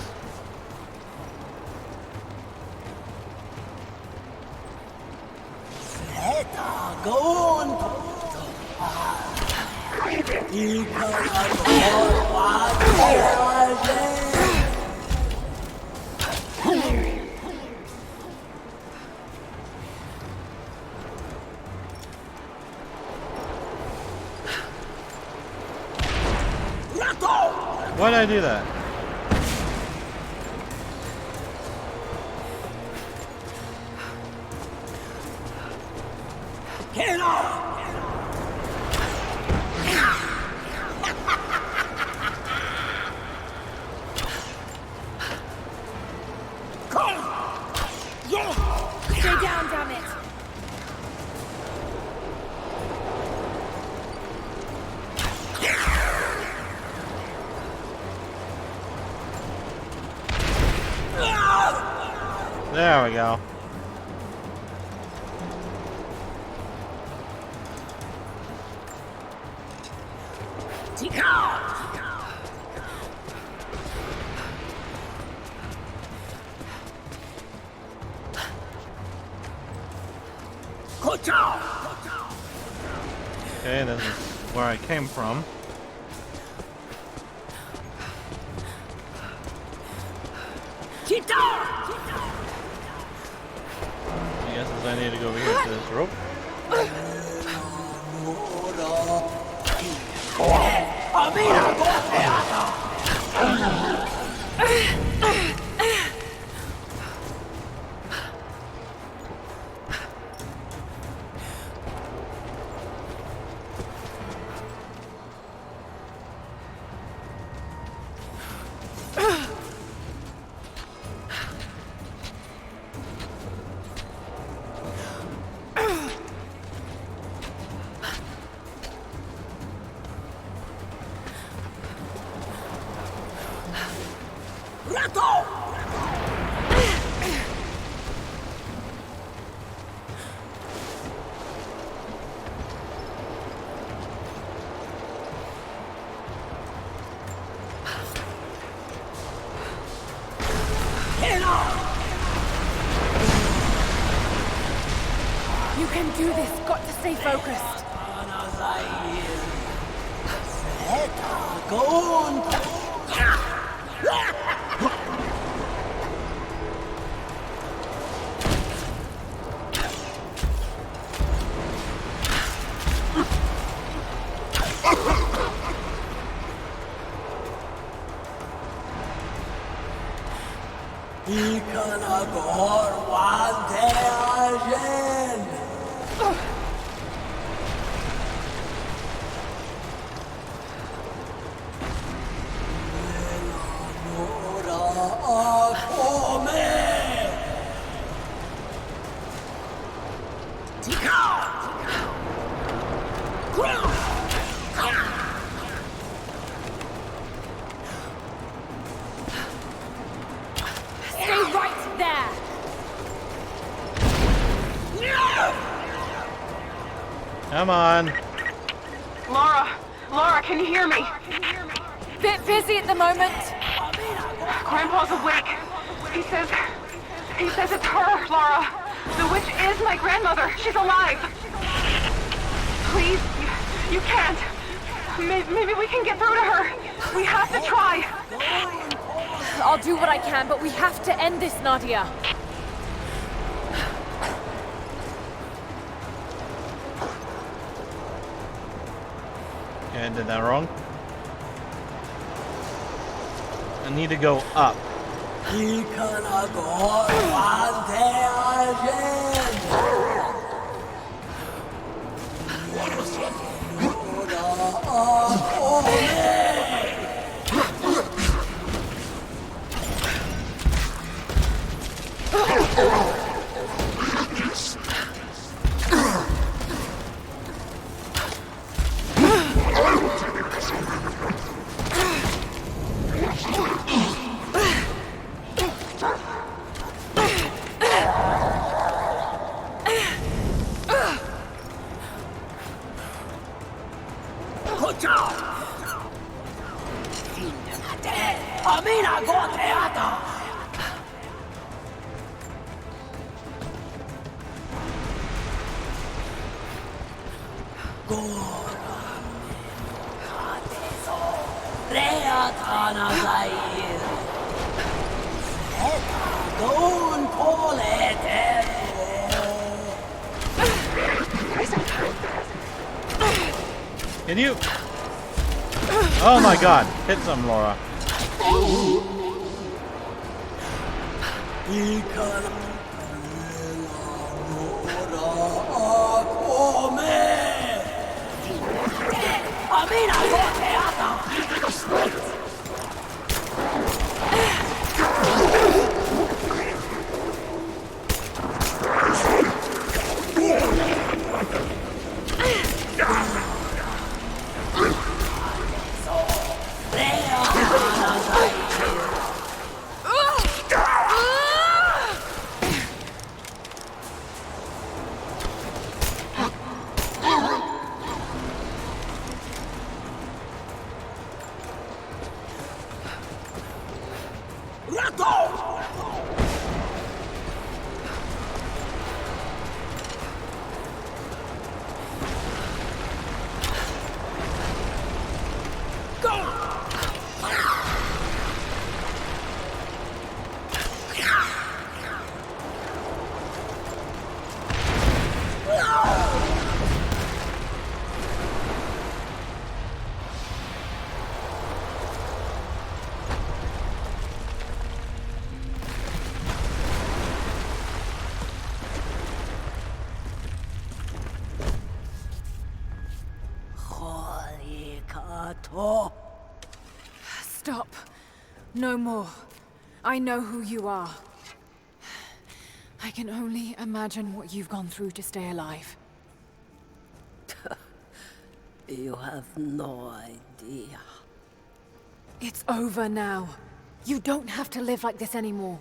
Why did I do that? Get off! Stay down, damn it! There we go. Okay, this is where I came from. I guess I need to go over here to this rope. You can do this. Got to stay focused. Stay right there. Come on. Laura, can you hear me? Bit busy at the moment. Grandpa's awake. He says it's her, Laura. The witch is my grandmother. She's alive. Please, you can't. Maybe we can get through to her. We have to try. I'll do what I can, but we have to end this, Nadia. Okay, I did that wrong. I need to go up. Can you? Oh my god. Hit some, Laura. Stop. No more. I know who you are. I can only imagine what you've gone through to stay alive. You have no idea. It's over now. You don't have to live like this anymore.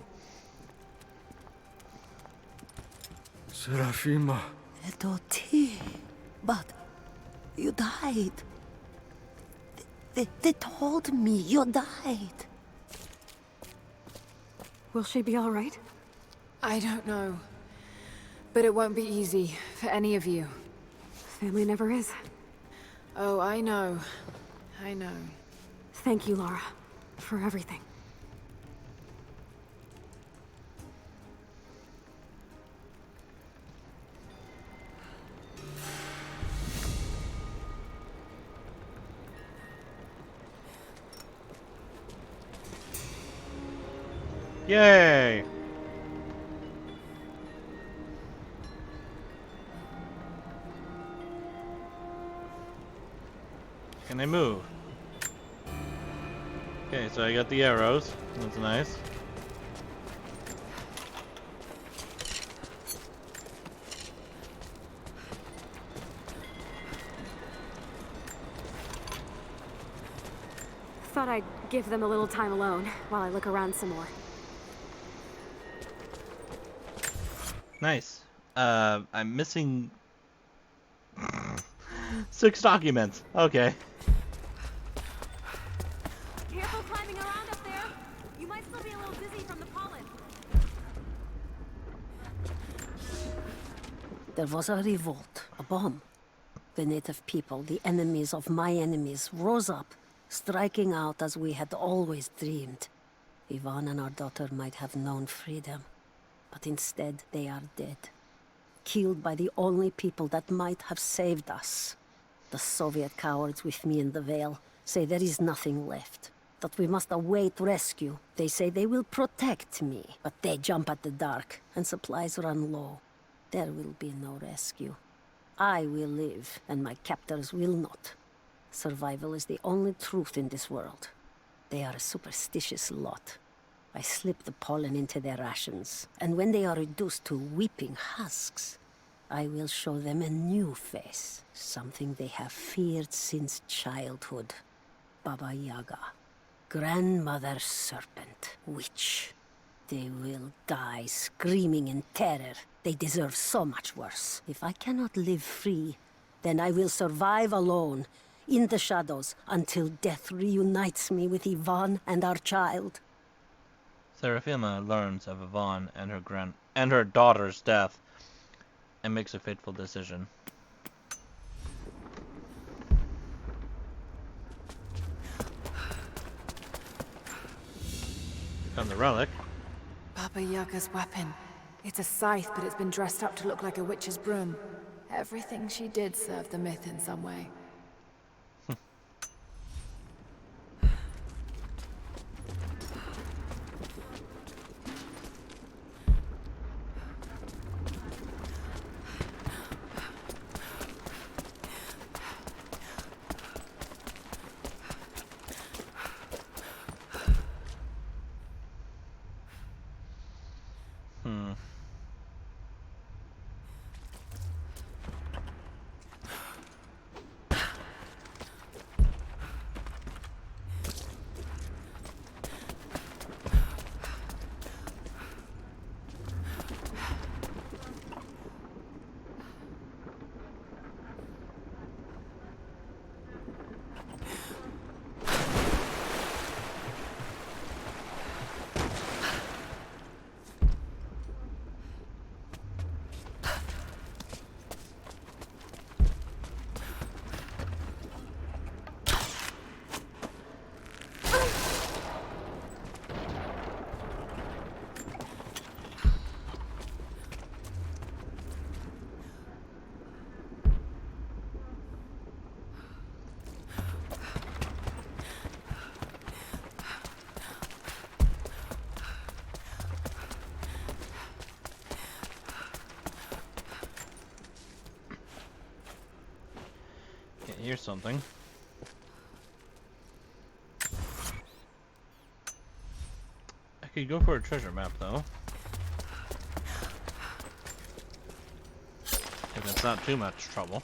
Serafima. Doti, but you died. They told me you died. Will she be all right? I don't know. But it won't be easy for any of you. Family never is. Oh, I know. I know. Thank you, Lara, for everything. Yay! Can I move? Okay, so I got the arrows. That's nice. Thought I'd give them a little time alone while I look around some more. Nice. I'm missing 6 documents. Okay. Careful climbing around up there. You might still be a little dizzy from the pollen. There was a revolt, a bomb. The native people, the enemies of my enemies, rose up, striking out as we had always dreamed. Ivan and our daughter might have known freedom, but instead they are dead. Killed by the only people that might have saved us. The Soviet cowards with me in the Vale say there is nothing left, that we must await rescue. They say they will protect me, but they jump at the dark, and supplies run low. There will be no rescue. I will live, and my captors will not. Survival is the only truth in this world. They are a superstitious lot. I slip the pollen into their rations, and when they are reduced to weeping husks, I will show them a new face, something they have feared since childhood. Baba Yaga, grandmother serpent, witch. They will die screaming in terror. They deserve so much worse. If I cannot live free, then I will survive alone, in the shadows, until death reunites me with Yvonne and our child. Serafima learns of Yvonne and her daughter's death and makes a fateful decision. Found the relic. Baba Yaga's weapon. It's a scythe, but it's been dressed up to look like a witch's broom. Everything she did served the myth in some way. Here's something. I could go for a treasure map though. If it's not too much trouble.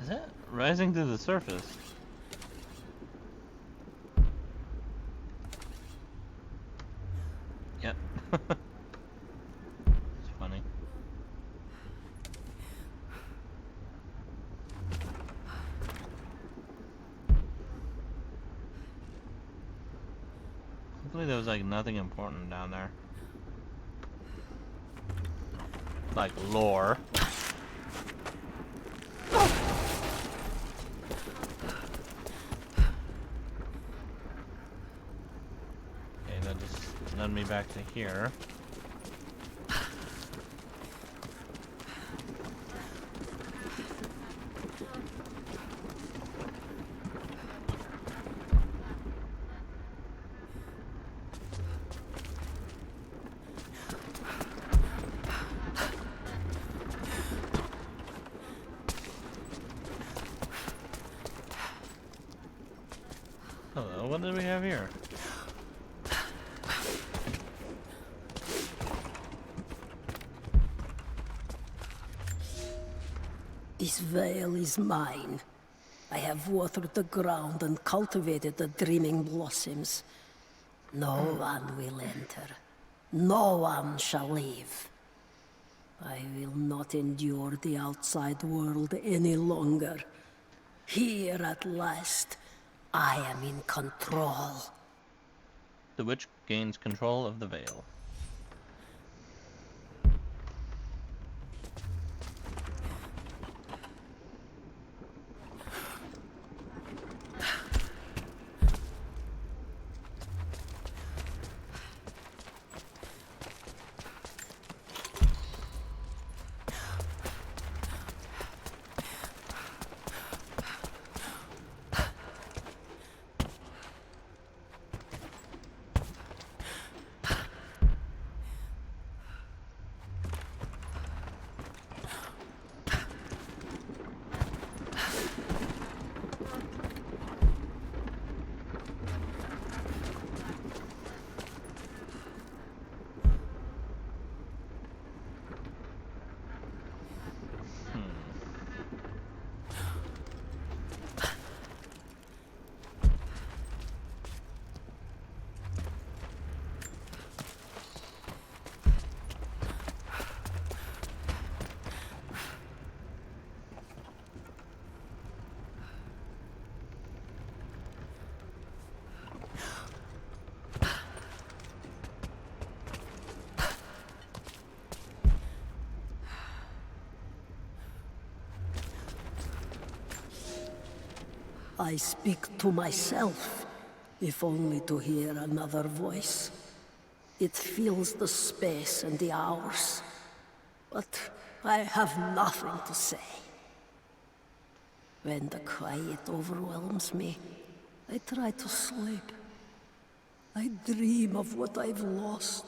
Is that rising to the surface? Yep. It's funny. Hopefully there was like nothing important down there. Like lore. Led me back to here. Hello, what do we have here? This veil is mine. I have watered the ground and cultivated the dreaming blossoms. No one will enter. No one shall leave. I will not endure the outside world any longer. Here at last, I am in control. The witch gains control of the veil. I speak to myself, if only to hear another voice. It fills the space and the hours, but I have nothing to say. When the quiet overwhelms me, I try to sleep. I dream of what I've lost.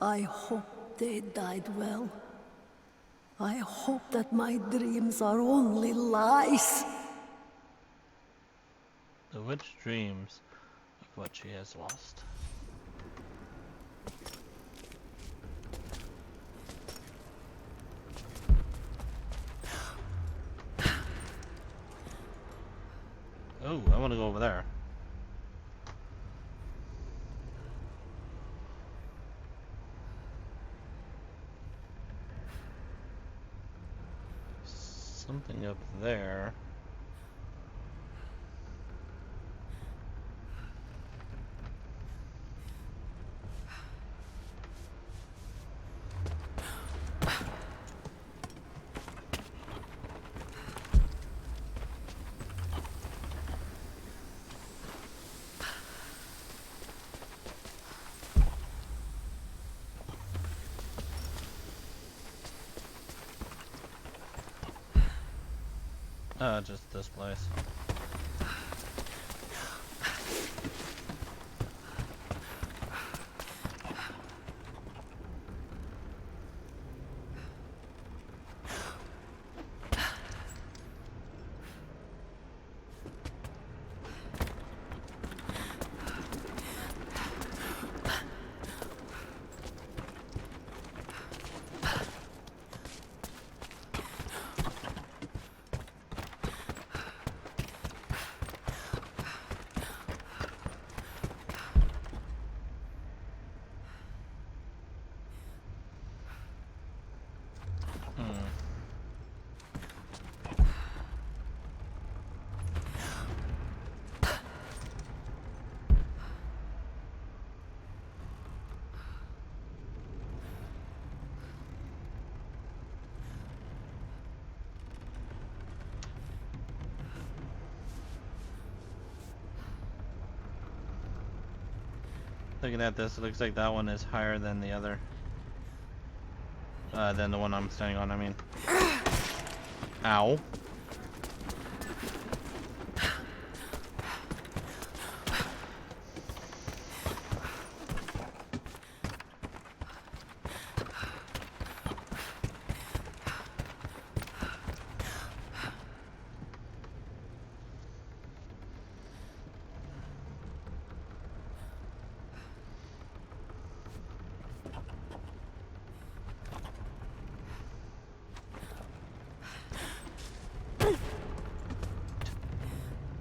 I hope they died well. I hope that my dreams are only lies. The witch dreams of what she has lost. Oh, I want to go over there. Something up there. Just this place. Looking at this, it looks like that one is higher than the other. Than the one I'm standing on, I mean. Ow.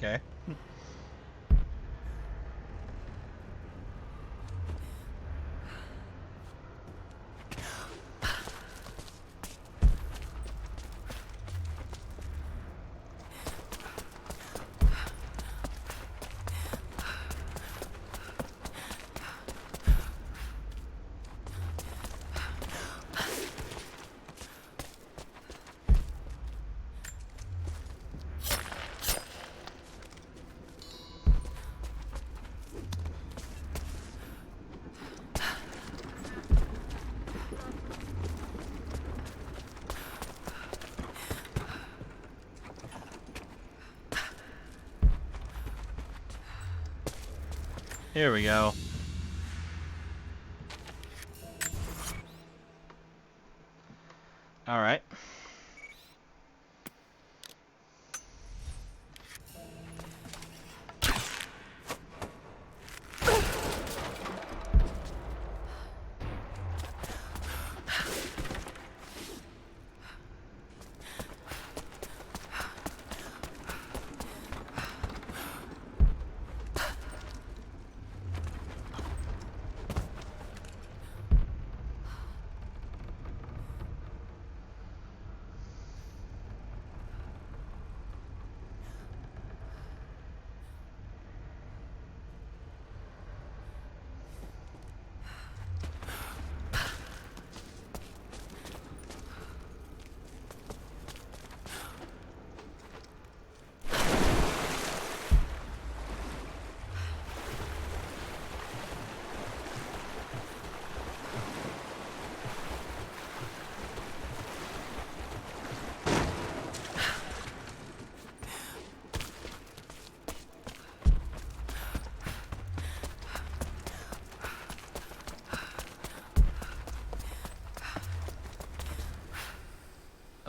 Okay. Here we go. All right.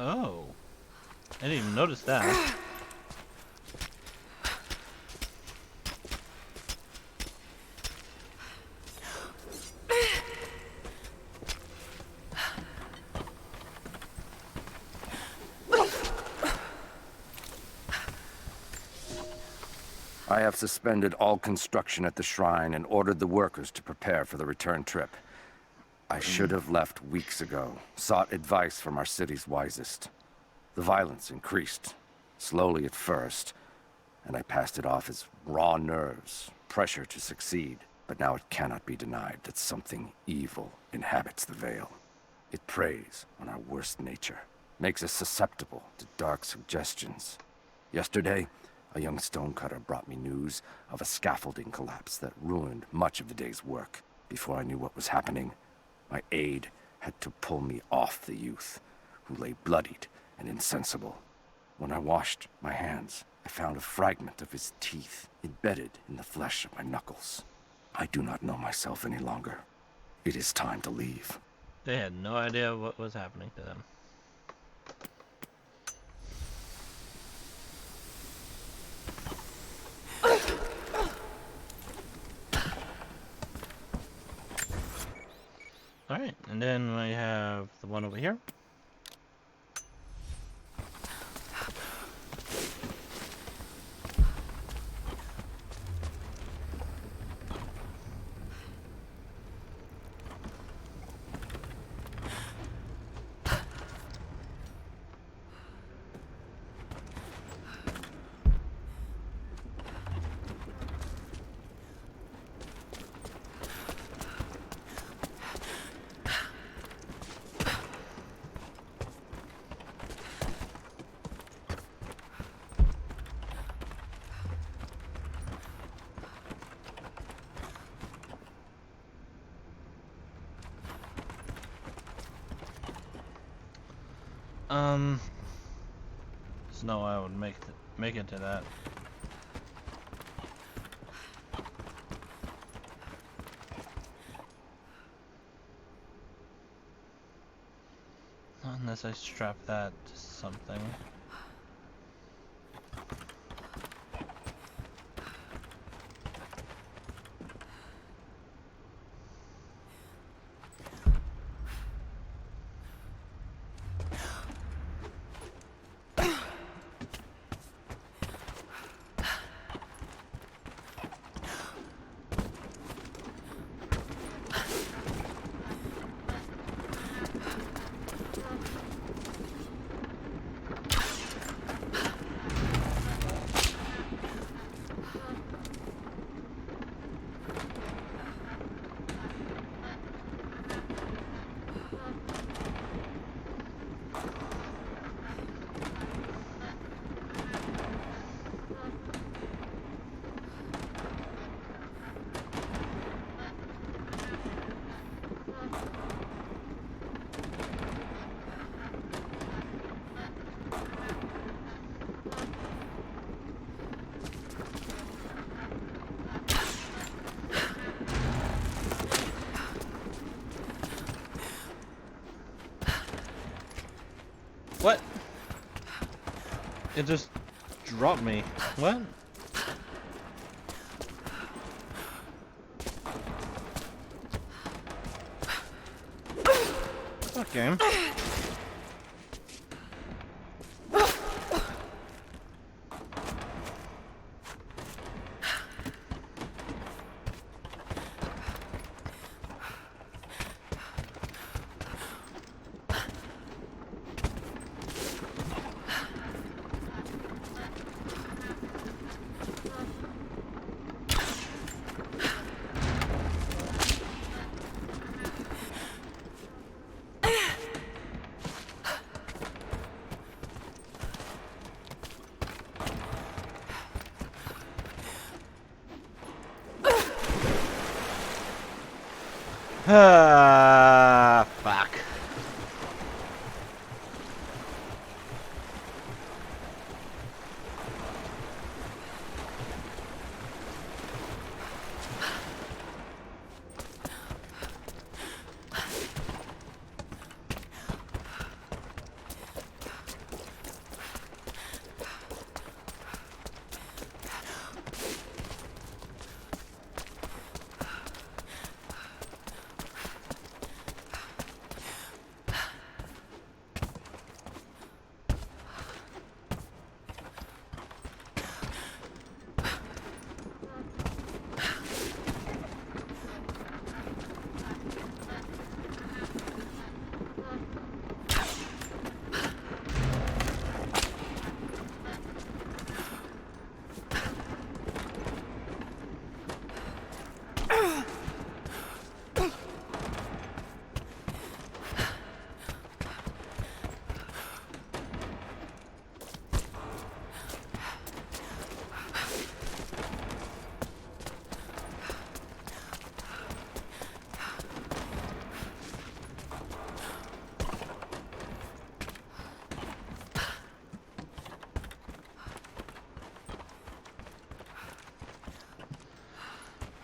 Oh. I didn't even notice that. I have suspended all construction at the shrine and ordered the workers to prepare for the return trip. I should have left weeks ago, sought advice from our city's wisest. The violence increased, slowly at first, and I passed it off as raw nerves, pressure to succeed. But now it cannot be denied that something evil inhabits the Vale. It preys on our worst nature, makes us susceptible to dark suggestions. Yesterday, a young stonecutter brought me news of a scaffolding collapse that ruined much of the day's work. Before I knew what was happening, my aide had to pull me off the youth, who lay bloodied and insensible. When I washed my hands, I found a fragment of his teeth embedded in the flesh of my knuckles. I do not know myself any longer. It is time to leave. They had no idea what was happening to them. Alright, and then we have the one over here. There's no way I would make it to that. Unless I strap that to something. What? It just dropped me. What? Okay. Fuck.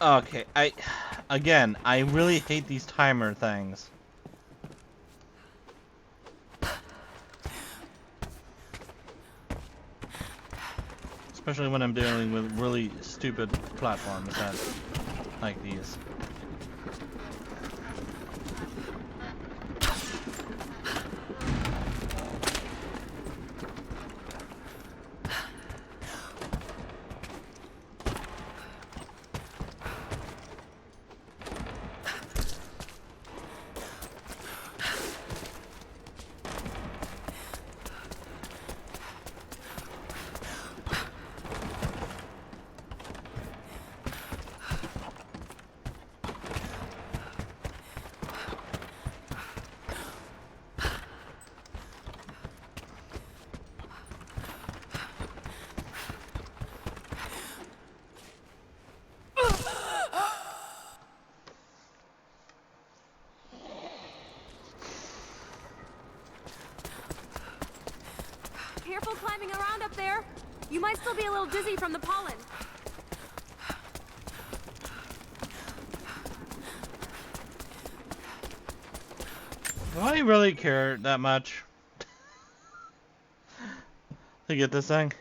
Okay, again, I really hate these timer things. Especially when I'm dealing with really stupid platforms that, like these. Careful climbing around up there. You might still be a little dizzy from the pollen. Do I really care that much to get this thing?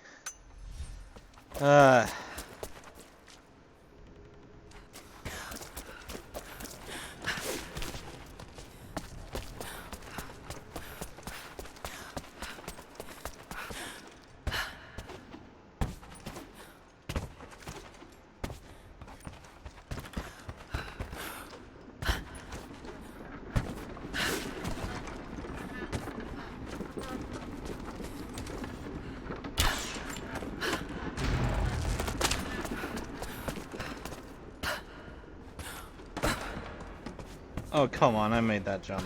Oh, come on, I made that jump.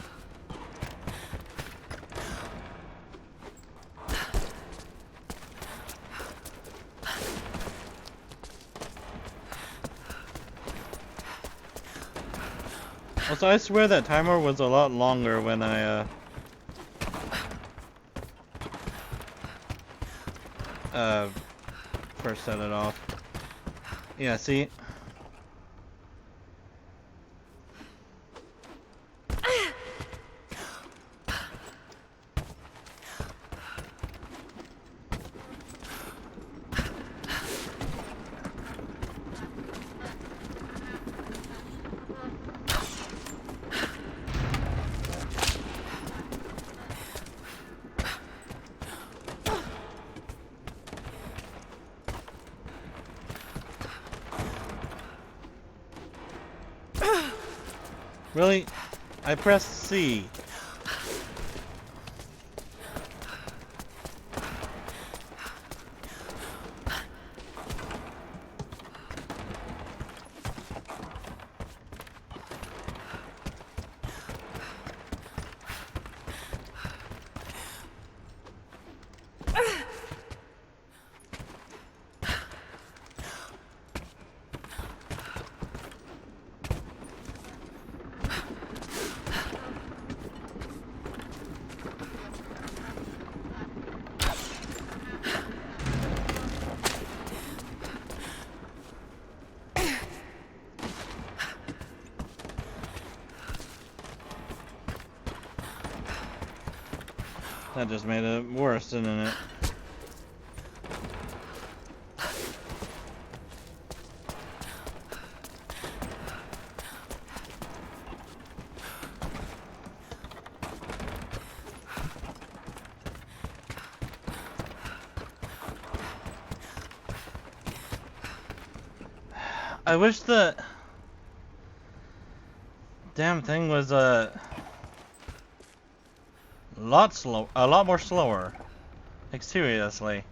Also, I swear that timer was a lot longer when I, first set it off. Yeah, see? Really? I pressed C. That just made it worse, didn't it? I wish the damn thing was a lot more slower. Like seriously.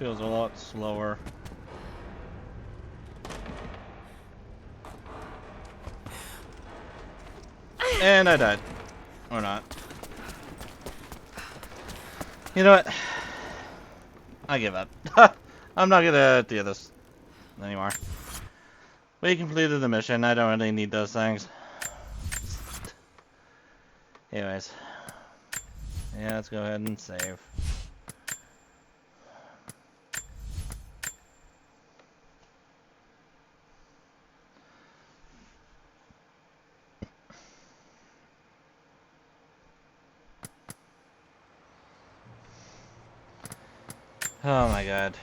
feels a lot slower. And I died. Or not. You know what? I give up. I'm not gonna do this anymore. We completed the mission. I don't really need those things. Anyways. Yeah, let's go ahead and save. Oh my god.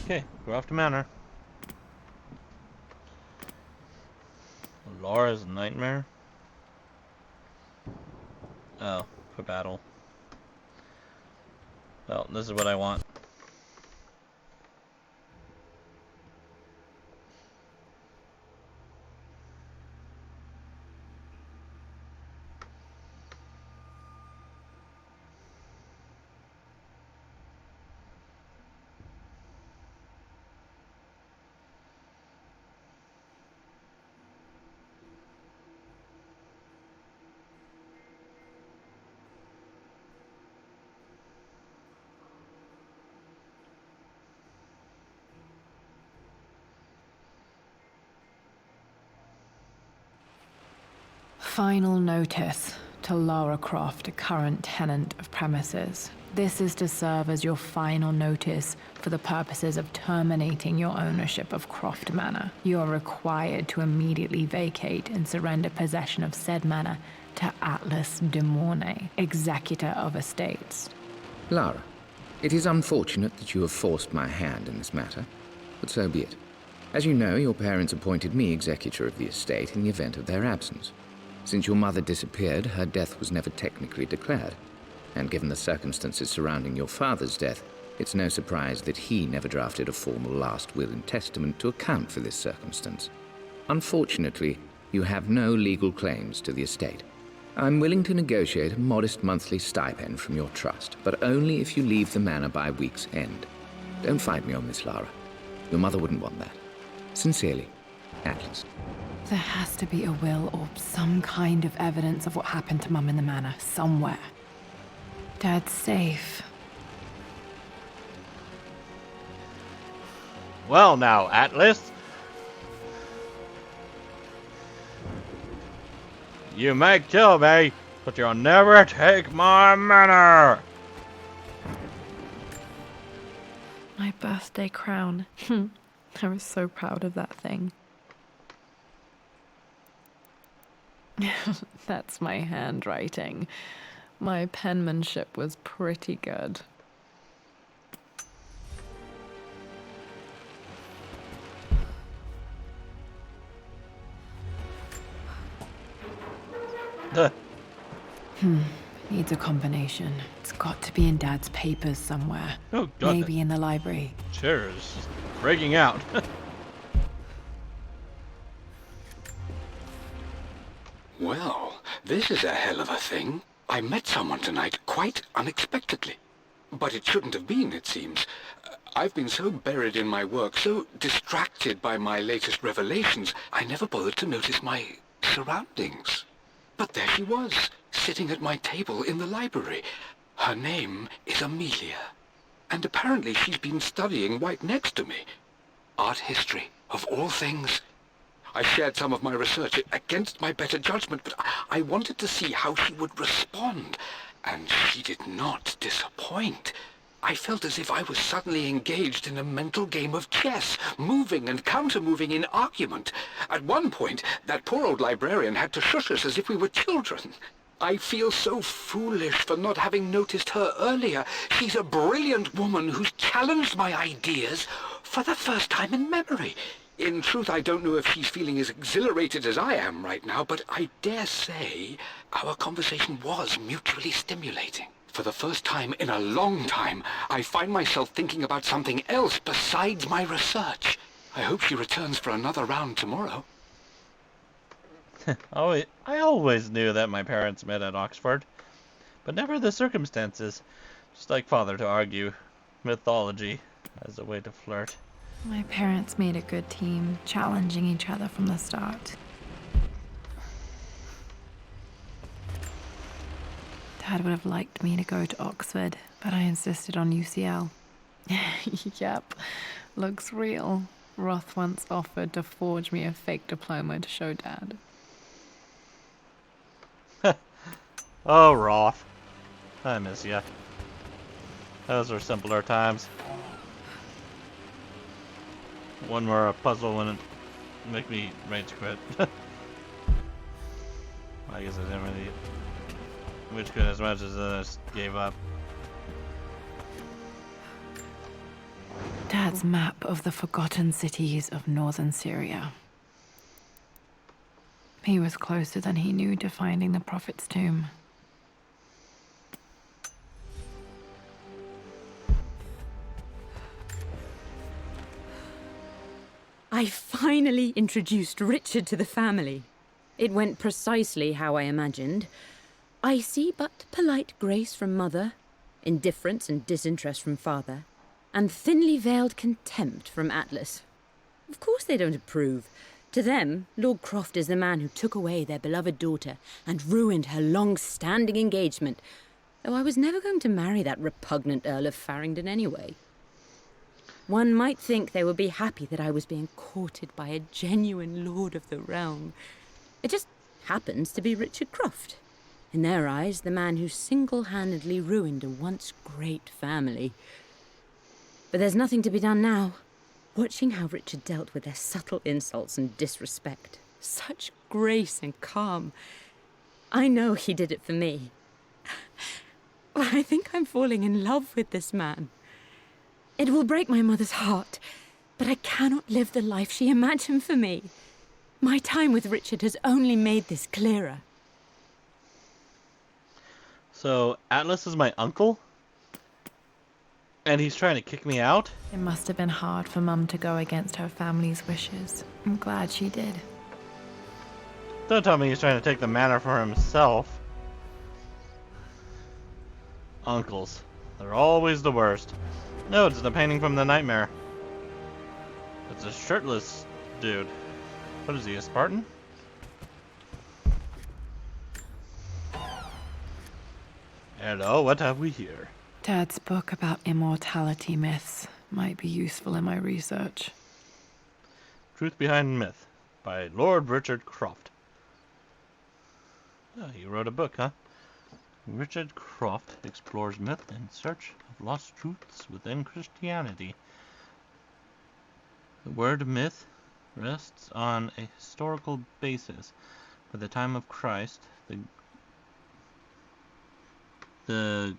Okay, we're off to Manor. Laura's nightmare? Oh, for battle. Well, this is what I want. Final notice to Lara Croft, a current tenant of premises. This is to serve as your final notice for the purposes of terminating your ownership of Croft Manor. You are required to immediately vacate and surrender possession of said manor to Atlas de Mornay, executor of estates. Lara, it is unfortunate that you have forced my hand in this matter, but so be it. As you know, your parents appointed me executor of the estate in the event of their absence. Since your mother disappeared, her death was never technically declared. And given the circumstances surrounding your father's death, it's no surprise that he never drafted a formal last will and testament to account for this circumstance. Unfortunately, you have no legal claims to the estate. I'm willing to negotiate a modest monthly stipend from your trust, but only if you leave the manor by week's end. Don't fight me on this, Lara. Your mother wouldn't want that. Sincerely, Atlas. There has to be a will or some kind of evidence of what happened to Mum in the manor, somewhere. Dad's safe. Well now, Atlas. You may kill me, but you'll never take my manor! My birthday crown. I was so proud of that thing. That's my handwriting. My penmanship was pretty good. Needs a combination. It's got to be in Dad's papers somewhere. Oh, God. Maybe in the library. Cheers. Breaking out. Well, this is a hell of a thing. I met someone tonight quite unexpectedly. But it shouldn't have been, it seems. I've been so buried in my work, so distracted by my latest revelations, I never bothered to notice my surroundings. But there she was, sitting at my table in the library. Her name is Amelia. And apparently she's been studying right next to me. Art history, of all things. I shared some of my research against my better judgment, but I wanted to see how she would respond. And she did not disappoint. I felt as if I was suddenly engaged in a mental game of chess, moving and counter-moving in argument. At one point, that poor old librarian had to shush us as if we were children. I feel so foolish for not having noticed her earlier. She's a brilliant woman who's challenged my ideas, For the first time in memory. In truth, I don't know if she's feeling as exhilarated as I am right now, but I dare say our conversation was mutually stimulating. For the first time in a long time, I find myself thinking about something else besides my research. I hope she returns for another round tomorrow. I always knew that my parents met at Oxford, but never the circumstances. Just like father to argue mythology as a way to flirt. My parents made a good team, challenging each other from the start. Dad would have liked me to go to Oxford, but I insisted on UCL. Yep, looks real. Roth once offered to forge me a fake diploma to show Dad. Oh, Roth. I miss ya. Those were simpler times. One more puzzle wouldn't make me rage quit. I guess I didn't really rage quit as much as I just gave up. Dad's map of the forgotten cities of northern Syria. He was closer than he knew to finding the Prophet's tomb. I finally introduced Richard to the family. It went precisely how I imagined. I see but polite grace from mother, indifference and disinterest from father, and thinly veiled contempt from Atlas. Of course they don't approve. To them, Lord Croft is the man who took away their beloved daughter and ruined her long-standing engagement, though I was never going to marry that repugnant Earl of Farringdon anyway. One might think they would be happy that I was being courted by a genuine lord of the realm. It just happens to be Richard Croft. In their eyes, the man who single-handedly ruined a once great family. But there's nothing to be done now. Watching how Richard dealt with their subtle insults and disrespect. Such grace and calm. I know he did it for me. I think I'm falling in love with this man. It will break my mother's heart, but I cannot live the life she imagined for me. My time with Richard has only made this clearer. So, Atlas is my uncle? And he's trying to kick me out? It must have been hard for Mum to go against her family's wishes. I'm glad she did. Don't tell me he's trying to take the manor for himself. Uncles. They're always the worst. No, it's the painting from the nightmare. It's a shirtless dude. What is he, a Spartan? Hello, what have we here? Dad's book about immortality myths might be useful in my research. Truth Behind Myth by Lord Richard Croft. Oh, he wrote a book, huh? Richard Croft explores myth in search of lost truths within Christianity. The word myth rests on a historical basis. By the time of Christ, the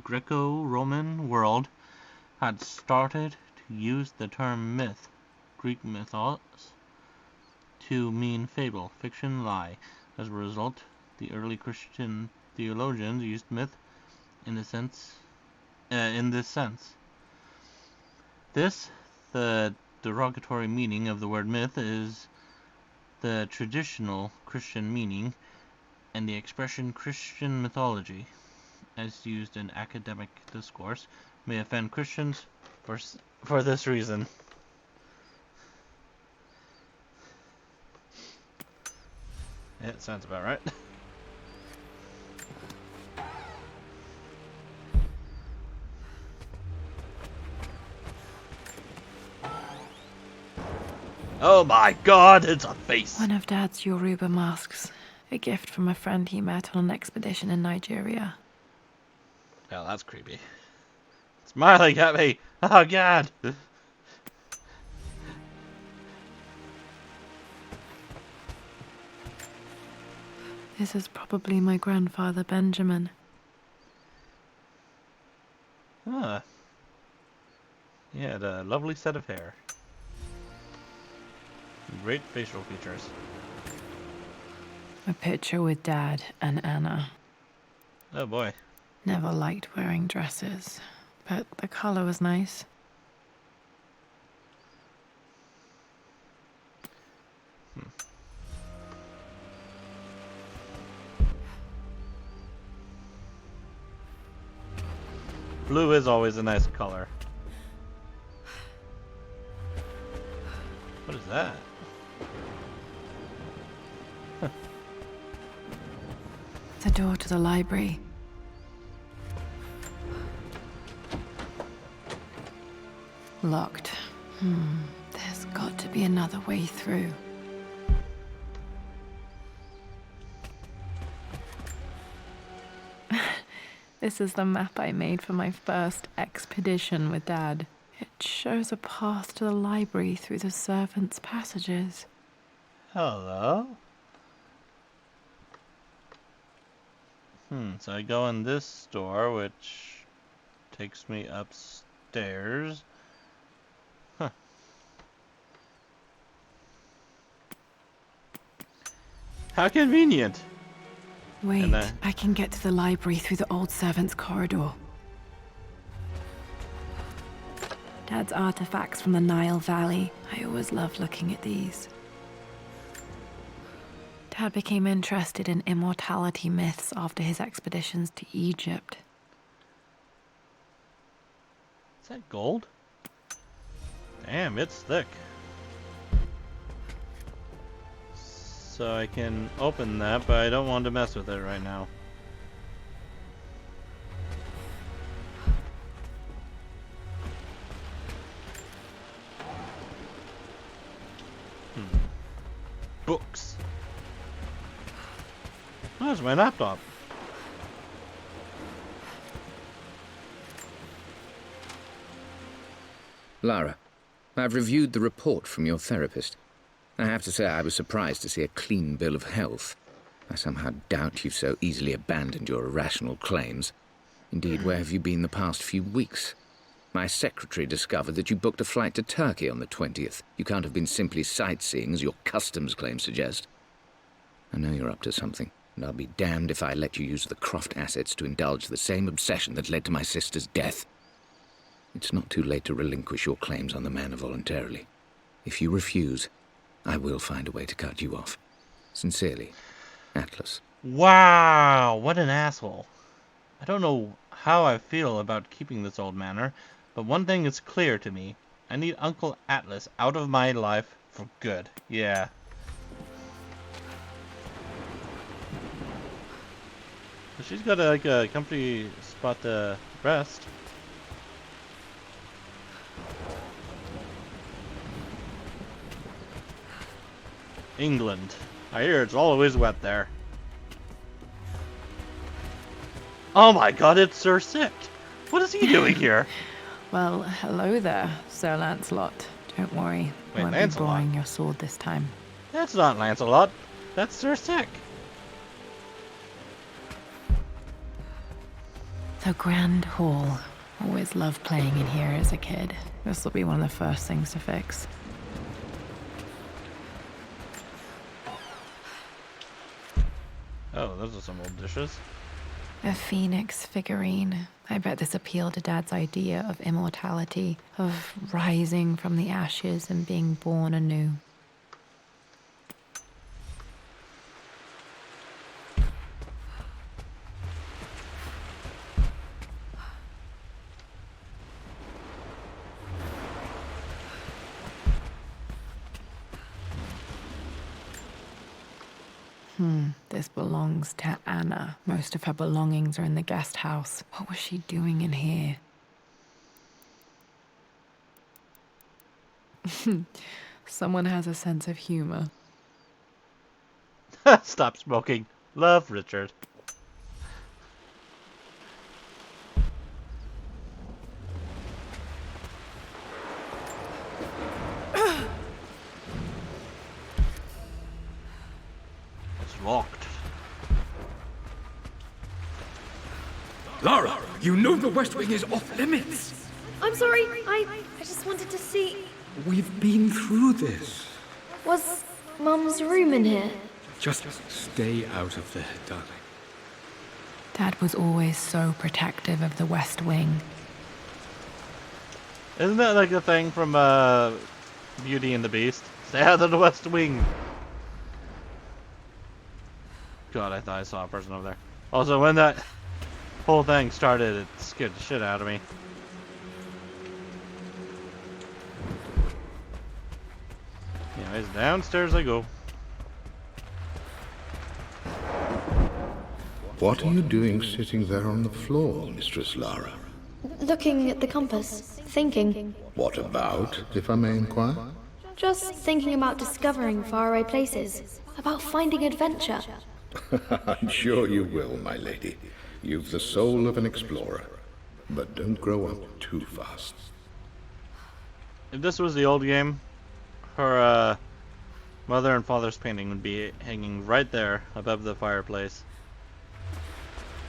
Greco-Roman world had started to use the term myth, Greek mythos, to mean fable, fiction, lie. As a result, the early Christian theologians used myth in this sense. The derogatory meaning of the word myth is the traditional Christian meaning, and the expression Christian mythology, as used in academic discourse, may offend Christians for this reason. Yeah, it sounds about right. Oh my god, it's a face! One of Dad's Yoruba masks. A gift from a friend he met on an expedition in Nigeria. Oh, that's creepy. Smiling at me! Oh god! This is probably my grandfather, Benjamin. Huh. He had lovely set of hair. Great facial features. A picture with Dad and Anna. Oh boy. Never liked wearing dresses, but the color was nice. Blue is always a nice color. What is that? The door to the library. Locked. There's got to be another way through. This is the map I made for my first expedition with Dad. It shows a path to the library through the servants' passages. Hello? So I go in this door, which takes me upstairs. Huh. How convenient! Wait, I can get to the library through the old servants' corridor. Dad's artifacts from the Nile Valley. I always loved looking at these. Dad became interested in immortality myths after his expeditions to Egypt. Is that gold? Damn, it's thick. So I can open that, but I don't want to mess with it right now. Books. Where's my laptop? Lara, I've reviewed the report from your therapist. I have to say I was surprised to see a clean bill of health. I somehow doubt you've so easily abandoned your irrational claims. Indeed, where have you been the past few weeks? My secretary discovered that you booked a flight to Turkey on the 20th. You can't have been simply sightseeing, as your customs claims suggest. I know you're up to something, and I'll be damned if I let you use the Croft assets to indulge the same obsession that led to my sister's death. It's not too late to relinquish your claims on the manor voluntarily. If you refuse, I will find a way to cut you off. Sincerely, Atlas. Wow, what an asshole. I don't know how I feel about keeping this old manor, but one thing is clear to me. I need Uncle Atlas out of my life for good. Yeah. She's got a comfy spot to rest. England. I hear it's always wet there. Oh my god, it's Sir Sick. What is he doing here? Well, hello there, Sir Lancelot. Don't worry, I won't be borrowing your sword this time. That's not Lancelot. That's Sir Sick. The Grand Hall. Always loved playing in here as a kid. This will be one of the first things to fix. Oh, those are some old dishes. A phoenix figurine. I bet this appealed to Dad's idea of immortality, of rising from the ashes and being born anew. This belongs to Anna. Most of her belongings are in the guest house. What was she doing in here? Someone has a sense of humor. Stop smoking. Love, Richard. It's locked. Lara, you know the West Wing is off limits. I'm sorry. I just wanted to see... We've been through this. Was Mum's room in here? Just stay out of there, darling. Dad was always so protective of the West Wing. Isn't that like the thing from Beauty and the Beast? Stay out of the West Wing. God, I thought I saw a person over there. Also, when that whole thing started, it scared the shit out of me. Anyways, downstairs I go. What are you doing sitting there on the floor, Mistress Lara? Looking at the compass. Thinking. What about, if I may inquire? Just thinking about discovering faraway places. About finding adventure. I'm sure you will, my lady. You've the soul of an explorer. But don't grow up too fast. If this was the old game, her mother and father's painting would be hanging right there above the fireplace.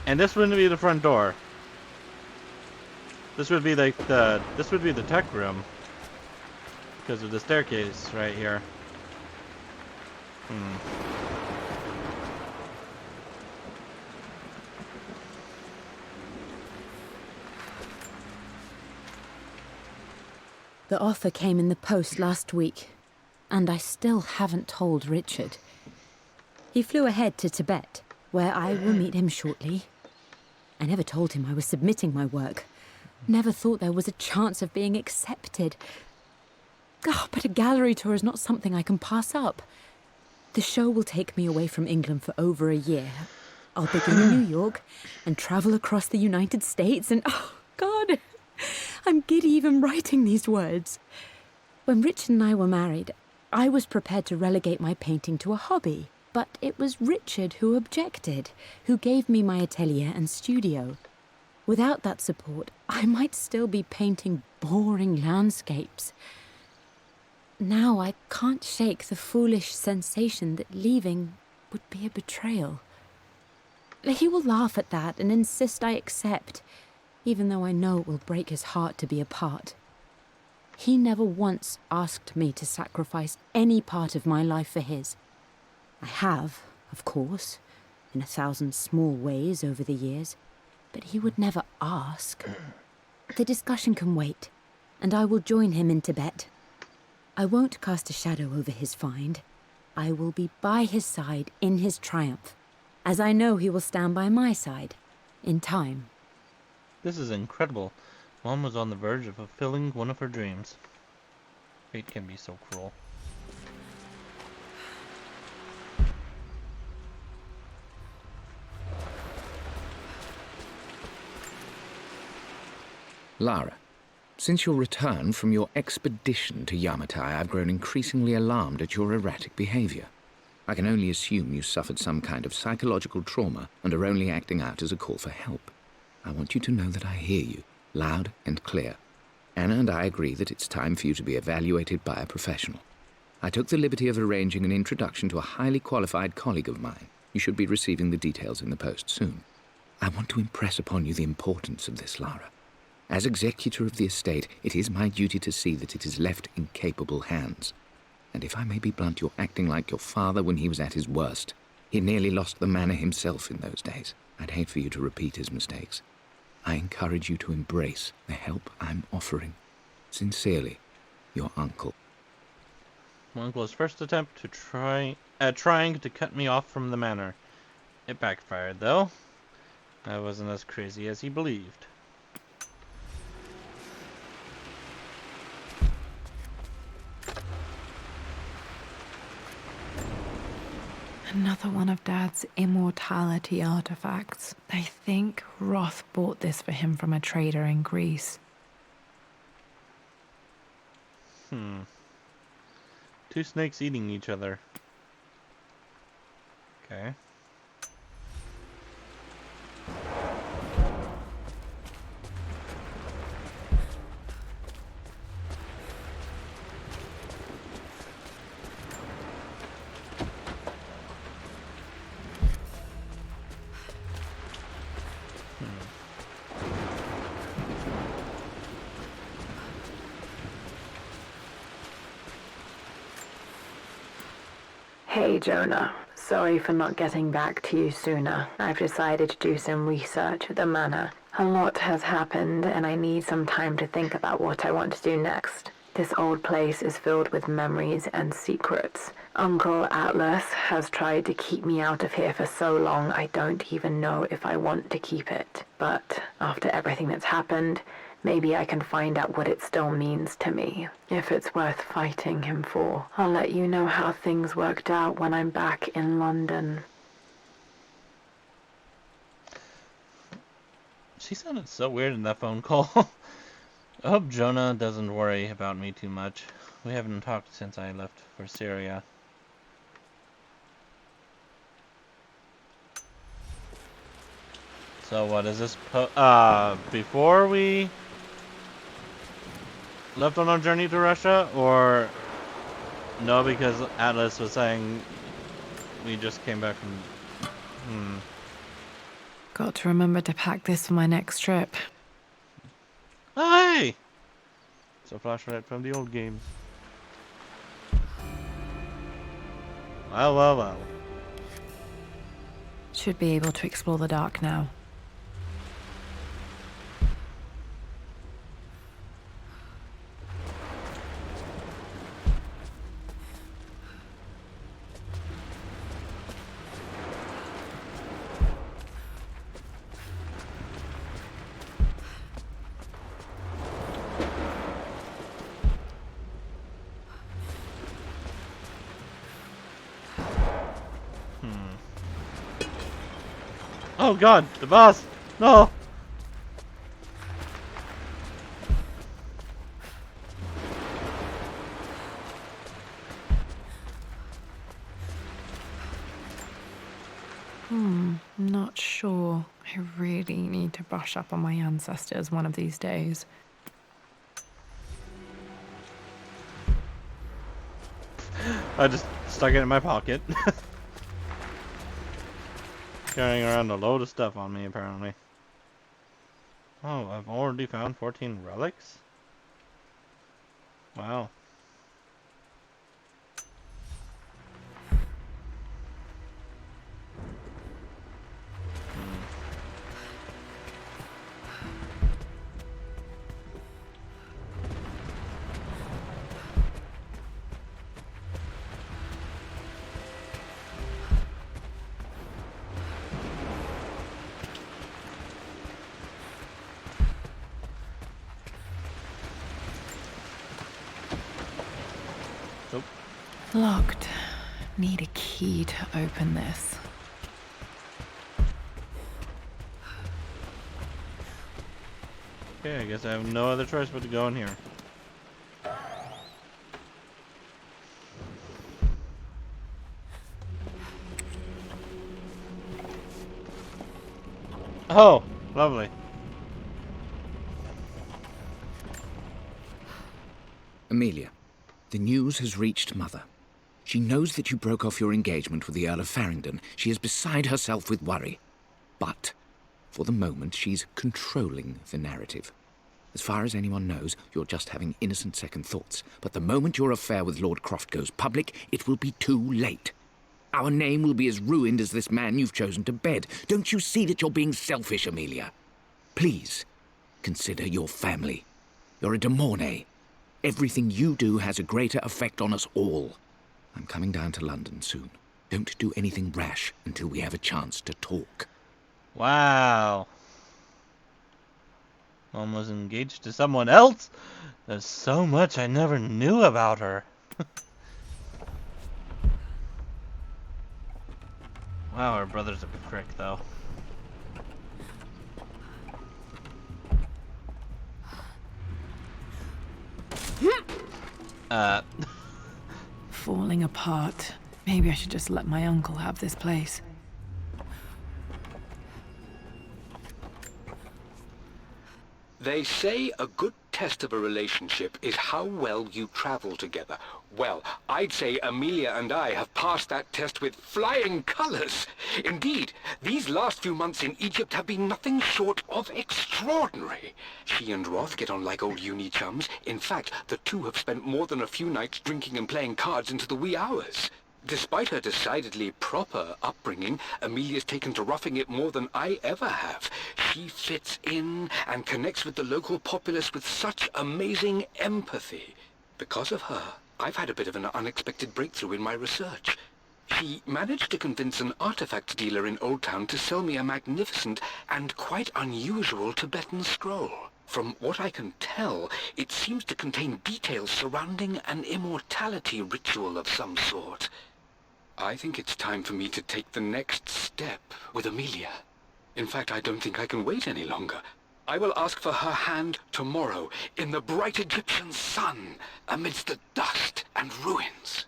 And this wouldn't be the front door. This would be like the tech room. Because of the staircase right here. The offer came in the post last week, and I still haven't told Richard. He flew ahead to Tibet, where I will meet him shortly. I never told him I was submitting my work. Never thought there was a chance of being accepted. Oh, but a gallery tour is not something I can pass up. The show will take me away from England for over a year. I'll begin in New York and travel across the United States and... oh, God! I'm giddy even writing these words. When Richard and I were married, I was prepared to relegate my painting to a hobby. But it was Richard who objected, who gave me my atelier and studio. Without that support, I might still be painting boring landscapes. Now I can't shake the foolish sensation that leaving would be a betrayal. He will laugh at that and insist I accept, even though I know it will break his heart to be apart. He never once asked me to sacrifice any part of my life for his. I have, of course, in 1,000 small ways over the years, but he would never ask. The discussion can wait, and I will join him in Tibet. I won't cast a shadow over his find. I will be by his side in his triumph, as I know he will stand by my side, in time. This is incredible. Mom was on the verge of fulfilling one of her dreams. Fate can be so cruel. Lara, since your return from your expedition to Yamatai, I've grown increasingly alarmed at your erratic behavior. I can only assume you suffered some kind of psychological trauma and are only acting out as a call for help. I want you to know that I hear you, loud and clear. Anna and I agree that it's time for you to be evaluated by a professional. I took the liberty of arranging an introduction to a highly qualified colleague of mine. You should be receiving the details in the post soon. I want to impress upon you the importance of this, Lara. As executor of the estate, it is my duty to see that it is left in capable hands. And if I may be blunt, you're acting like your father when he was at his worst. He nearly lost the manor himself in those days. I'd hate for you to repeat his mistakes. I encourage you to embrace the help I'm offering. Sincerely, your uncle. My uncle's first attempt to trying to cut me off from the manor. It backfired, though. I wasn't as crazy as he believed. Another one of Dad's immortality artifacts. I think Roth bought this for him from a trader in Greece. Two snakes eating each other. Okay. Hey, Jonah. Sorry for not getting back to you sooner. I've decided to do some research at the manor. A lot has happened, and I need some time to think about what I want to do next. This old place is filled with memories and secrets. Uncle Atlas has tried to keep me out of here for so long I don't even know if I want to keep it. But after everything that's happened, maybe I can find out what it still means to me. If it's worth fighting him for. I'll let you know how things worked out when I'm back in London. She sounded so weird in that phone call. I hope Jonah doesn't worry about me too much. We haven't talked since I left for Syria. So what is this before we left on our journey to Russia, or no, because Atlas was saying we just came back from Got to remember to pack this for my next trip. Oh, hey! It's a flashlight from the old games. Well, well, well. Should be able to explore the dark now. Oh god, the boss! No! Not sure. I really need to brush up on my ancestors one of these days. I just stuck it in my pocket. Carrying around a load of stuff on me, apparently. Oh, I've already found 14 relics? Wow. Locked. Need a key to open this. Okay, I guess I have no other choice but to go in here. Oh, lovely. Amelia, the news has reached Mother. She knows that you broke off your engagement with the Earl of Farringdon. She is beside herself with worry. But, for the moment, she's controlling the narrative. As far as anyone knows, you're just having innocent second thoughts. But the moment your affair with Lord Croft goes public, it will be too late. Our name will be as ruined as this man you've chosen to bed. Don't you see that you're being selfish, Amelia? Please, consider your family. You're a de Mornay. Everything you do has a greater effect on us all. I'm coming down to London soon. Don't do anything rash until we have a chance to talk. Wow. Mom was engaged to someone else? There's so much I never knew about her. Wow, her brother's a prick, though. Falling apart. Maybe I should just let my uncle have this place. They say a good test of a relationship is how well you travel together. Well, I'd say Amelia and I have passed that test with flying colors. Indeed, these last few months in Egypt have been nothing short of extraordinary. She and Roth get on like old uni chums. In fact, the two have spent more than a few nights drinking and playing cards into the wee hours. Despite her decidedly proper upbringing, Amelia's taken to roughing it more than I ever have. She fits in and connects with the local populace with such amazing empathy. Because of her, I've had a bit of an unexpected breakthrough in my research. She managed to convince an artifact dealer in Old Town to sell me a magnificent and quite unusual Tibetan scroll. From what I can tell, it seems to contain details surrounding an immortality ritual of some sort. I think it's time for me to take the next step with Amelia. In fact, I don't think I can wait any longer. I will ask for her hand tomorrow in the bright Egyptian sun amidst the dust and ruins.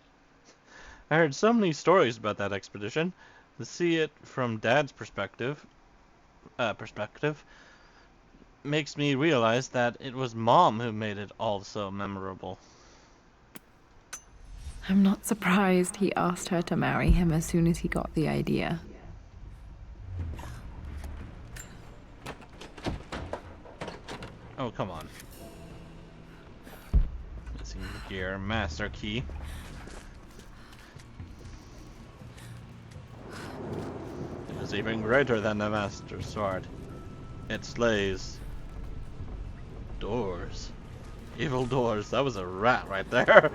I heard so many stories about that expedition. To see it from Dad's perspective makes me realize that it was Mom who made it all so memorable. I'm not surprised he asked her to marry him as soon as he got the idea. Oh, come on. Missing gear, master key. It is even greater than the master sword. It slays doors. Evil doors. That was a rat right there.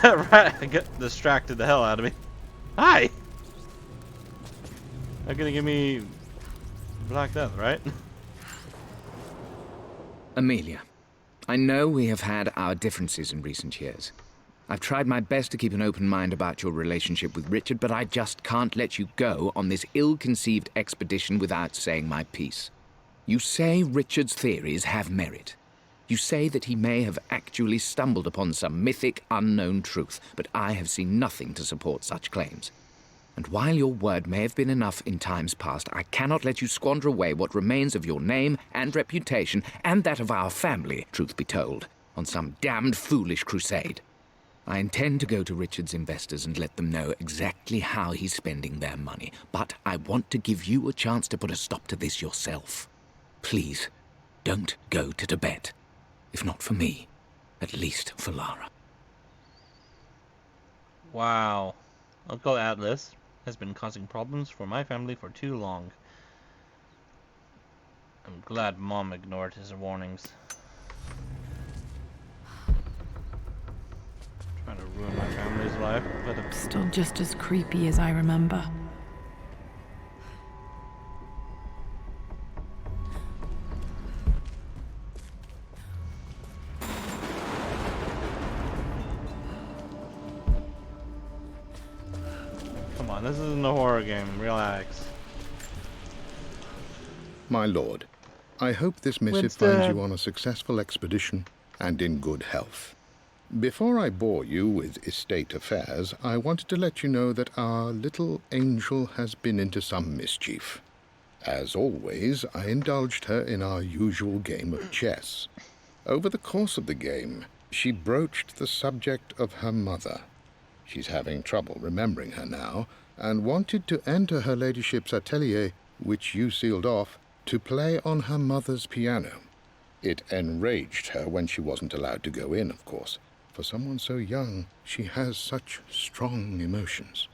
That rat got distracted the hell out of me. Hi! Not gonna give me Black Death, right? Amelia, I know we have had our differences in recent years. I've tried my best to keep an open mind about your relationship with Richard, but I just can't let you go on this ill-conceived expedition without saying my piece. You say Richard's theories have merit. You say that he may have actually stumbled upon some mythic, unknown truth, but I have seen nothing to support such claims. And while your word may have been enough in times past, I cannot let you squander away what remains of your name and reputation, and that of our family, truth be told, on some damned foolish crusade. I intend to go to Richard's investors and let them know exactly how he's spending their money, but I want to give you a chance to put a stop to this yourself. Please, don't go to Tibet. If not for me, at least for Lara. Wow. Uncle Atlas has been causing problems for my family for too long. I'm glad Mom ignored his warnings. Trying to ruin my family's life, but Still just as creepy as I remember. come on, this isn't a horror game. Relax. My lord, I hope this missive Winston. finds you on a successful expedition and in good health. Before I bore you with estate affairs, I wanted to let you know that our little angel has been into some mischief. As always, I indulged her in our usual game of chess. Over the course of the game, she broached the subject of her mother. She's having trouble remembering her now, and wanted to enter her ladyship's atelier, which you sealed off, to play on her mother's piano. It enraged her when she wasn't allowed to go in, of course. For someone so young, she has such strong emotions.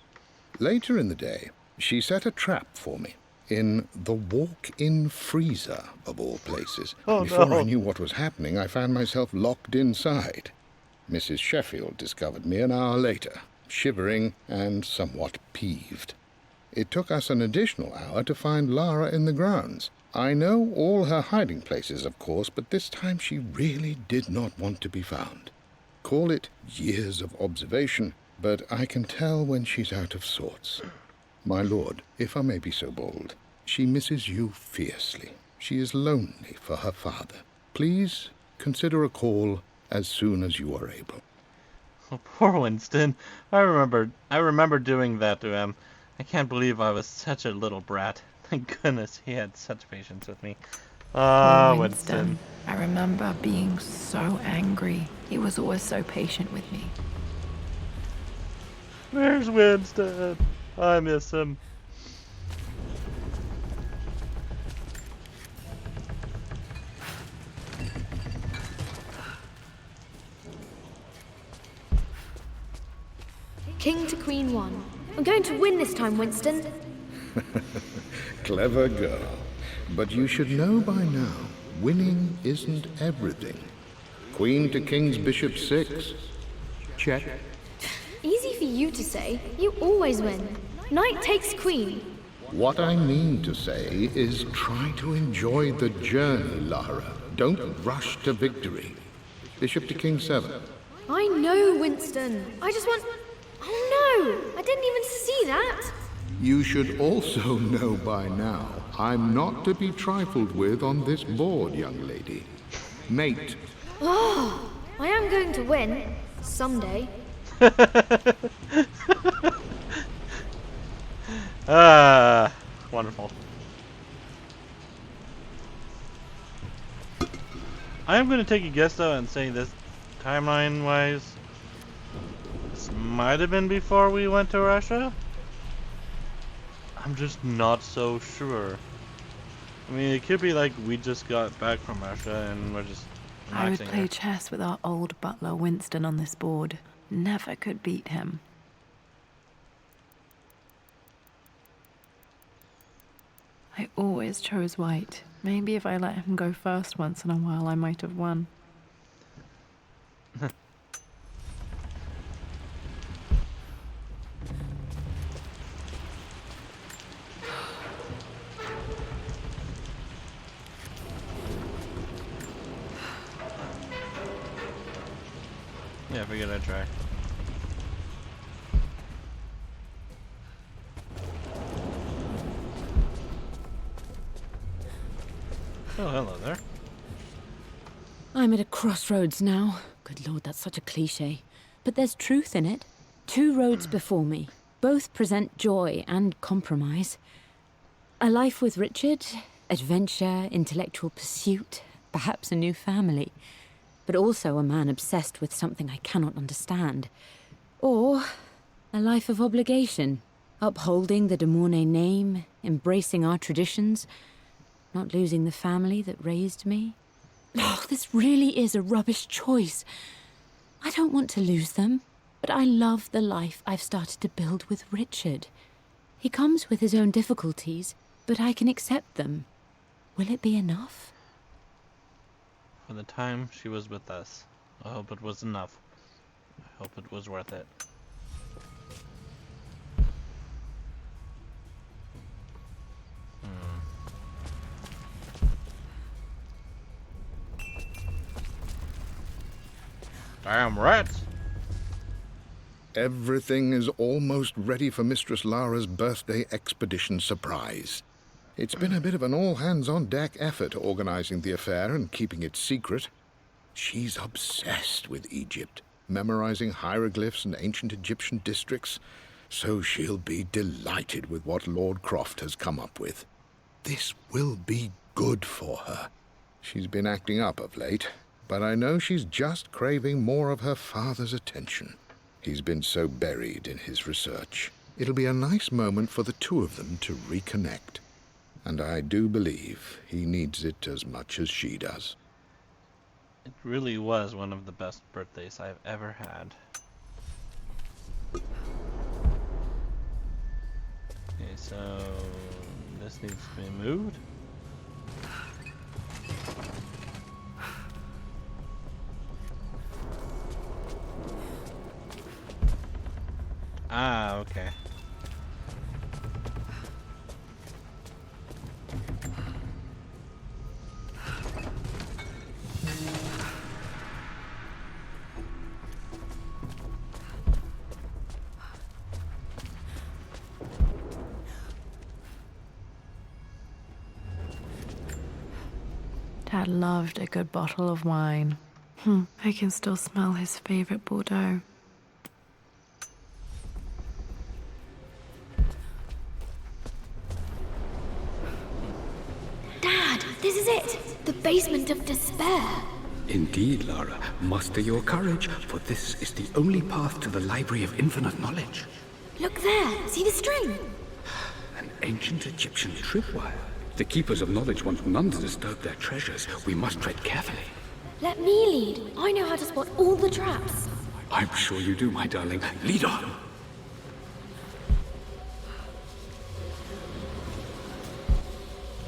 Later in the day, she set a trap for me in the walk-in freezer, of all places. Oh, Before no. I knew what was happening, I found myself locked inside. Mrs. Sheffield discovered me an hour later, shivering and somewhat peeved. It took us an additional hour to find Lara in the grounds. I know all her hiding places, of course, but this time she really did not want to be found. Call it years of observation, but I can tell when she's out of sorts. My lord, if I may be so bold, she misses you fiercely. She is lonely for her father. Please consider a call as soon as you are able. Oh, poor Winston. I remember doing that to him. I can't believe I was such a little brat. Thank goodness he had such patience with me. Ah, Poor Winston. I remember being so angry. He was always so patient with me. Where's Winston? I miss him. King to Queen 1. I'm going to win this time, Winston. Clever girl. But you should know by now, winning isn't everything. Queen to King's Bishop 6. Check. Easy for you to say. You always win. Knight takes Queen. What I mean to say is try to enjoy the journey, Lara. Don't rush to victory. Bishop to King 7. I know, Winston. I just want... Oh no! I didn't even see that! You should also know by now, I'm not to be trifled with on this board, young lady. Mate. Oh, I am going to win. Someday. Ah, wonderful. I am going to take a guess though and say this timeline-wise, this might have been before we went to Russia. I'm just not so sure. I mean, it could be like we just got back from Russia and we're just I would relaxing play here. chess with our old butler Winston on this board. Never could beat him. I always chose white. Maybe if I let him go first once in a while, I might have won. Yeah, I figured I'd try. Oh, hello there. I'm at a crossroads now. Good lord, that's such a cliche. But there's truth in it. Two roads before me. Both present joy and compromise. A life with Richard, adventure, intellectual pursuit, perhaps a new family. But also a man obsessed with something I cannot understand. Or a life of obligation, upholding the de Mornay name, embracing our traditions, not losing the family that raised me. Oh, this really is a rubbish choice. I don't want to lose them, but I love the life I've started to build with Richard. He comes with his own difficulties, but I can accept them. Will it be enough? For the time she was with us, I hope it was enough. I hope it was worth it. Damn rats! Everything is almost ready for Mistress Lara's birthday expedition surprise. It's been a bit of an all-hands-on-deck effort organizing the affair and keeping it secret. She's obsessed with Egypt, memorizing hieroglyphs and ancient Egyptian districts, so she'll be delighted with what Lord Croft has come up with. This will be good for her. She's been acting up of late, but I know she's just craving more of her father's attention. He's been so buried in his research. It'll be a nice moment for the two of them to reconnect. And I do believe he needs it as much as she does. It really was one of the best birthdays I've ever had. Okay, so this needs to be moved. Ah, okay. Dad loved a good bottle of wine. I can still smell his favorite Bordeaux. Dad, this is it! The basement of despair. Indeed, Lara. Muster your courage, for this is the only path to the Library of Infinite Knowledge. Look there! See the string? An ancient Egyptian tripwire. The Keepers of Knowledge want none to disturb their treasures. We must tread carefully. Let me lead. I know how to spot all the traps. I'm sure you do, my darling. Lead on.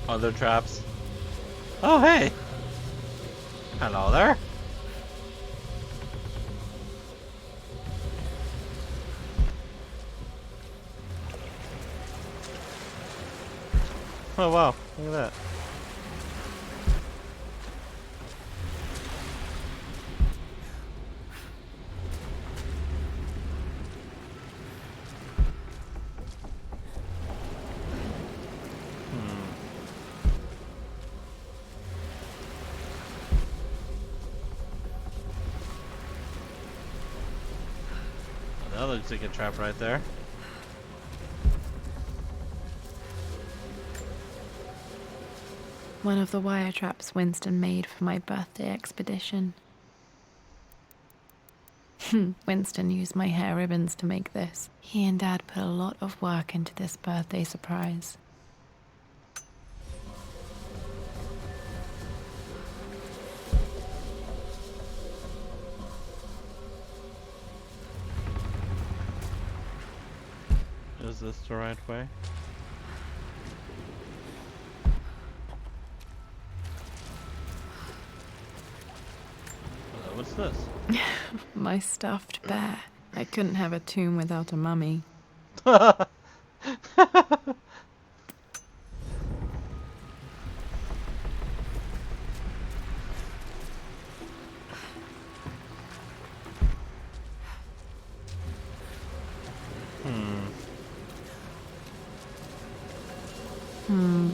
Other traps. Oh, hey! Hello there. Oh wow, look at that. That looks like a trap right there. One of the wire traps Winston made for my birthday expedition. Winston used my hair ribbons to make this. He and Dad put a lot of work into this birthday surprise. Is this the right way? What's this? My stuffed bear. I couldn't have a tomb without a mummy.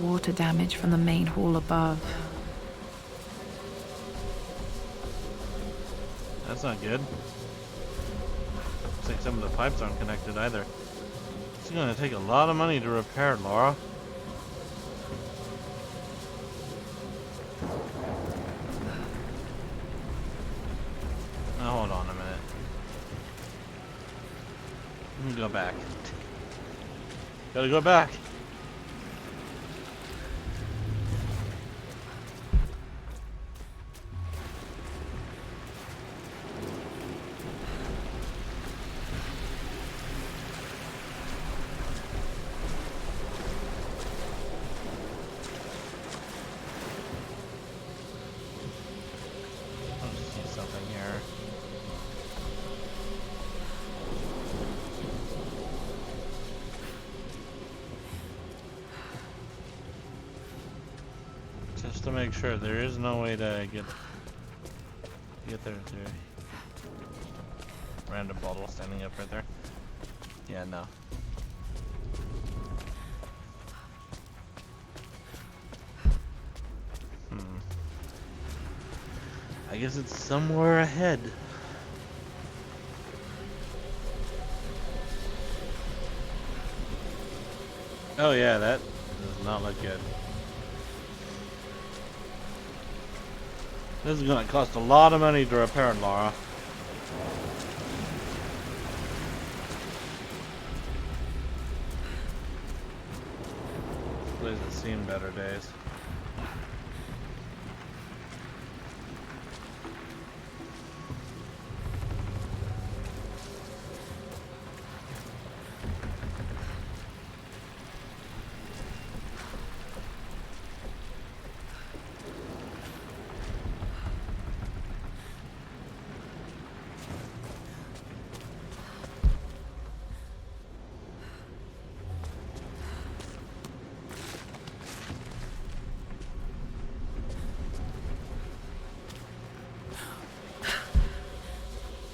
Water damage from the main hall above. That's not good. Looks like some of the pipes aren't connected either. It's gonna take a lot of money to repair, Laura. Now hold on a minute. Let me go back. Gotta go back. Just to make sure, there is no way to get there through. Random bottle standing up right there. Yeah, no. I guess it's somewhere ahead. Oh yeah, that does not look good. This is gonna cost a lot of money to repair, Laura. This place has seen better days.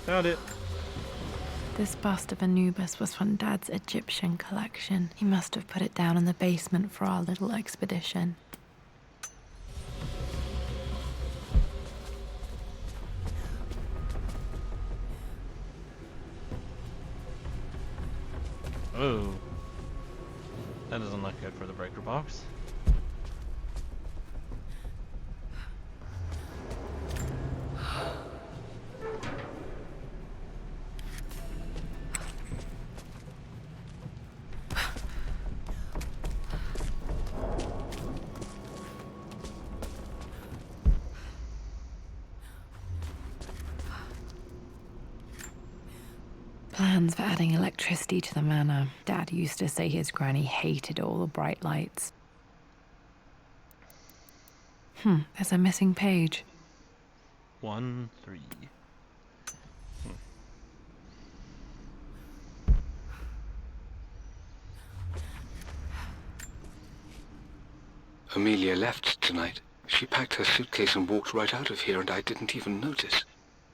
Found it. This bust of Anubis was from Dad's Egyptian collection. He must have put it down in the basement for our little expedition. Oh. That doesn't look good for the breaker box. Plans for adding electricity to the manor. Dad used to say his granny hated all the bright lights. There's a missing page. 1, 3. Amelia left tonight. She packed her suitcase and walked right out of here, and I didn't even notice.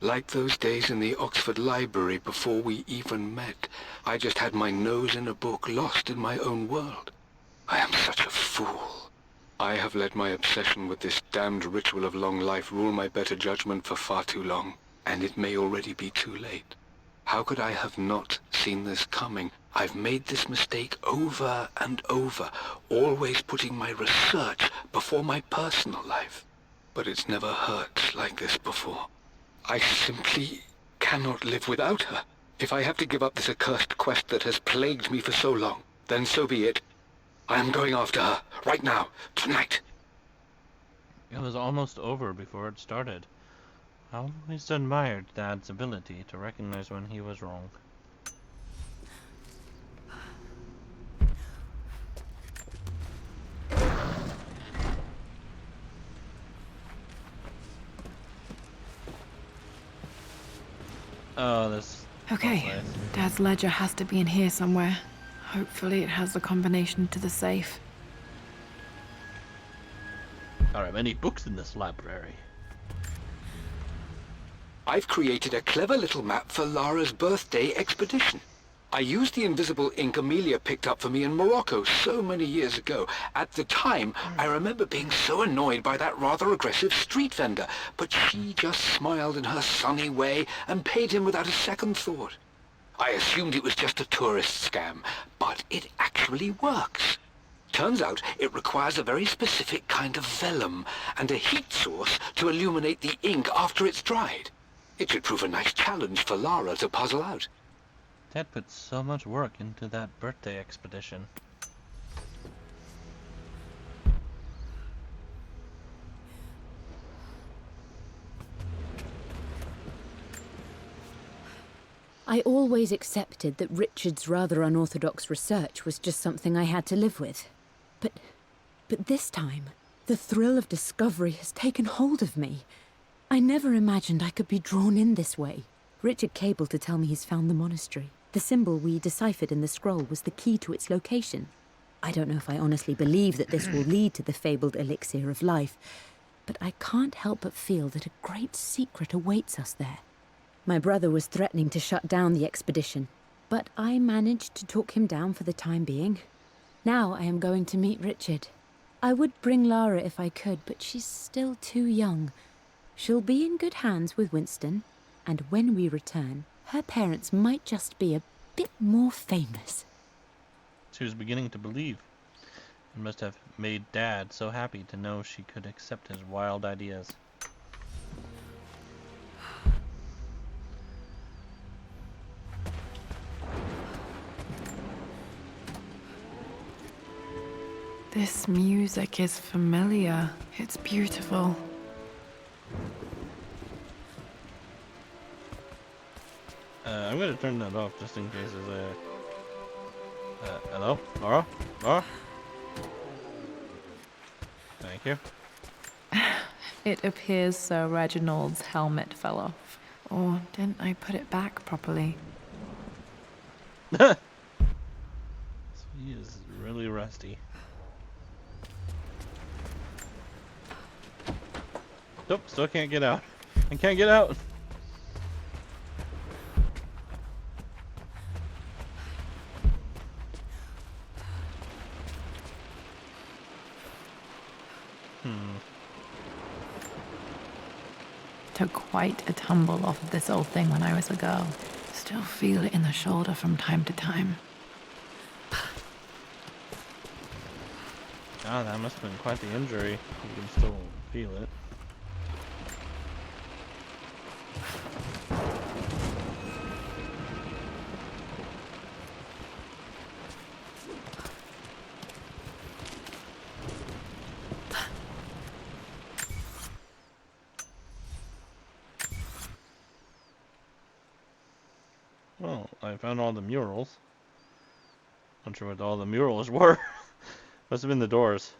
Like those days in the Oxford Library before we even met, I just had my nose in a book, lost in my own world. I am such a fool. I have let my obsession with this damned ritual of long life rule my better judgment for far too long, and it may already be too late. How could I have not seen this coming? I've made this mistake over and over, always putting my research before my personal life. But it's never hurt like this before. I simply cannot live without her. If I have to give up this accursed quest that has plagued me for so long, then so be it. I am going after her, right now, tonight. It was almost over before it started. I always admired Dad's ability to recognize when he was wrong. Oh, this... Okay, Dad's ledger has to be in here somewhere. Hopefully it has the combination to the safe. There are many books in this library. I've created a clever little map for Lara's birthday expedition. I used the invisible ink Amelia picked up for me in Morocco so many years ago. At the time, I remember being so annoyed by that rather aggressive street vendor, but she just smiled in her sunny way and paid him without a second thought. I assumed it was just a tourist scam, but it actually works. Turns out it requires a very specific kind of vellum and a heat source to illuminate the ink after it's dried. It should prove a nice challenge for Lara to puzzle out. Dad put so much work into that birthday expedition. I always accepted that Richard's rather unorthodox research was just something I had to live with. But this time, the thrill of discovery has taken hold of me. I never imagined I could be drawn in this way. Richard cabled to tell me he's found the monastery. The symbol we deciphered in the scroll was the key to its location. I don't know if I honestly believe that this will lead to the fabled elixir of life, but I can't help but feel that a great secret awaits us there. My brother was threatening to shut down the expedition, but I managed to talk him down for the time being. Now I am going to meet Richard. I would bring Lara if I could, but she's still too young. She'll be in good hands with Winston, and when we return, her parents might just be a bit more famous. She was beginning to believe. It must have made Dad so happy to know she could accept his wild ideas. This music is familiar. It's beautiful. I'm gonna turn that off just in case there's a... hello? Laura? Laura? Thank you. It appears Sir Reginald's helmet fell off. Or didn't I put it back properly? So he is really rusty. Nope, still can't get out. I can't get out! Took quite a tumble off of this old thing when I was a girl. Still feel it in the shoulder from time to time. Ah, that must have been quite the injury. You can still feel it. Well, I found all the murals. Not sure what all the murals were. Must have been the doors.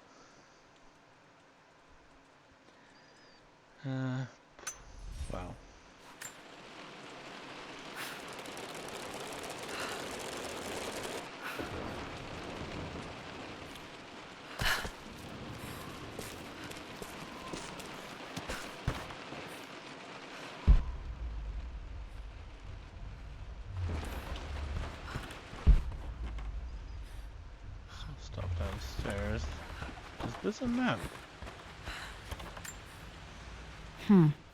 Wow. Stop downstairs. Is this a map?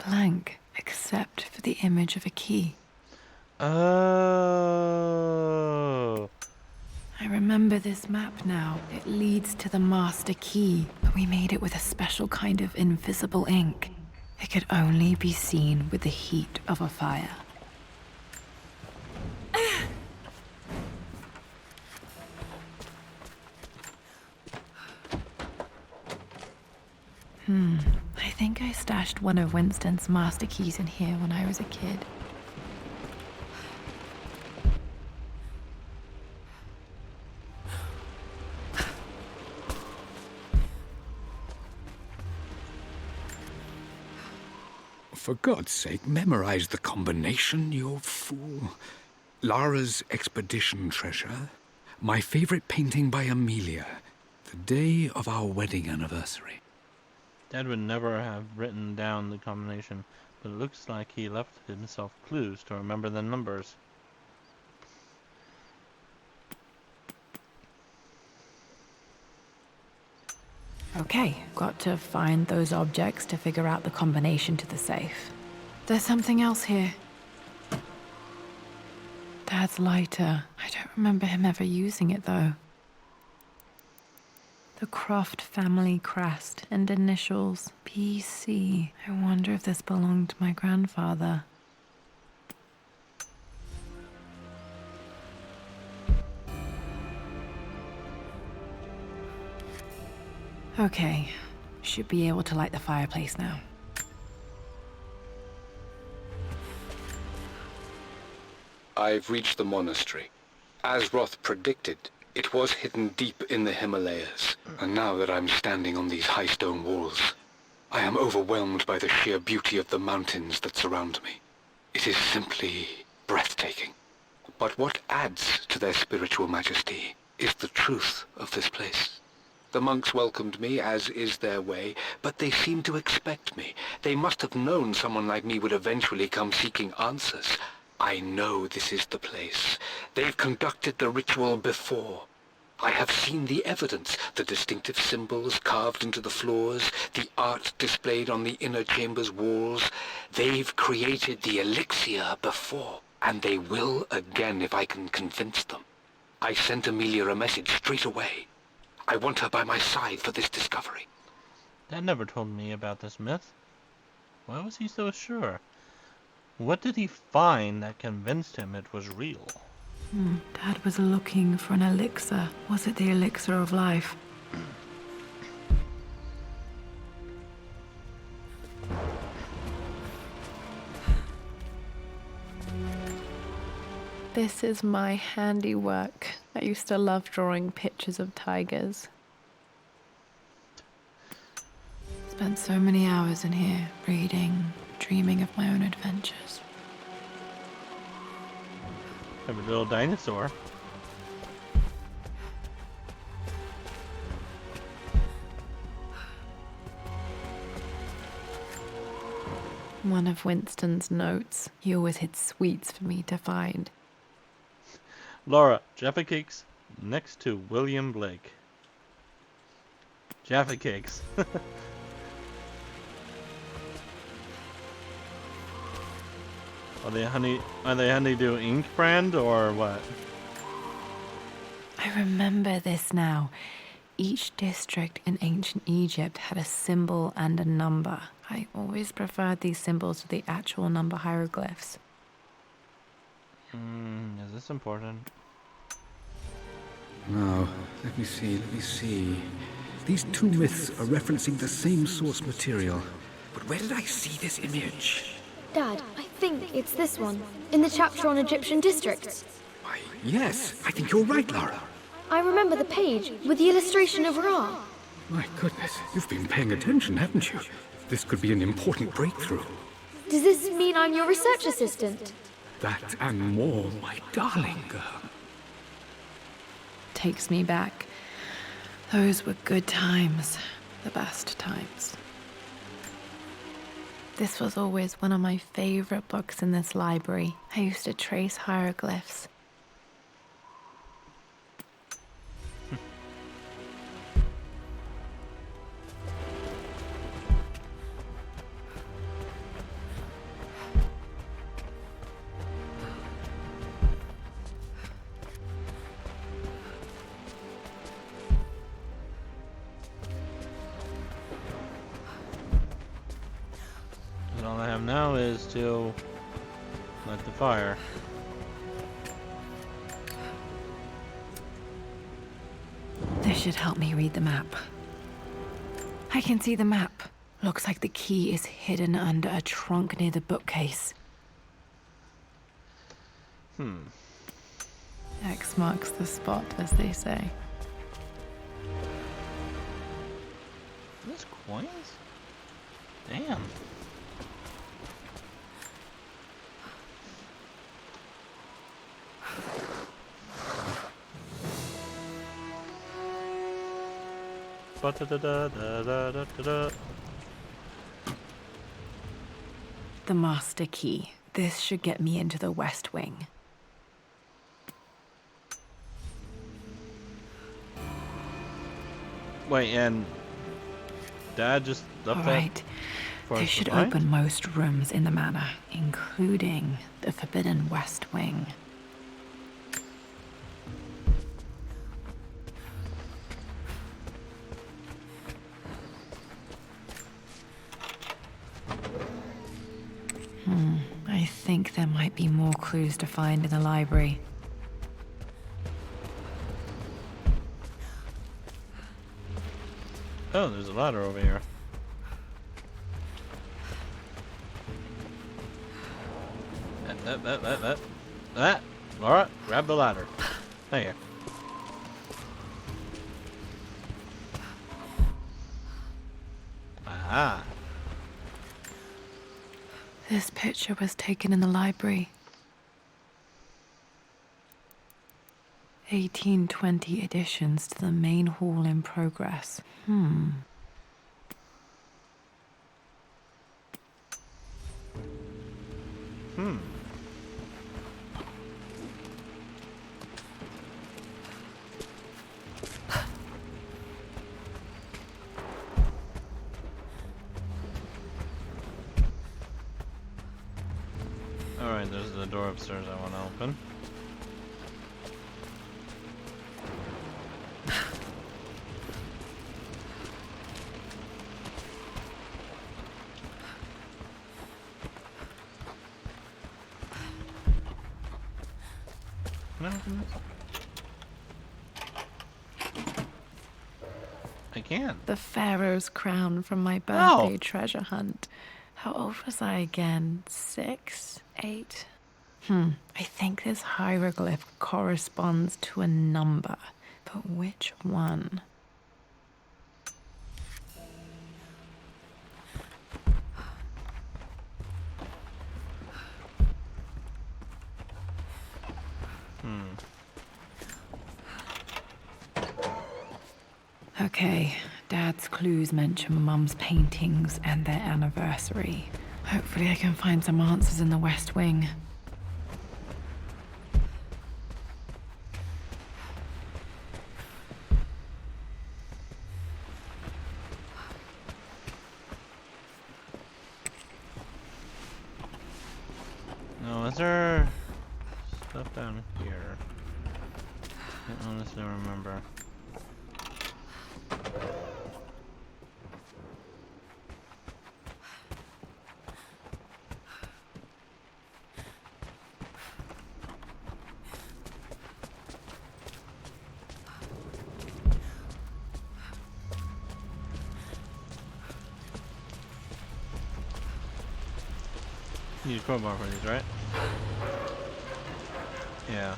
Blank, except for the image of a key. Oh. I remember this map now. It leads to the master key, but we made it with a special kind of invisible ink. It could only be seen with the heat of a fire. I think I stashed one of Winston's master keys in here when I was a kid. For God's sake, memorize the combination, you fool. Lara's expedition treasure, my favorite painting by Amelia, the day of our wedding anniversary. Dad would never have written down the combination, but it looks like he left himself clues to remember the numbers. Okay, got to find those objects to figure out the combination to the safe. There's something else here. Dad's lighter. I don't remember him ever using it, though. The Croft family crest and initials PC. I wonder if this belonged to my grandfather. Okay, should be able to light the fireplace now. I've reached the monastery. As Roth predicted, it was hidden deep in the Himalayas. And now that I'm standing on these high stone walls, I am overwhelmed by the sheer beauty of the mountains that surround me. It is simply breathtaking. But what adds to their spiritual majesty is the truth of this place. The monks welcomed me, as is their way, but they seemed to expect me. They must have known someone like me would eventually come seeking answers. I know this is the place. They've conducted the ritual before. I have seen the evidence, the distinctive symbols carved into the floors, the art displayed on the inner chamber's walls. They've created the elixir before, and they will again if I can convince them. I sent Amelia a message straight away. I want her by my side for this discovery. Dad never told me about this myth. Why was he so sure? What did he find that convinced him it was real? Dad was looking for an elixir. Was it the elixir of life? This is my handiwork. I used to love drawing pictures of tigers. Spent so many hours in here, reading, dreaming of my own adventures. Have a little dinosaur. One of Winston's notes. He always hid sweets for me to find. Laura, Jaffa Cakes next to William Blake. Jaffa Cakes. Are they honeydew ink brand or what? I remember this now. Each district in ancient Egypt had a symbol and a number. I always preferred these symbols to the actual number hieroglyphs. Is this important? Now, let me see. These two myths are referencing the same source material. But where did I see this image? Dad, I think it's this one, in the chapter on Egyptian districts. Why, yes, I think you're right, Lara. I remember the page with the illustration of Ra. My goodness, you've been paying attention, haven't you? This could be an important breakthrough. Does this mean I'm your research assistant? That and more, my darling girl. Takes me back. Those were good times. The best times. This was always one of my favorite books in this library. I used to trace hieroglyphs. All I have now is to light the fire. This should help me read the map. I can see the map. Looks like the key is hidden under a trunk near the bookcase. X marks the spot, as they say. Those coins? Damn. The master key. This should get me into the West Wing. Wait, and Dad just left All that right. for This us to should find? open most rooms in the manor, including the Forbidden West Wing. I think there might be more clues to find in the library. Oh, there's a ladder over here. Laura, grab the ladder. There. Aha. This picture was taken in the library. 1820 additions to the main hall in progress. Alright, there's the door upstairs I want to open. Can I open this? I can. The Pharaoh's crown from my birthday treasure hunt. How old was I again? 6? 8? I think this hieroglyph corresponds to a number, but which one? Okay, Dad's clues mention Mum's paintings and their anniversary. Hopefully I can find some answers in the West Wing. No, is there stuff down here? I honestly remember. You need a crowbar for these, right? Yeah.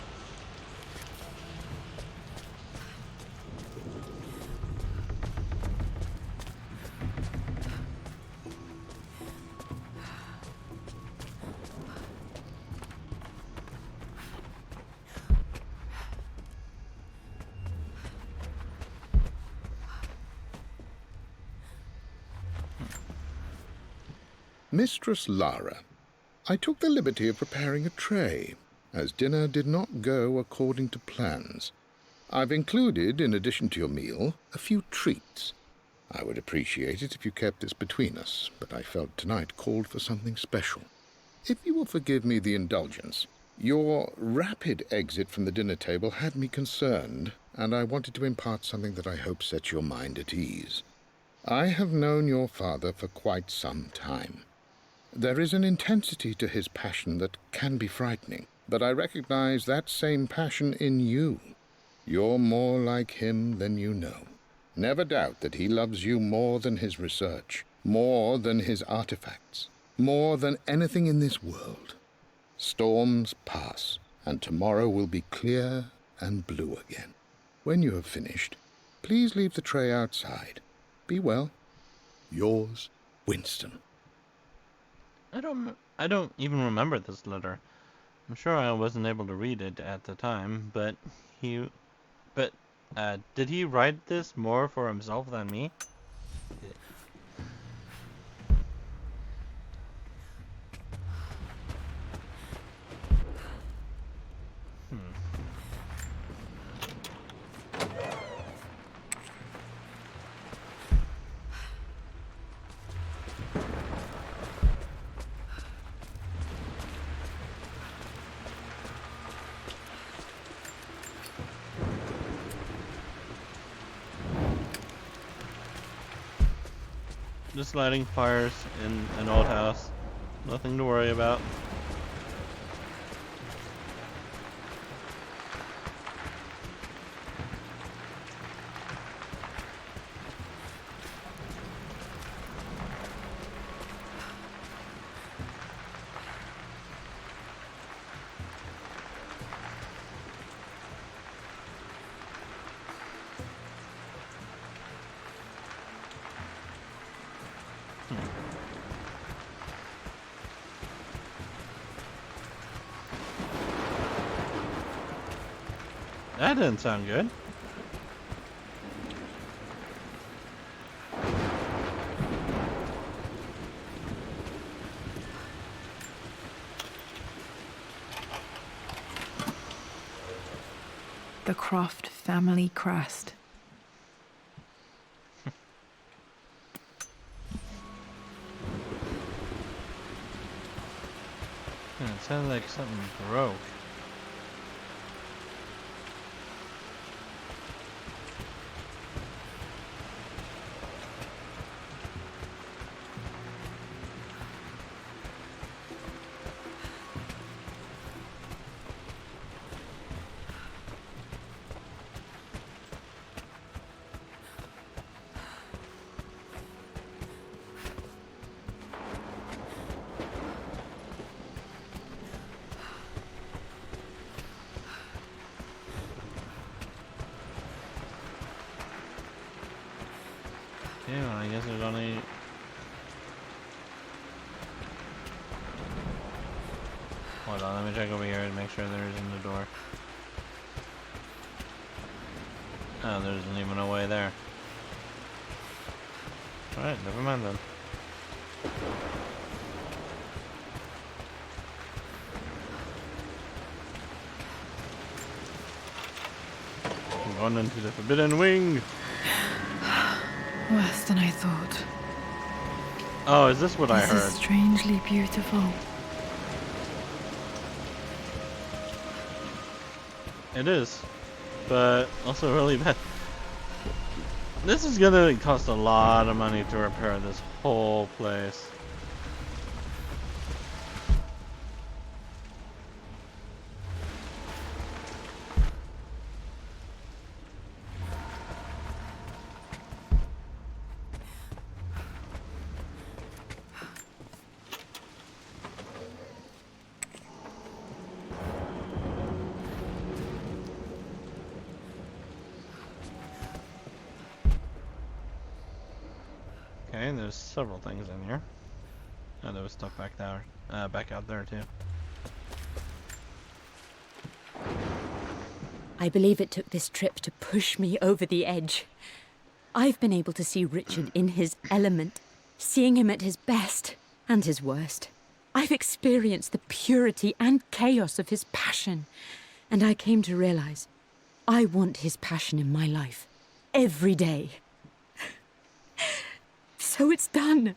Mistress Lara, I took the liberty of preparing a tray, as dinner did not go according to plans. I've included, in addition to your meal, a few treats. I would appreciate it if you kept this between us, but I felt tonight called for something special. If you will forgive me the indulgence, your rapid exit from the dinner table had me concerned, and I wanted to impart something that I hope sets your mind at ease. I have known your father for quite some time. There is an intensity to his passion that can be frightening, but I recognize that same passion in you. You're more like him than you know. Never doubt that he loves you more than his research, more than his artifacts, more than anything in this world. Storms pass, and tomorrow will be clear and blue again. When you have finished, please leave the tray outside. Be well. Yours, Winston. I don't even remember this letter. I'm sure I wasn't able to read it at the time, but did he write this more for himself than me? Just lighting fires in an old house. Nothing to worry about. That didn't sound good. The Croft family crest. It sounds like something broke. Okay, well, I guess there's only... Hold on, let me check over here and make sure there isn't a door. Oh, there isn't even a way there. Alright, never mind then. I'm going into the Forbidden Wing! Worse than I thought. Oh, is this what I heard? This is strangely beautiful. It is, but also really bad. This is gonna cost a lot of money to repair this whole place. Okay, there's several things in here. Oh, there was stuff back there, back out there too. I believe it took this trip to push me over the edge. I've been able to see Richard in his element, seeing him at his best. And his worst. I've experienced the purity and chaos of his passion. And I came to realize I want his passion in my life. Every day. So it's done.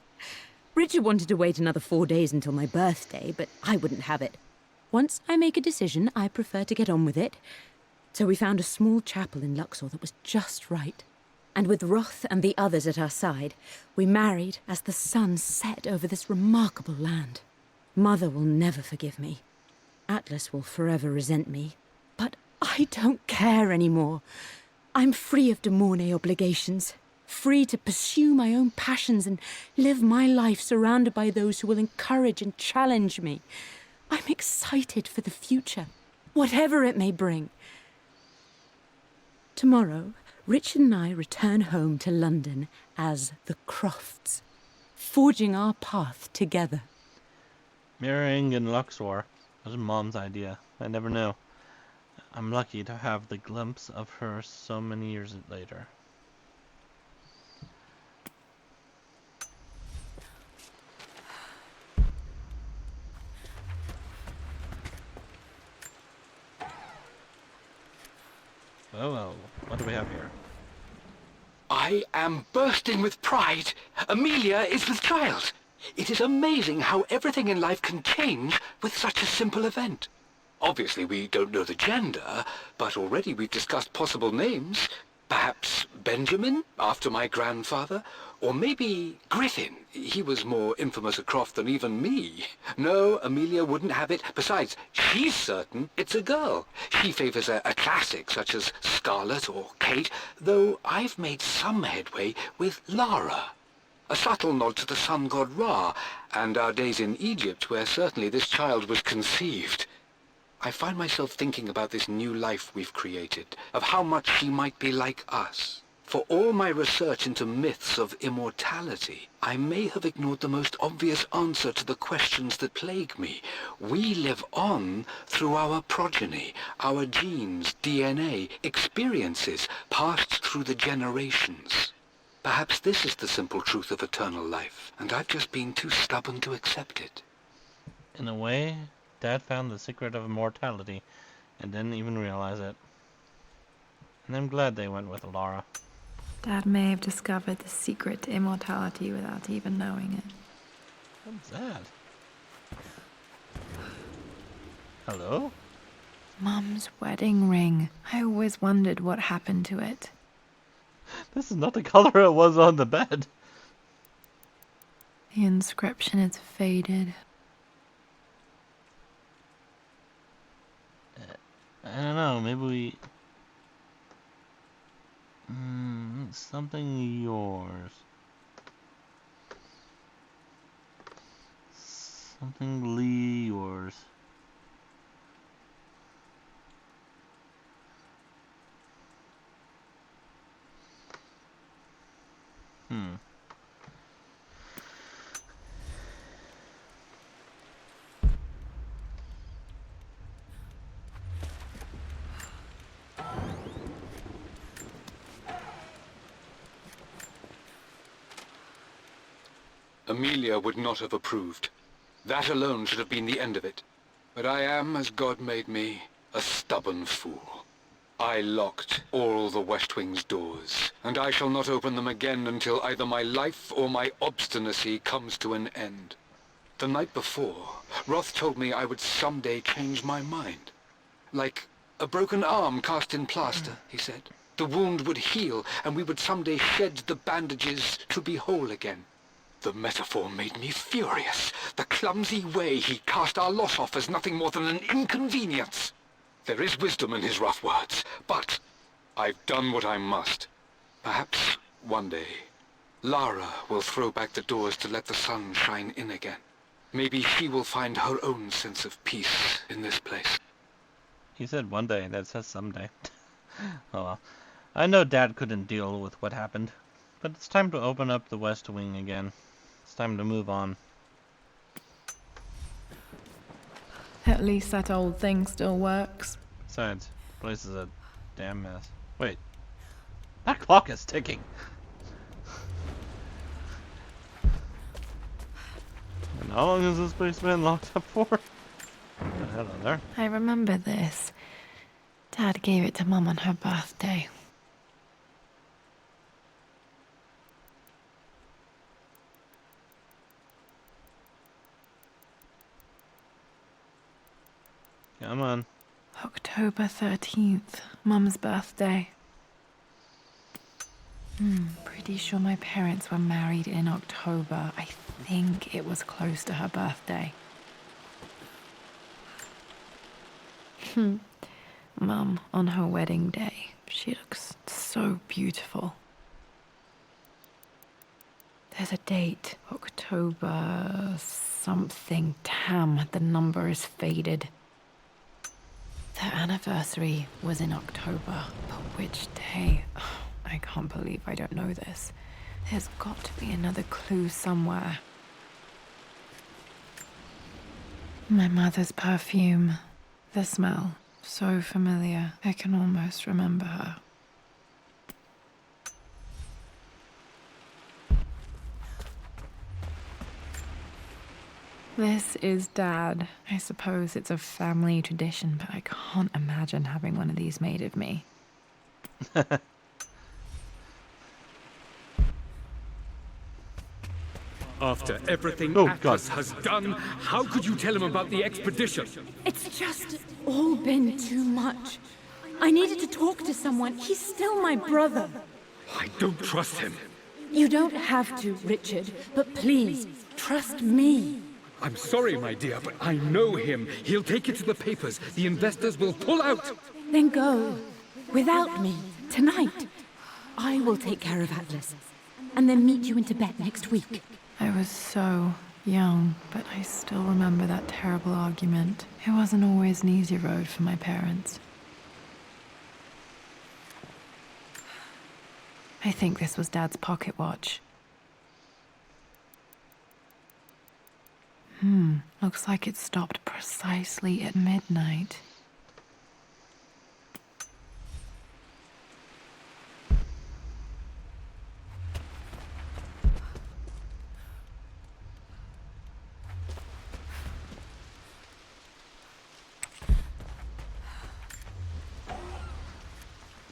Richard wanted to wait another 4 days until my birthday, but I wouldn't have it. Once I make a decision, I prefer to get on with it. So we found a small chapel in Luxor that was just right. And with Roth and the others at our side, we married as the sun set over this remarkable land. Mother will never forgive me. Atlas will forever resent me. But I don't care anymore. I'm free of de Mornay obligations. Free to pursue my own passions and live my life surrounded by those who will encourage and challenge me. I'm excited for the future, whatever it may bring. Tomorrow, Richard and I return home to London as the Crofts, forging our path together. Marrying in Luxor was Mom's idea. I never knew. I'm lucky to have the glimpse of her so many years later. Oh, what do we have here? I am bursting with pride. Amelia is with child. It is amazing how everything in life can change with such a simple event. Obviously, we don't know the gender, but already we've discussed possible names. Perhaps Benjamin, after my grandfather? Or maybe Griffin. He was more infamous a Croft than even me. No, Amelia wouldn't have it. Besides, she's certain it's a girl. She favors a classic such as Scarlet or Kate, though I've made some headway with Lara. A subtle nod to the sun god Ra, and our days in Egypt, where certainly this child was conceived. I find myself thinking about this new life we've created, of how much she might be like us. For all my research into myths of immortality, I may have ignored the most obvious answer to the questions that plague me. We live on through our progeny, our genes, DNA, experiences, passed through the generations. Perhaps this is the simple truth of eternal life, and I've just been too stubborn to accept it. In a way, Dad found the secret of immortality and didn't even realize it. And I'm glad they went with Lara. Dad may have discovered the secret to immortality without even knowing it. What's that? Hello? Mum's wedding ring. I always wondered what happened to it. This is not the color it was on the bed. The inscription is faded. I don't know, maybe we... something yours. Something Lee yours. Amelia would not have approved. That alone should have been the end of it. But I am, as God made me, a stubborn fool. I locked all the West Wing's doors, and I shall not open them again until either my life or my obstinacy comes to an end. The night before, Roth told me I would someday change my mind. Like a broken arm cast in plaster, he said. The wound would heal, and we would someday shed the bandages to be whole again. The metaphor made me furious. The clumsy way he cast our loss off as nothing more than an inconvenience. There is wisdom in his rough words, but I've done what I must. Perhaps one day, Lara will throw back the doors to let the sun shine in again. Maybe she will find her own sense of peace in this place. He said one day, that says someday. Oh well. I know Dad couldn't deal with what happened, but it's time to open up the West Wing again. It's time to move on. At least that old thing still works. Besides, the place is a damn mess. Wait. That clock is ticking. How long has this place been locked up for? Hello there. I remember this. Dad gave it to Mum on her birthday. Come on. October 13th, Mum's birthday. Pretty sure my parents were married in October. I think it was close to her birthday. Mum, on her wedding day, she looks so beautiful. There's a date, October something. Damn, the number is faded. Their anniversary was in October, but which day? I can't believe I don't know this. There's got to be another clue somewhere. My mother's perfume. The smell. So familiar. I can almost remember her. This is Dad. I suppose it's a family tradition, but I can't imagine having one of these made of me. After everything Atlas has done, how could you tell him about the expedition? It's just all been too much. I needed to talk to someone. He's still my brother. I don't trust him. You don't have to, Richard, but please, trust me. I'm sorry, my dear, but I know him. He'll take it to the papers. The investors will pull out. Then go. Without me. Tonight. I will take care of Atlas. And then meet you in Tibet next week. I was so young, but I still remember that terrible argument. It wasn't always an easy road for my parents. I think this was Dad's pocket watch. Looks like it stopped precisely at midnight.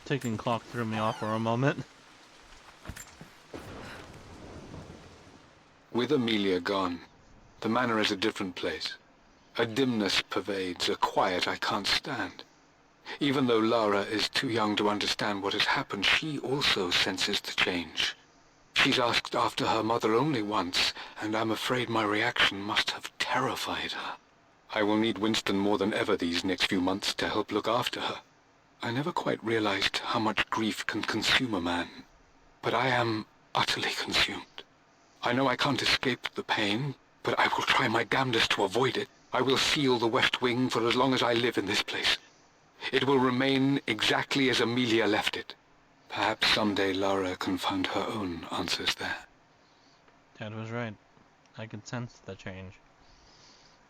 Ticking clock threw me off for a moment. With Amelia gone, the manor is a different place. A dimness pervades, a quiet I can't stand. Even though Lara is too young to understand what has happened, she also senses the change. She's asked after her mother only once, and I'm afraid my reaction must have terrified her. I will need Winston more than ever these next few months to help look after her. I never quite realized how much grief can consume a man, but I am utterly consumed. I know I can't escape the pain, but I will try my damnedest to avoid it. I will seal the West Wing for as long as I live in this place. It will remain exactly as Amelia left it. Perhaps someday Lara can find her own answers there. Dad was right. I could sense the change.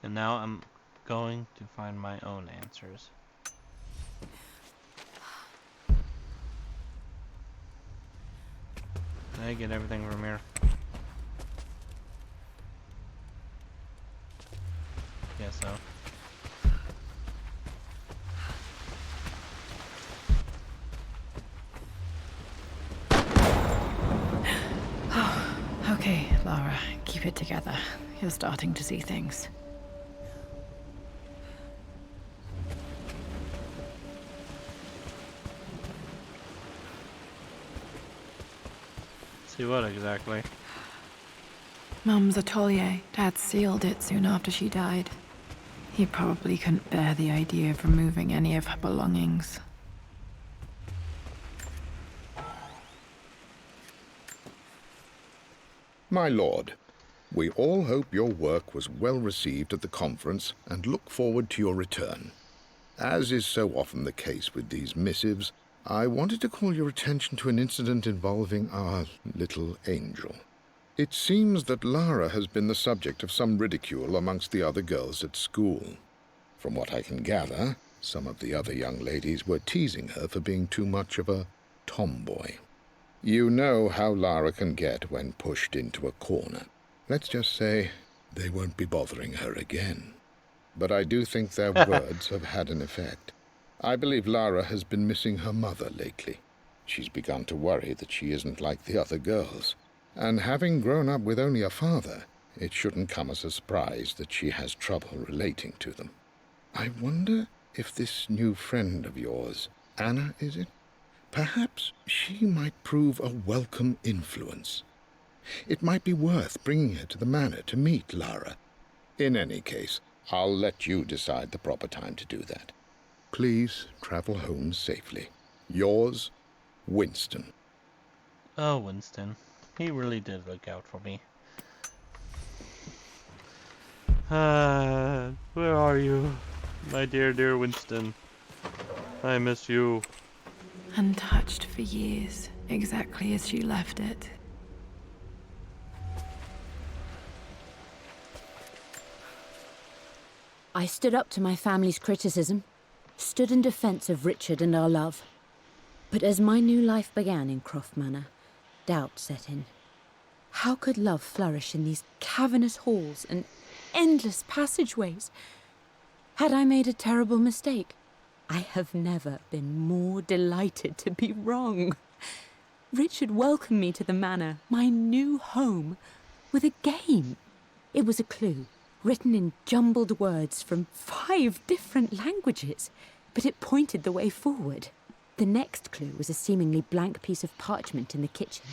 And now I'm going to find my own answers. Can I get everything from here? Guess so. Okay, Lara, keep it together. You're starting to see things. See what exactly? Mum's atelier. Dad sealed it soon after she died. He probably couldn't bear the idea of removing any of her belongings. My lord, we all hope your work was well received at the conference and look forward to your return. As is so often the case with these missives, I wanted to call your attention to an incident involving our little angel. It seems that Lara has been the subject of some ridicule amongst the other girls at school. From what I can gather, some of the other young ladies were teasing her for being too much of a tomboy. You know how Lara can get when pushed into a corner. Let's just say, they won't be bothering her again. But I do think their words have had an effect. I believe Lara has been missing her mother lately. She's begun to worry that she isn't like the other girls. And having grown up with only a father, it shouldn't come as a surprise that she has trouble relating to them. I wonder if this new friend of yours, Anna, is it? Perhaps she might prove a welcome influence. It might be worth bringing her to the manor to meet Lara. In any case, I'll let you decide the proper time to do that. Please travel home safely. Yours, Winston. Oh, Winston. He really did look out for me. Where are you? My dear, dear Winston. I miss you. Untouched for years, exactly as she left it. I stood up to my family's criticism, stood in defense of Richard and our love. But as my new life began in Croft Manor, doubt set in. How could love flourish in these cavernous halls and endless passageways? Had I made a terrible mistake? I have never been more delighted to be wrong. Richard welcomed me to the manor, my new home, with a game. It was a clue, written in jumbled words from 5 different languages, but it pointed the way forward. The next clue was a seemingly blank piece of parchment in the kitchen,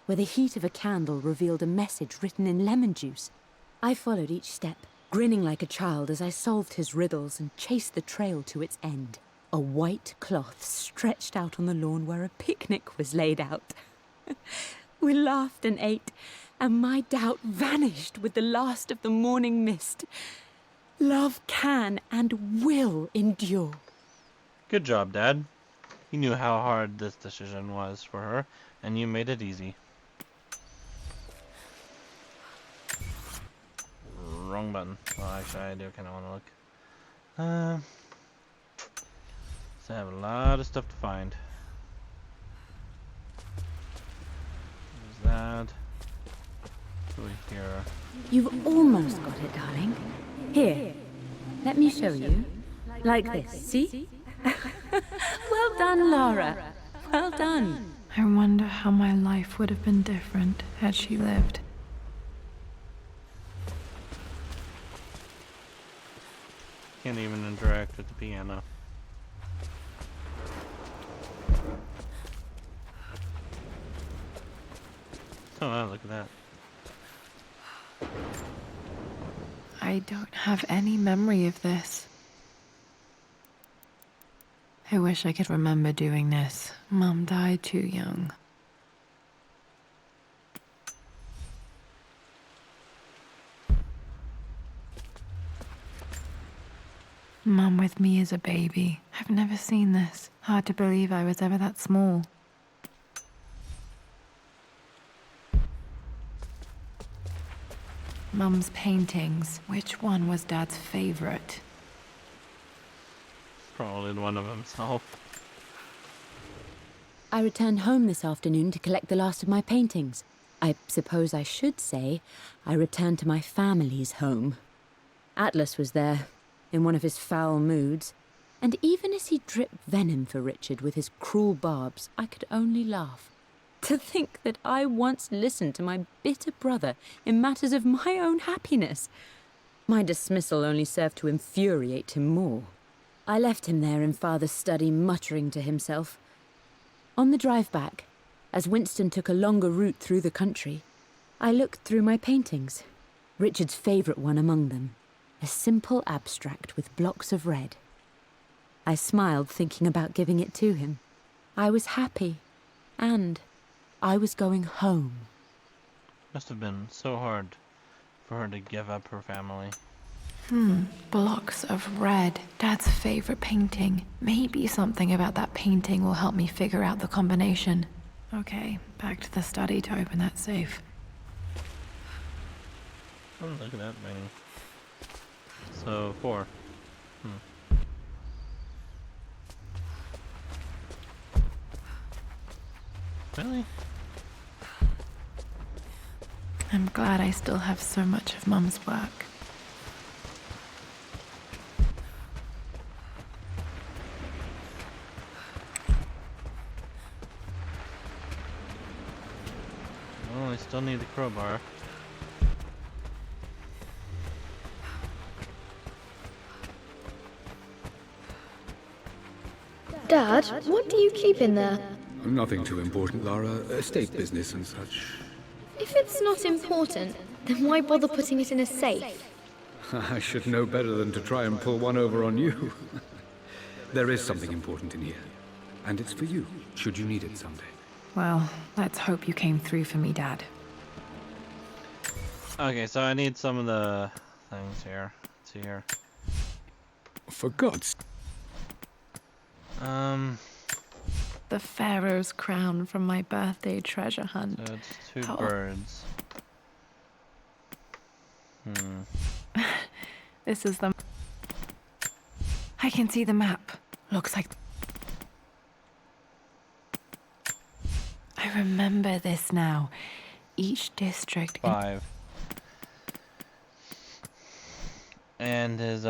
where the heat of a candle revealed a message written in lemon juice. I followed each step, grinning like a child as I solved his riddles and chased the trail to its end. A white cloth stretched out on the lawn where a picnic was laid out. We laughed and ate, and my doubt vanished with the last of the morning mist. Love can and will endure. Good job, Dad. You knew how hard this decision was for her, and you made it easy. Wrong button. Well, actually, I do kind of want to look. So I have a lot of stuff to find. There's that. Over here. You've almost got it, darling. Here, let me show you. Like this, see? Well done, Lara. Well done. I wonder how my life would have been different had she lived. Can't even interact with the piano. Oh wow, look at that. I don't have any memory of this. I wish I could remember doing this. Mum died too young. Mum with me as a baby. I've never seen this. Hard to believe I was ever that small. Mum's paintings. Which one was Dad's favorite? Probably the one of himself. I returned home this afternoon to collect the last of my paintings. I suppose I should say I returned to my family's home. Atlas was there, in one of his foul moods, and even as he dripped venom for Richard with his cruel barbs, I could only laugh. To think that I once listened to my bitter brother in matters of my own happiness. My dismissal only served to infuriate him more. I left him there in Father's study, muttering to himself. On the drive back, as Winston took a longer route through the country, I looked through my paintings, Richard's favourite one among them, a simple abstract with blocks of red. I smiled, thinking about giving it to him. I was happy, and I was going home. Must have been so hard for her to give up her family. Blocks of red. Dad's favorite painting. Maybe something about that painting will help me figure out the combination. Okay, back to the study to open that safe. Oh, look at that painting. So, 4. Really? I'm glad I still have so much of Mum's work. Well, I still need the crowbar. Dad, what do you keep in there? Nothing too important, Lara. Estate business and such. If it's not important, then why bother putting it in a safe? I should know better than to try and pull one over on you. There is something important in here. And it's for you, should you need it someday. Well, let's hope you came through for me, Dad. Okay, so I need some of the things here. Let's see here. For God's... The Pharaoh's crown from my birthday treasure hunt. So it's 2 birds. This is the... I can see the map. Looks like... I remember this now. Each district... 5. And his,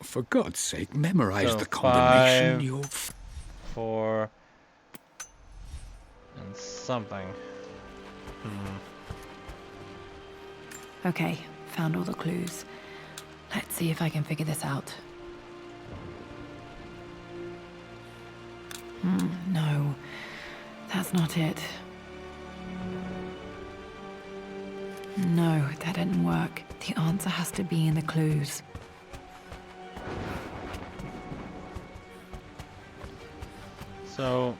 For God's sake, memorize so the combination. 5, You're... 4, and something. Okay, found all the clues. Let's see if I can figure this out. No, that's not it. No, that didn't work. The answer has to be in the clues. So,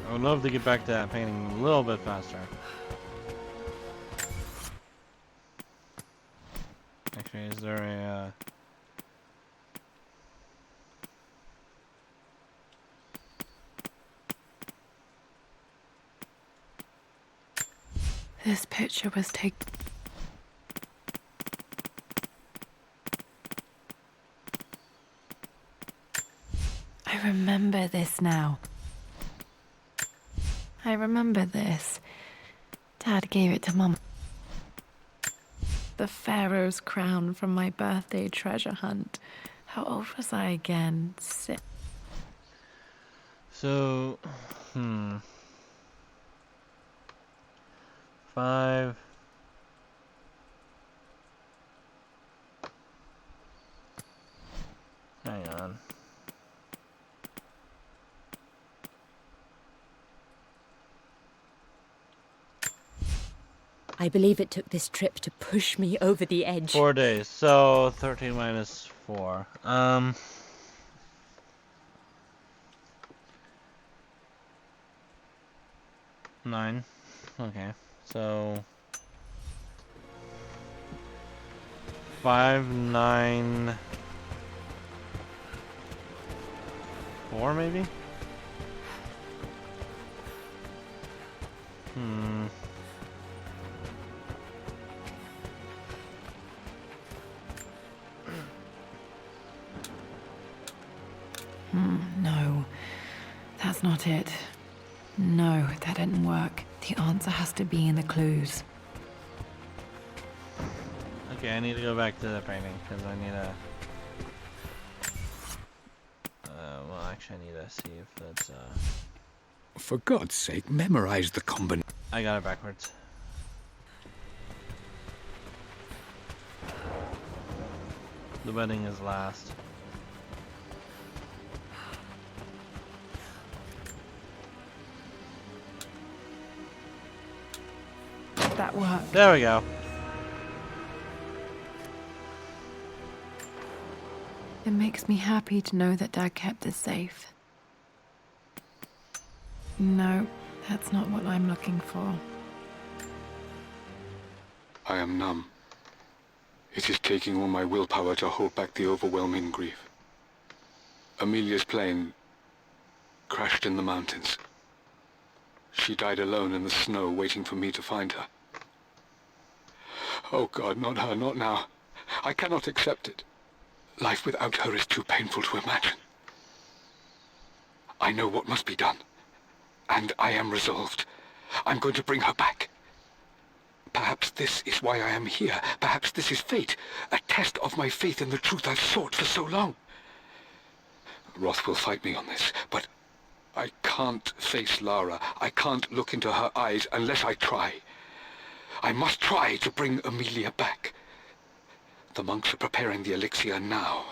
I would love to get back to that painting a little bit faster. Actually, is there a... This picture was taken... I remember this now. I remember this. Dad gave it to Mum. The Pharaoh's crown from my birthday treasure hunt. How old was I again? 6. So, 5. Hang on. I believe it took this trip to push me over the edge. 4 days. So 13 minus 4. 9. Okay. So 5, 9, 4 maybe? No, that's not it. No, that didn't work. The answer has to be in the clues. Okay, I need to go back to the painting because I need a. Well, actually, I need to see if that's. For God's sake, memorize the combination. I got it backwards. The wedding is last. That worked. There we go. It makes me happy to know that Dad kept this safe. No, that's not what I'm looking for. I am numb. It is taking all my willpower to hold back the overwhelming grief. Amelia's plane crashed in the mountains. She died alone in the snow, waiting for me to find her. Oh God, not her, not now. I cannot accept it. Life without her is too painful to imagine. I know what must be done. And I am resolved. I'm going to bring her back. Perhaps this is why I am here. Perhaps this is fate. A test of my faith in the truth I've sought for so long. Roth will fight me on this, but I can't face Lara. I can't look into her eyes unless I try. I must try to bring Amelia back. The monks are preparing the elixir now,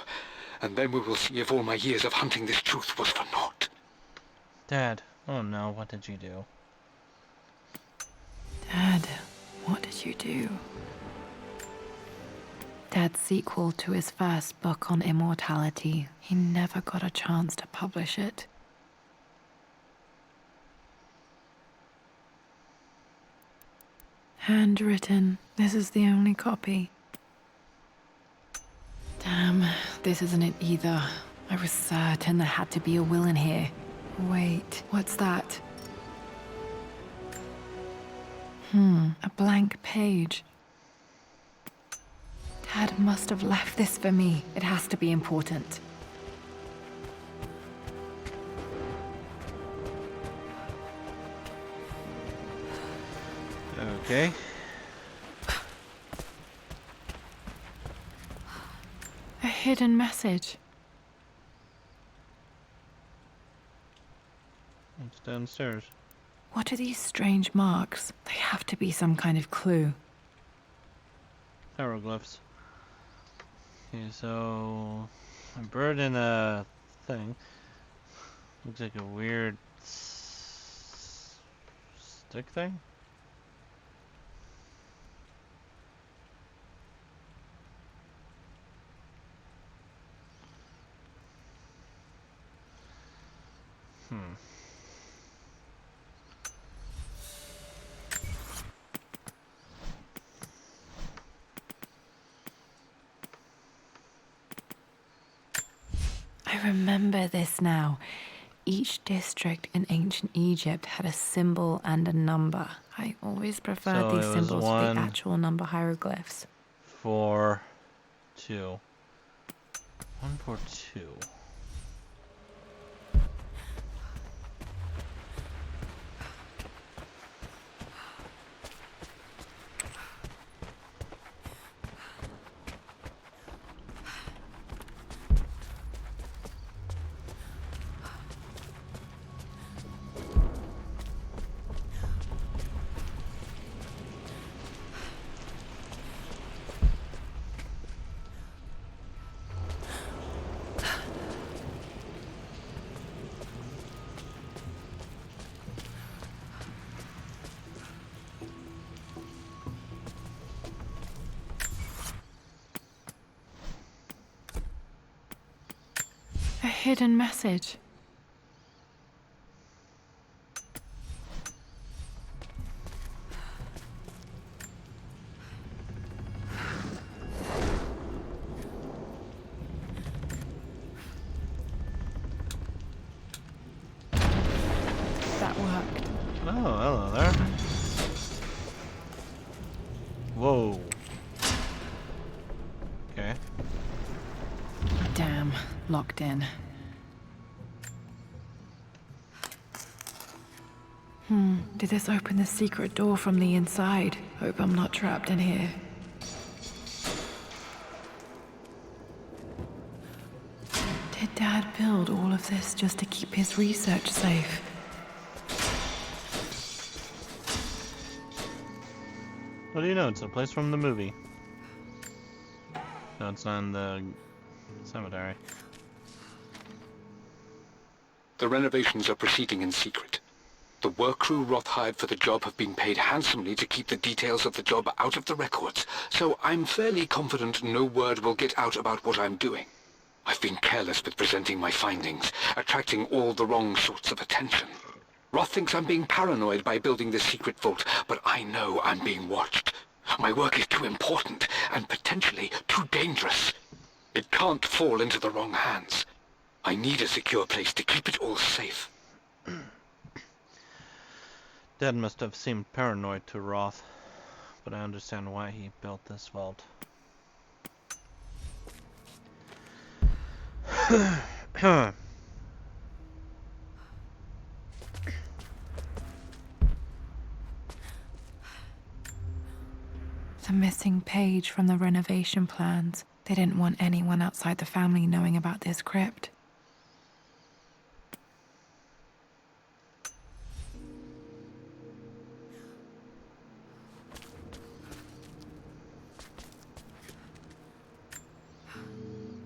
and then we will see if all my years of hunting this truth was for naught. Dad, oh no, what did you do? Dad, what did you do? Dad's sequel to his first book on immortality. He never got a chance to publish it. Handwritten. This is the only copy. Damn, this isn't it either. I was certain there had to be a will in here. Wait, what's that? A blank page. Dad must have left this for me. It has to be important. Okay. A hidden message. It's downstairs. What are these strange marks? They have to be some kind of clue. Hieroglyphs. Okay, so a bird and a thing. Looks like a weird stick thing. I remember this now. Each district in ancient Egypt had a symbol and a number. I always preferred So these it was symbols to the actual number hieroglyphs. 4, 2. 1, 4, 2. A hidden message. That worked. Oh, hello there. Whoa. Okay. Damn, locked in. Did this open the secret door from the inside? Hope I'm not trapped in here. Did Dad build all of this just to keep his research safe? What do you know? It's a place from the movie. No, it's not in the cemetery. The renovations are proceeding in secret. The work crew Roth hired for the job have been paid handsomely to keep the details of the job out of the records, so I'm fairly confident no word will get out about what I'm doing. I've been careless with presenting my findings, attracting all the wrong sorts of attention. Roth thinks I'm being paranoid by building this secret vault, but I know I'm being watched. My work is too important, and potentially too dangerous. It can't fall into the wrong hands. I need a secure place to keep it all safe. Dad must have seemed paranoid to Roth, but I understand why he built this vault. The missing page from the renovation plans. They didn't want anyone outside the family knowing about this crypt.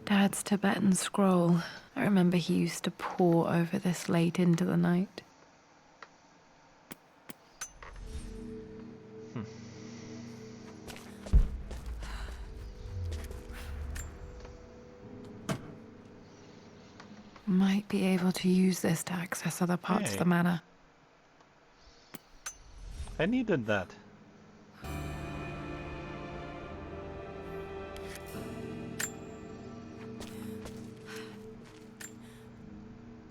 Dad's Tibetan scroll. I remember he used to pore over this late into the night. Might be able to use this to access other parts of the manor. I needed that.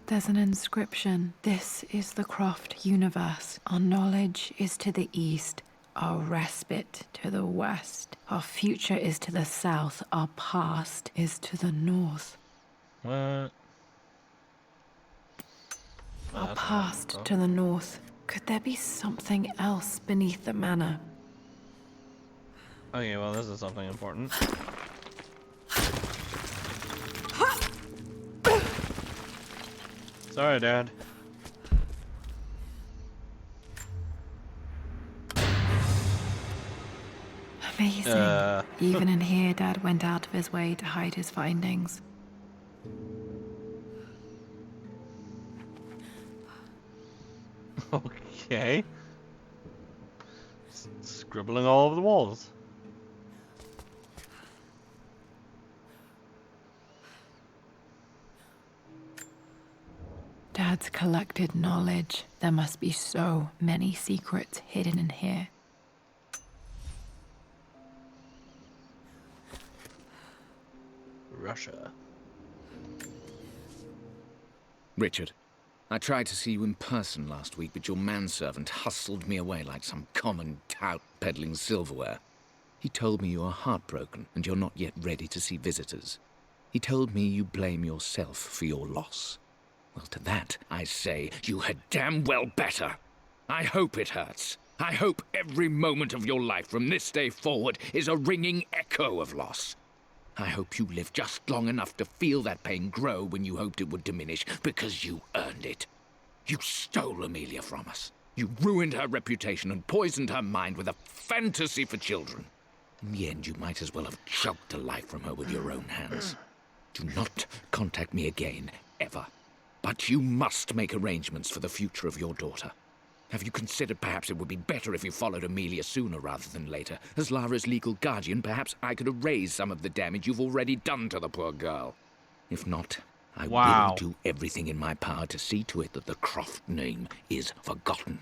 There's an inscription. This is the Croft universe. Our knowledge is to the east, our respite to the west. Our future is to the south, our past is to the north. What? Our past to the north. Could there be something else beneath the manor? Okay, well, this is something important. Sorry, Dad. Amazing. Even in here, Dad went out of his way to hide his findings. Okay. Scribbling all over the walls. Dad's collected knowledge. There must be so many secrets hidden in here. Russia. Richard, I tried to see you in person last week, but your manservant hustled me away like some common tout peddling silverware. He told me you are heartbroken and you're not yet ready to see visitors. He told me you blame yourself for your loss. Well, to that, I say, you had damn well better. I hope it hurts. I hope every moment of your life from this day forward is a ringing echo of loss. I hope you live just long enough to feel that pain grow when you hoped it would diminish, because you earned it. You stole Amelia from us. You ruined her reputation and poisoned her mind with a fantasy for children. In the end, you might as well have choked the life from her with your own hands. Do not contact me again, ever. But you must make arrangements for the future of your daughter. Have you considered perhaps it would be better if you followed Amelia sooner rather than later? As Lara's legal guardian, perhaps I could erase some of the damage you've already done to the poor girl. If not, I will do everything in my power to see to it that the Croft name is forgotten.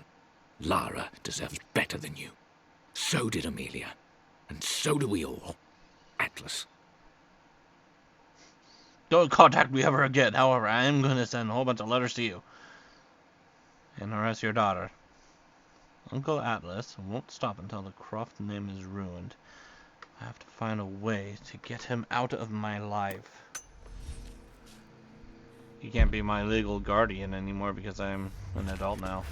Lara deserves better than you. So did Amelia. And so do we all. Atlas. Don't contact me ever again. However, I am going to send a whole bunch of letters to you. And harass your daughter. Uncle Atlas won't stop until the Croft name is ruined. I have to find a way to get him out of my life. He can't be my legal guardian anymore because I'm an adult now.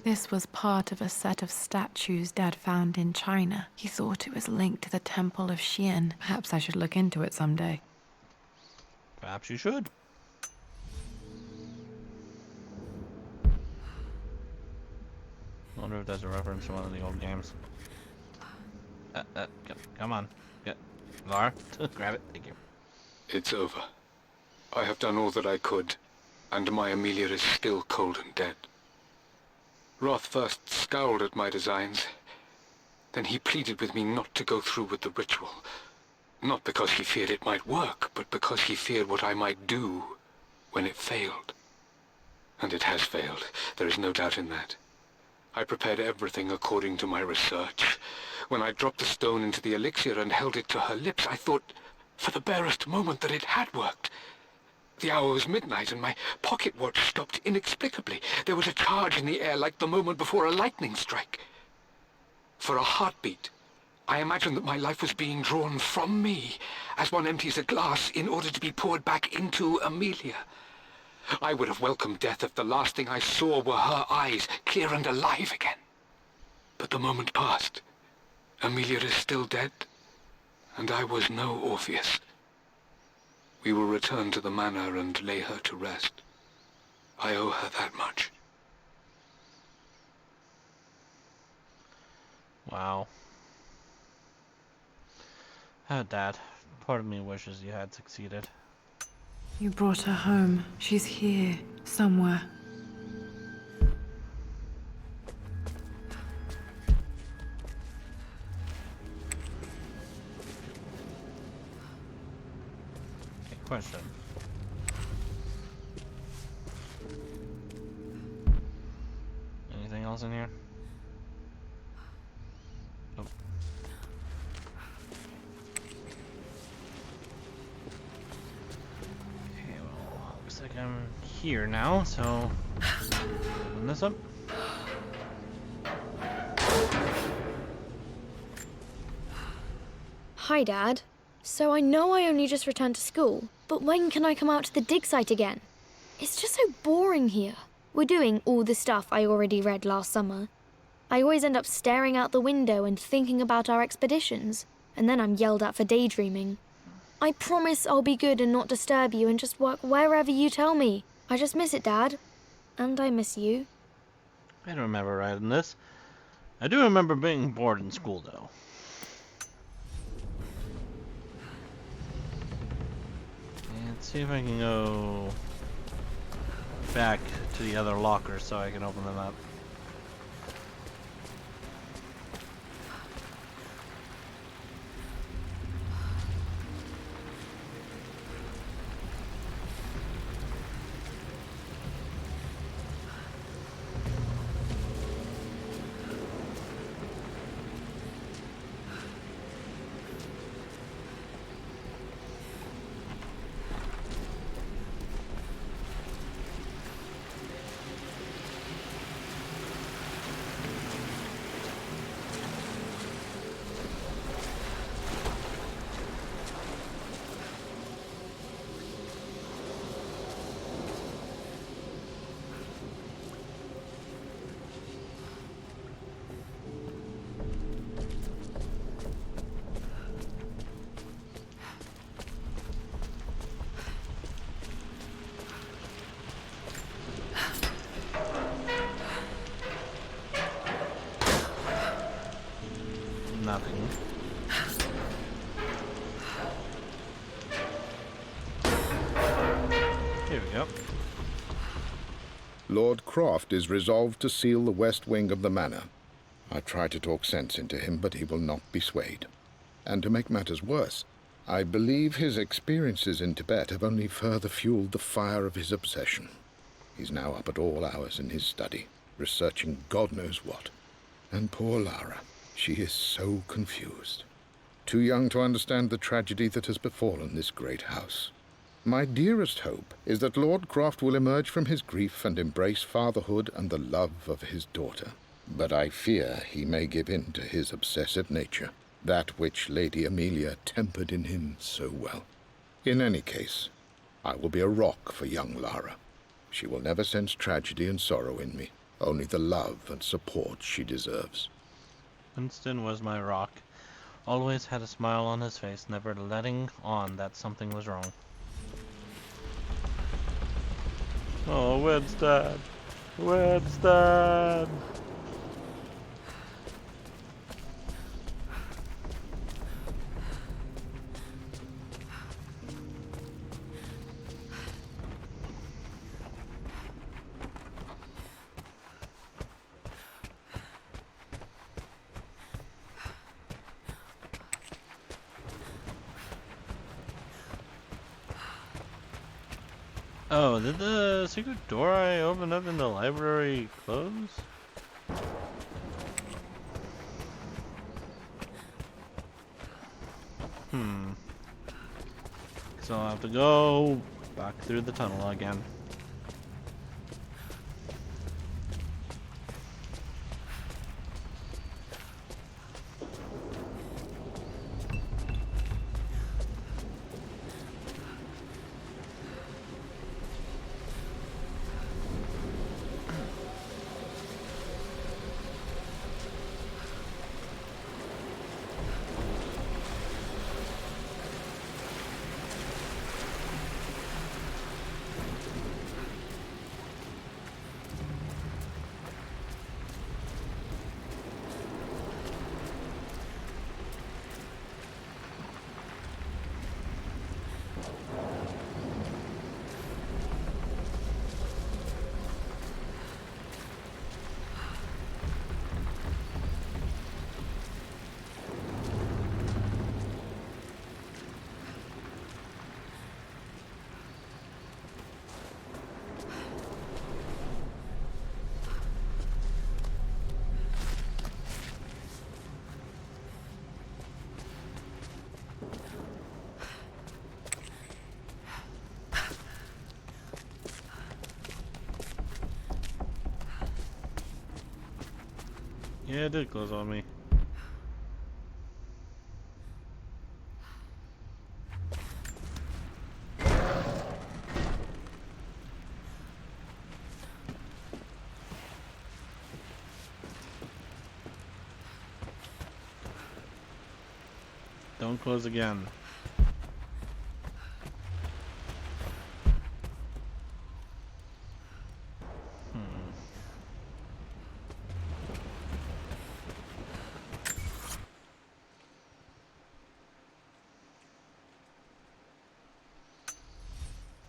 This was part of a set of statues Dad found in China. He thought it was linked to the Temple of Xian. Perhaps I should look into it someday. Perhaps you should. I wonder if that's a reference to one of the old games. Come on. Get Lara, grab it. Thank you. It's over. I have done all that I could, and my Amelia is still cold and dead. Roth first scowled at my designs. Then he pleaded with me not to go through with the ritual. Not because he feared it might work, but because he feared what I might do when it failed. And it has failed. There is no doubt in that. I prepared everything according to my research. When I dropped the stone into the elixir and held it to her lips, I thought for the barest moment that it had worked. The hour was midnight and my pocket watch stopped inexplicably. There was a charge in the air like the moment before a lightning strike. For a heartbeat, I imagined that my life was being drawn from me as one empties a glass in order to be poured back into Amelia. I would have welcomed death if the last thing I saw were her eyes, clear and alive again. But the moment passed. Amelia is still dead, and I was no Orpheus. We will return to the manor and lay her to rest. I owe her that much. Wow. Oh, Dad. Part of me wishes you had succeeded. You brought her home. She's here, somewhere. Okay, question. Anything else in here? Nope. Okay, well, looks like I'm here now, so open this up. Hi, Dad. So I know I only just returned to school, but when can I come out to the dig site again? It's just so boring here. We're doing all the stuff I already read last summer. I always end up staring out the window and thinking about our expeditions, and then I'm yelled at for daydreaming. I promise I'll be good and not disturb you and just work wherever you tell me. I just miss it, Dad. And I miss you. I don't remember writing this. I do remember being bored in school, though. Let's see if I can go back to the other lockers so I can open them up. Nothing. Here we go. Lord Croft is resolved to seal the west wing of the manor. I try to talk sense into him, but he will not be swayed. And to make matters worse, I believe his experiences in Tibet have only further fueled the fire of his obsession. He's now up at all hours in his study, researching God knows what. And poor Lara, she is so confused. Too young to understand the tragedy that has befallen this great house. My dearest hope is that Lord Croft will emerge from his grief and embrace fatherhood and the love of his daughter. But I fear he may give in to his obsessive nature, that which Lady Amelia tempered in him so well. In any case, I will be a rock for young Lara. She will never sense tragedy and sorrow in me, only the love and support she deserves. Winston was my rock. Always had a smile on his face, never letting on that something was wrong. Oh, Winston! Winston! Oh, did the secret door I opened up in the library close? So I'll have to go back through the tunnel again. Yeah, it did close on me. Don't close again.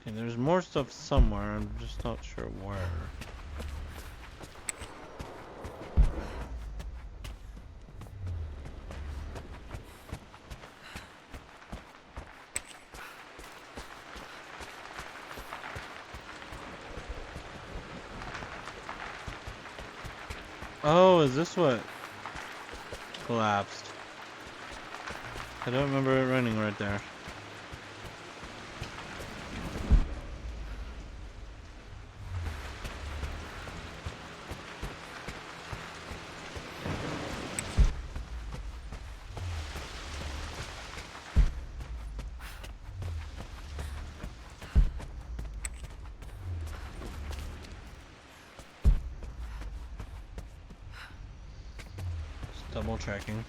Okay, there's more stuff somewhere, I'm just not sure where. Oh, is this what collapsed? I don't remember it running right there. Double checking.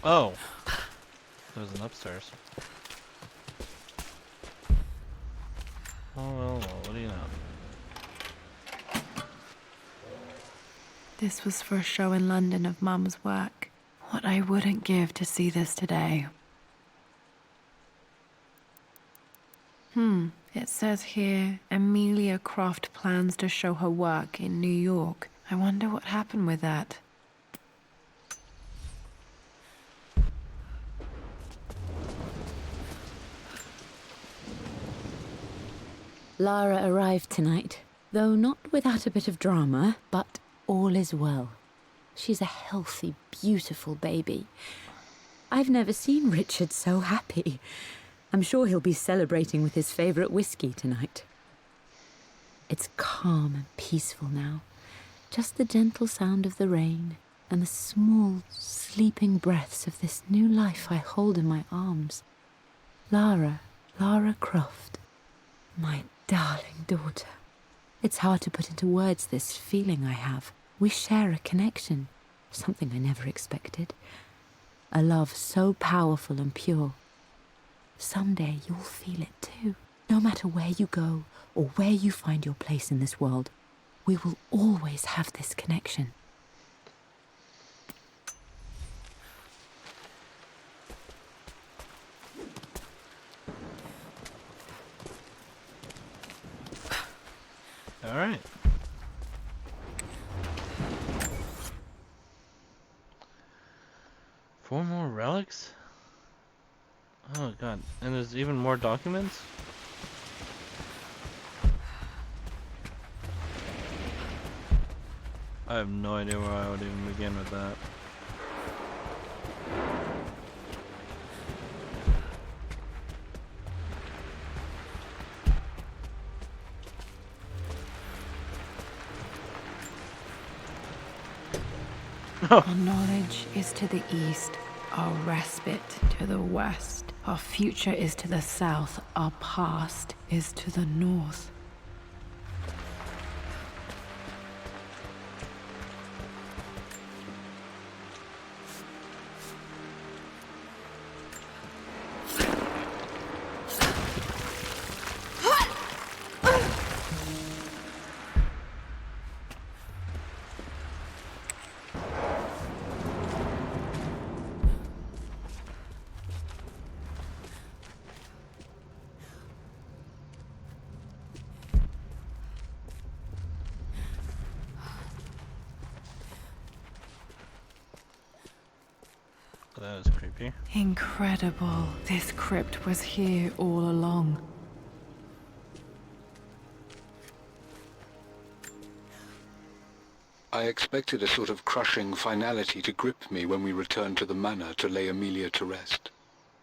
Oh, there's an upstairs. Oh well, what do you know? This was for a show in London of Mum's work. What I wouldn't give to see this today. It says here, Amelia Croft plans to show her work in New York. I wonder what happened with that. Lara arrived tonight, though not without a bit of drama, but all is well. She's a healthy, beautiful baby. I've never seen Richard so happy. I'm sure he'll be celebrating with his favorite whiskey tonight. It's calm and peaceful now. Just the gentle sound of the rain and the small, sleeping breaths of this new life I hold in my arms. Lara Croft, my darling daughter. It's hard to put into words this feeling I have. We share a connection, something I never expected. A love so powerful and pure. Someday you'll feel it too. No matter where you go or where you find your place in this world, we will always have this connection. All right. Four more relics? Oh god, and there's even more documents? I have no idea where I would even begin with that. Our knowledge is to the east, our respite to the west. Our future is to the south, our past is to the north. That was creepy. Incredible. This crypt was here all along. I expected a sort of crushing finality to grip me when we returned to the manor to lay Amelia to rest.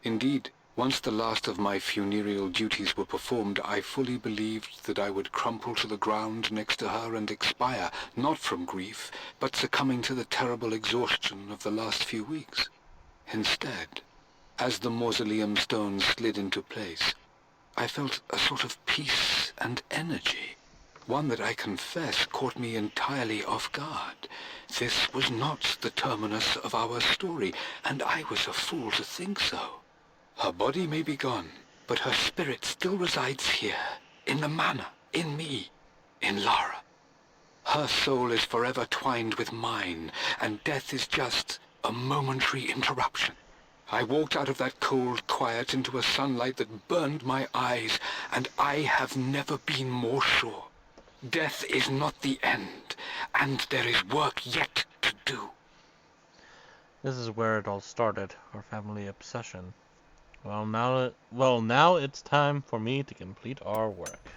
Indeed, once the last of my funereal duties were performed, I fully believed that I would crumple to the ground next to her and expire, not from grief, but succumbing to the terrible exhaustion of the last few weeks. Instead, as the mausoleum stones slid into place, I felt a sort of peace and energy. One that I confess caught me entirely off guard. This was not the terminus of our story, and I was a fool to think so. Her body may be gone, but her spirit still resides here, in the manor, in me, in Lara. Her soul is forever twined with mine, and death is just a momentary interruption. I walked out of that cold quiet into a sunlight that burned my eyes, and I have never been more sure. Death is not the end, and there is work yet to do. This is where it all started, our family obsession. Now it's time for me to complete our work.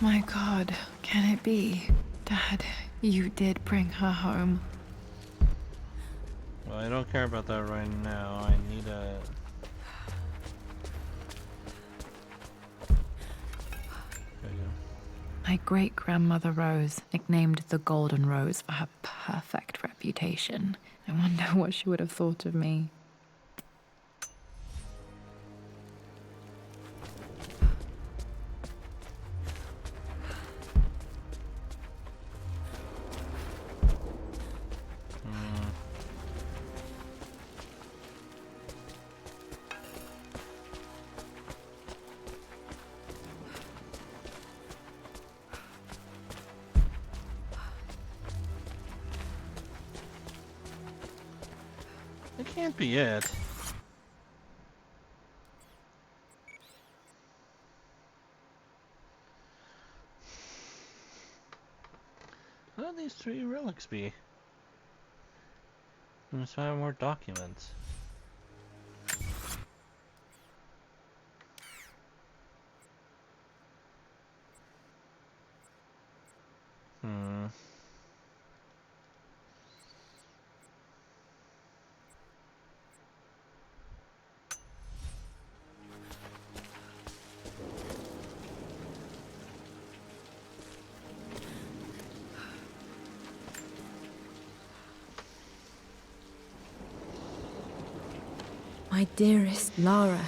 My God, can it be? Dad, you did bring her home. Well, I don't care about that right now. I need a... There you go. My great-grandmother Rose, nicknamed the Golden Rose for her perfect reputation. I wonder what she would have thought of me. It can't be it. How would these 3 relics be? Let's find more documents. My dearest Lara,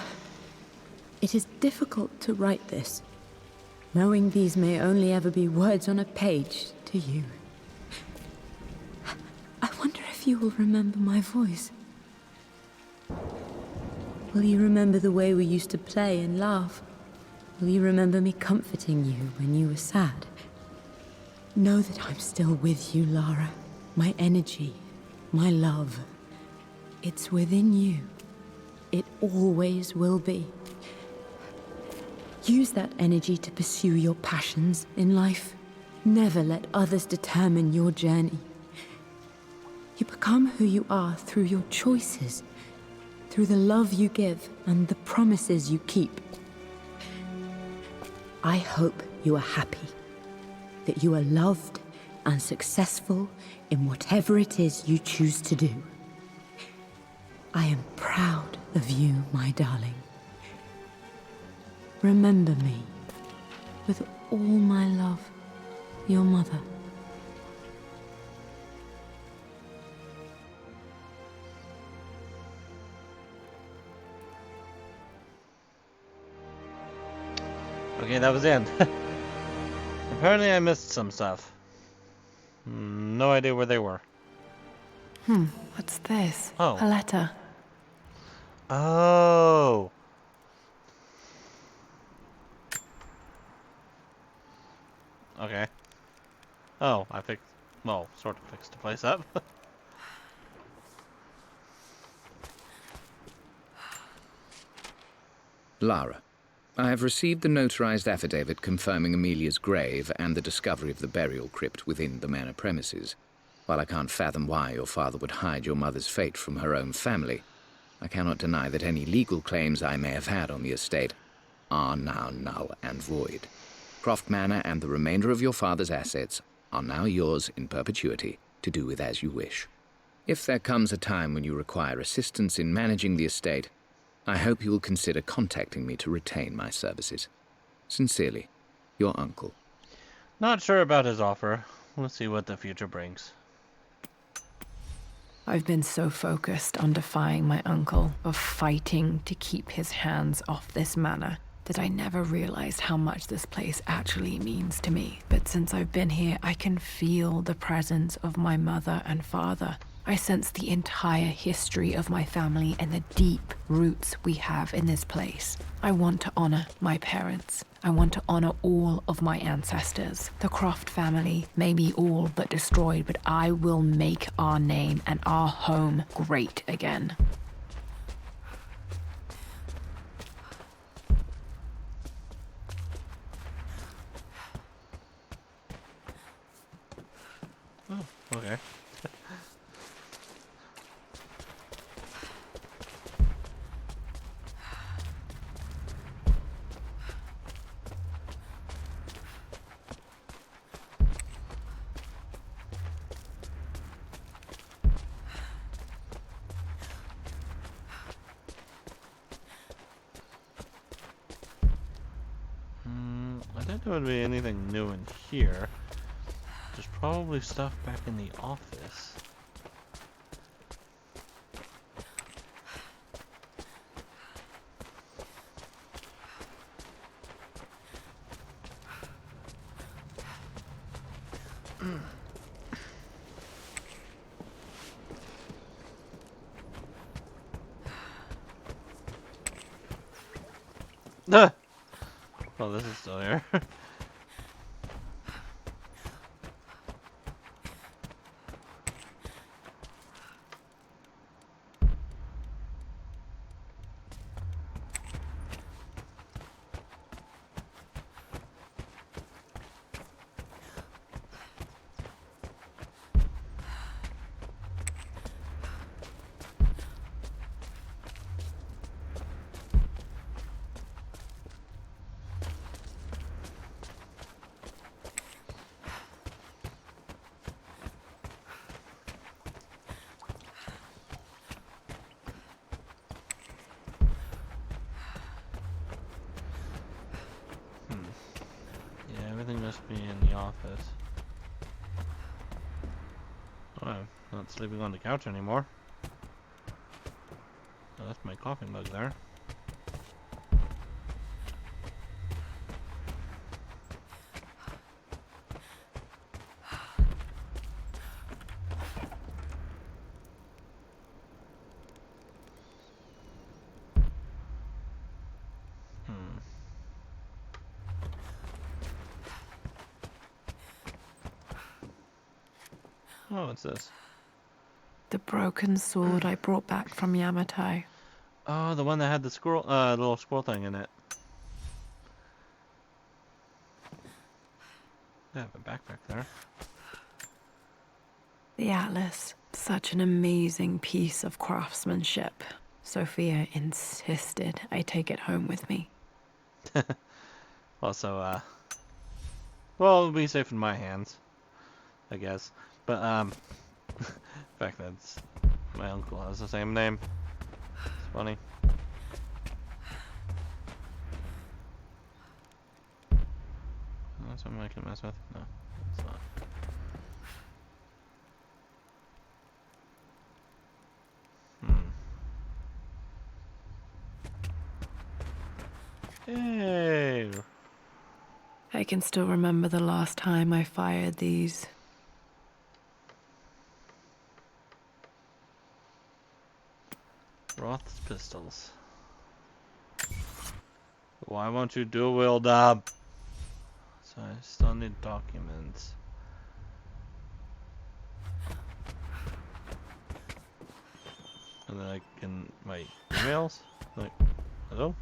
it is difficult to write this, knowing these may only ever be words on a page to you. I wonder if you will remember my voice. Will you remember the way we used to play and laugh? Will you remember me comforting you when you were sad? Know that I'm still with you, Lara. My energy, my love, it's within you. It always will be. Use that energy to pursue your passions in life. Never let others determine your journey. You become who you are through your choices, through the love you give and the promises you keep. I hope you are happy, that you are loved and successful in whatever it is you choose to do. I am proud of you, my darling. Remember me, with all my love, your mother. Okay, that was the end. Apparently I missed some stuff. No idea where they were. What's this? Oh. A letter. Oh. Okay. Oh, I fixed... Well, sort of fixed the place up. Lara, I have received the notarized affidavit confirming Amelia's grave and the discovery of the burial crypt within the manor premises. While I can't fathom why your father would hide your mother's fate from her own family, I cannot deny that any legal claims I may have had on the estate are now null and void. Croft Manor and the remainder of your father's assets are now yours in perpetuity to do with as you wish. If there comes a time when you require assistance in managing the estate, I hope you will consider contacting me to retain my services. Sincerely, your uncle. Not sure about his offer. We'll see what the future brings. I've been so focused on defying my uncle, of fighting to keep his hands off this manor, that I never realized how much this place actually means to me. But since I've been here, I can feel the presence of my mother and father. I sense the entire history of my family and the deep roots we have in this place. I want to honor my parents. I want to honor all of my ancestors. The Croft family may be all but destroyed, but I will make our name and our home great again. Oh, okay. I don't think there would be anything new in here. There's probably stuff back in the office. Oh, this is still here. Yeah, everything must be in the office. Oh, I'm not sleeping on the couch anymore. I left my coffee mug there. Oh, what's this? The broken sword I brought back from Yamato. Oh, the one that had the squirrel, little squirrel thing in it. I have a backpack there. The Atlas. Such an amazing piece of craftsmanship. Sophia insisted I take it home with me. Also, well, it'll be safe in my hands, I guess. But, the fact that my uncle has the same name. It's funny. That's something I can mess with? No, it's not. Hey! I can still remember the last time I fired these. Roth's pistols. Why won't you dual wield up? So I still need documents. And then I can my emails? Like, hello?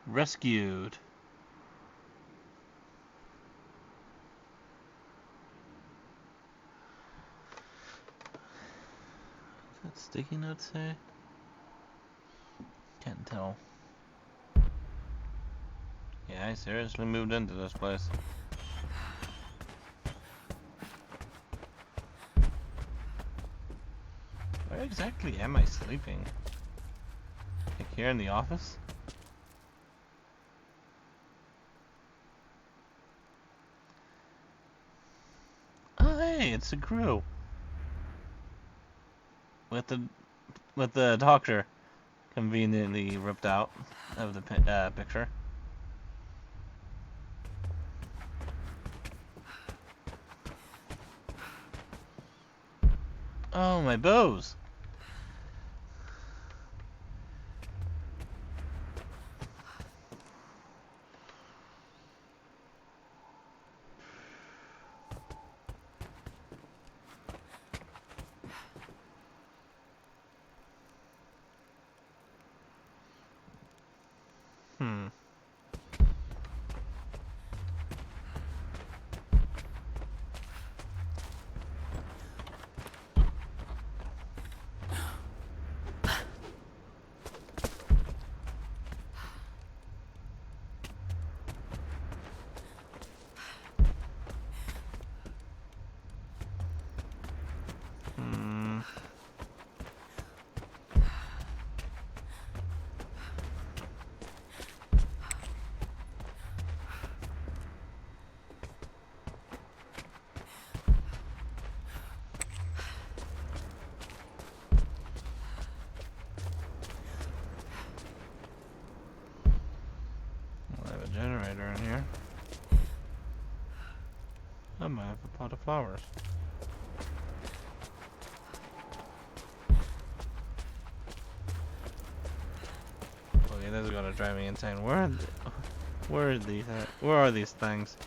Rescued. What's that sticky note say? Can't tell. Yeah, I seriously moved into this place. Where exactly am I sleeping? Like here in the office? Oh hey, it's a crew. With the doctor conveniently ripped out of the picture. Oh, my bows. Hmm. Hmm. I have a generator in here. I might have a pot of flowers. Okay, this is gonna drive me insane. Where are these? Where are these things?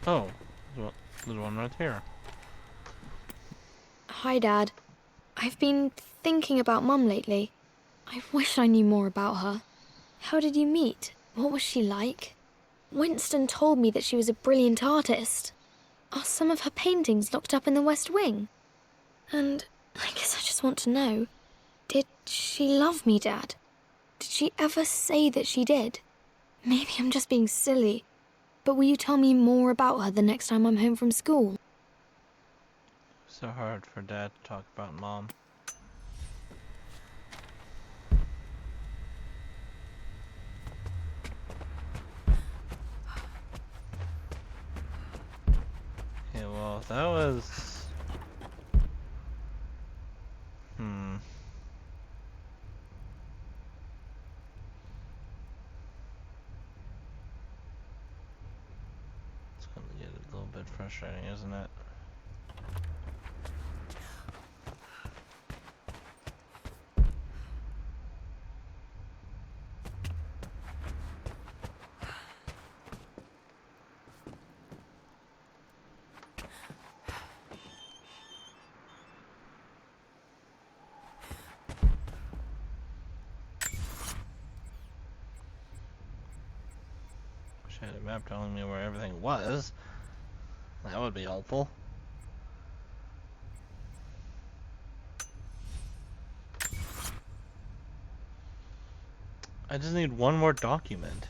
Oh, there's one right here. Hi, Dad. I've been thinking about Mum lately. I wish I knew more about her. How did you meet? What was she like? Winston told me that she was a brilliant artist. Are some of her paintings locked up in the West Wing? And I guess I just want to know, did she love me, Dad? Did she ever say that she did? Maybe I'm just being silly, but will you tell me more about her the next time I'm home from school? So hard for Dad to talk about Mom. Okay, well, that was... It's gonna get a little bit frustrating, isn't it? Wish I had a map telling me where everything was. That would be helpful. I just need one more document.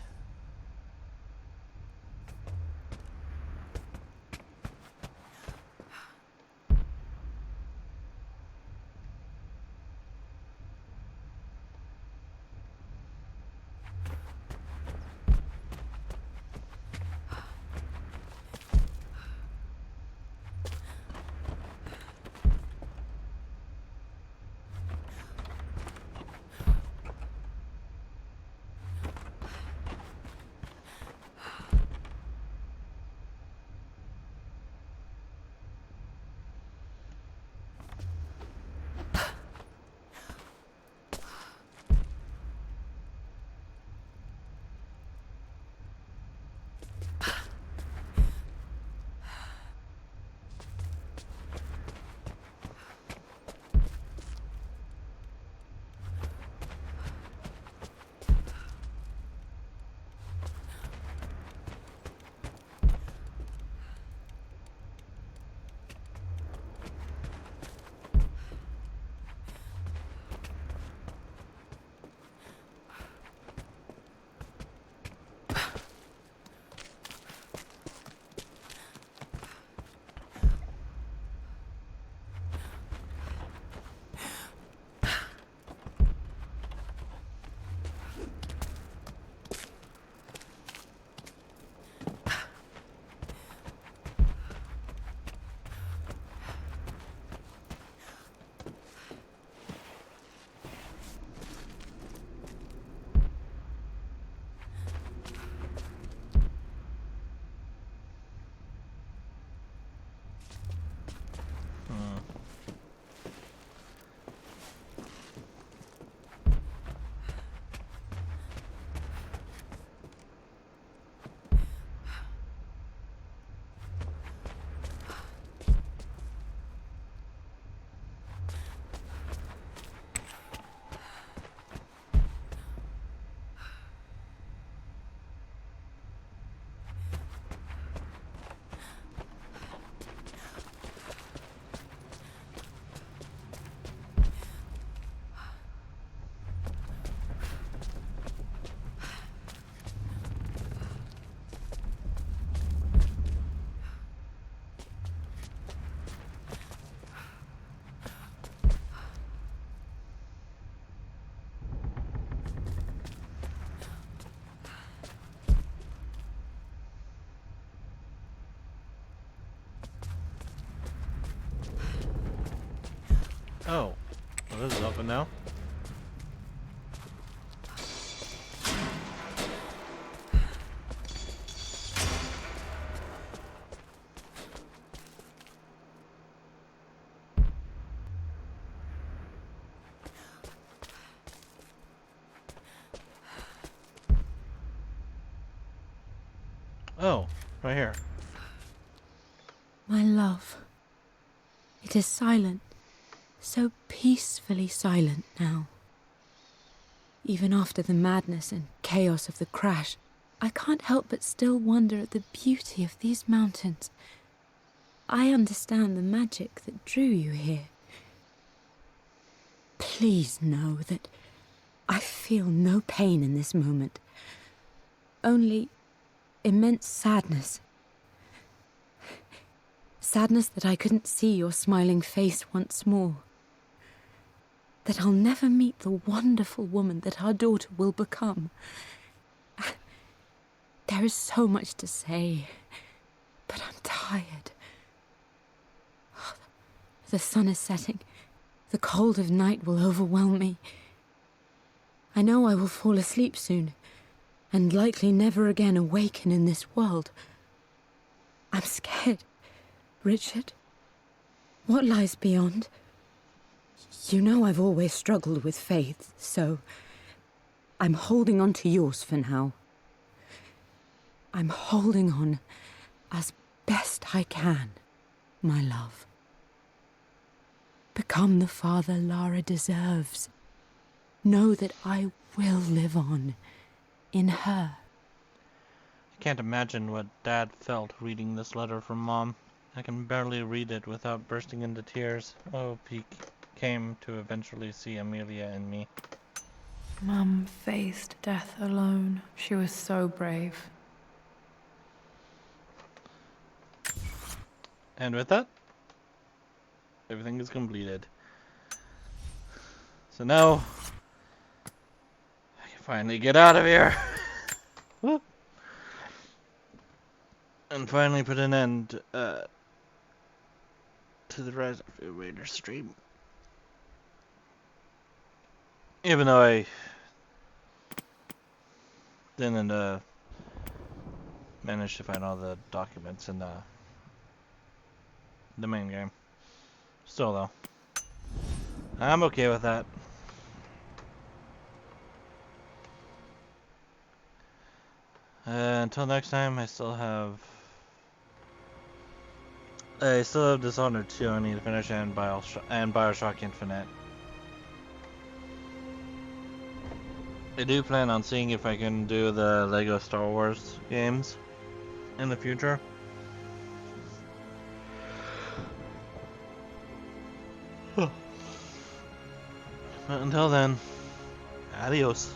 Oh. Well, this is open now. Oh, right here. My love. It is silent. So peacefully silent now. Even after the madness and chaos of the crash, I can't help but still wonder at the beauty of these mountains. I understand the magic that drew you here. Please know that I feel no pain in this moment. Only immense sadness. Sadness that I couldn't see your smiling face once more. That I'll never meet the wonderful woman that our daughter will become. There is so much to say, but I'm tired. The sun is setting. The cold of night will overwhelm me. I know I will fall asleep soon, and likely never again awaken in this world. I'm scared. Richard, what lies beyond? You know I've always struggled with faith, so I'm holding on to yours for now. I'm holding on as best I can, my love. Become the father Lara deserves. Know that I will live on in her. I can't imagine what Dad felt reading this letter from Mom. I can barely read it without bursting into tears. Oh, he came to eventually see Amelia and me. Mum faced death alone. She was so brave. And with that, everything is completed. So now, I can finally get out of here. Whoop. And finally put an end to the Rise of the Raider stream. Even though I didn't manage to find all the documents in the main game. Still though, I'm okay with that. Until next time, I still have Dishonored 2 I need to finish, and Bioshock Infinite. I do plan on seeing if I can do the Lego Star Wars games in the future. But until then, adios.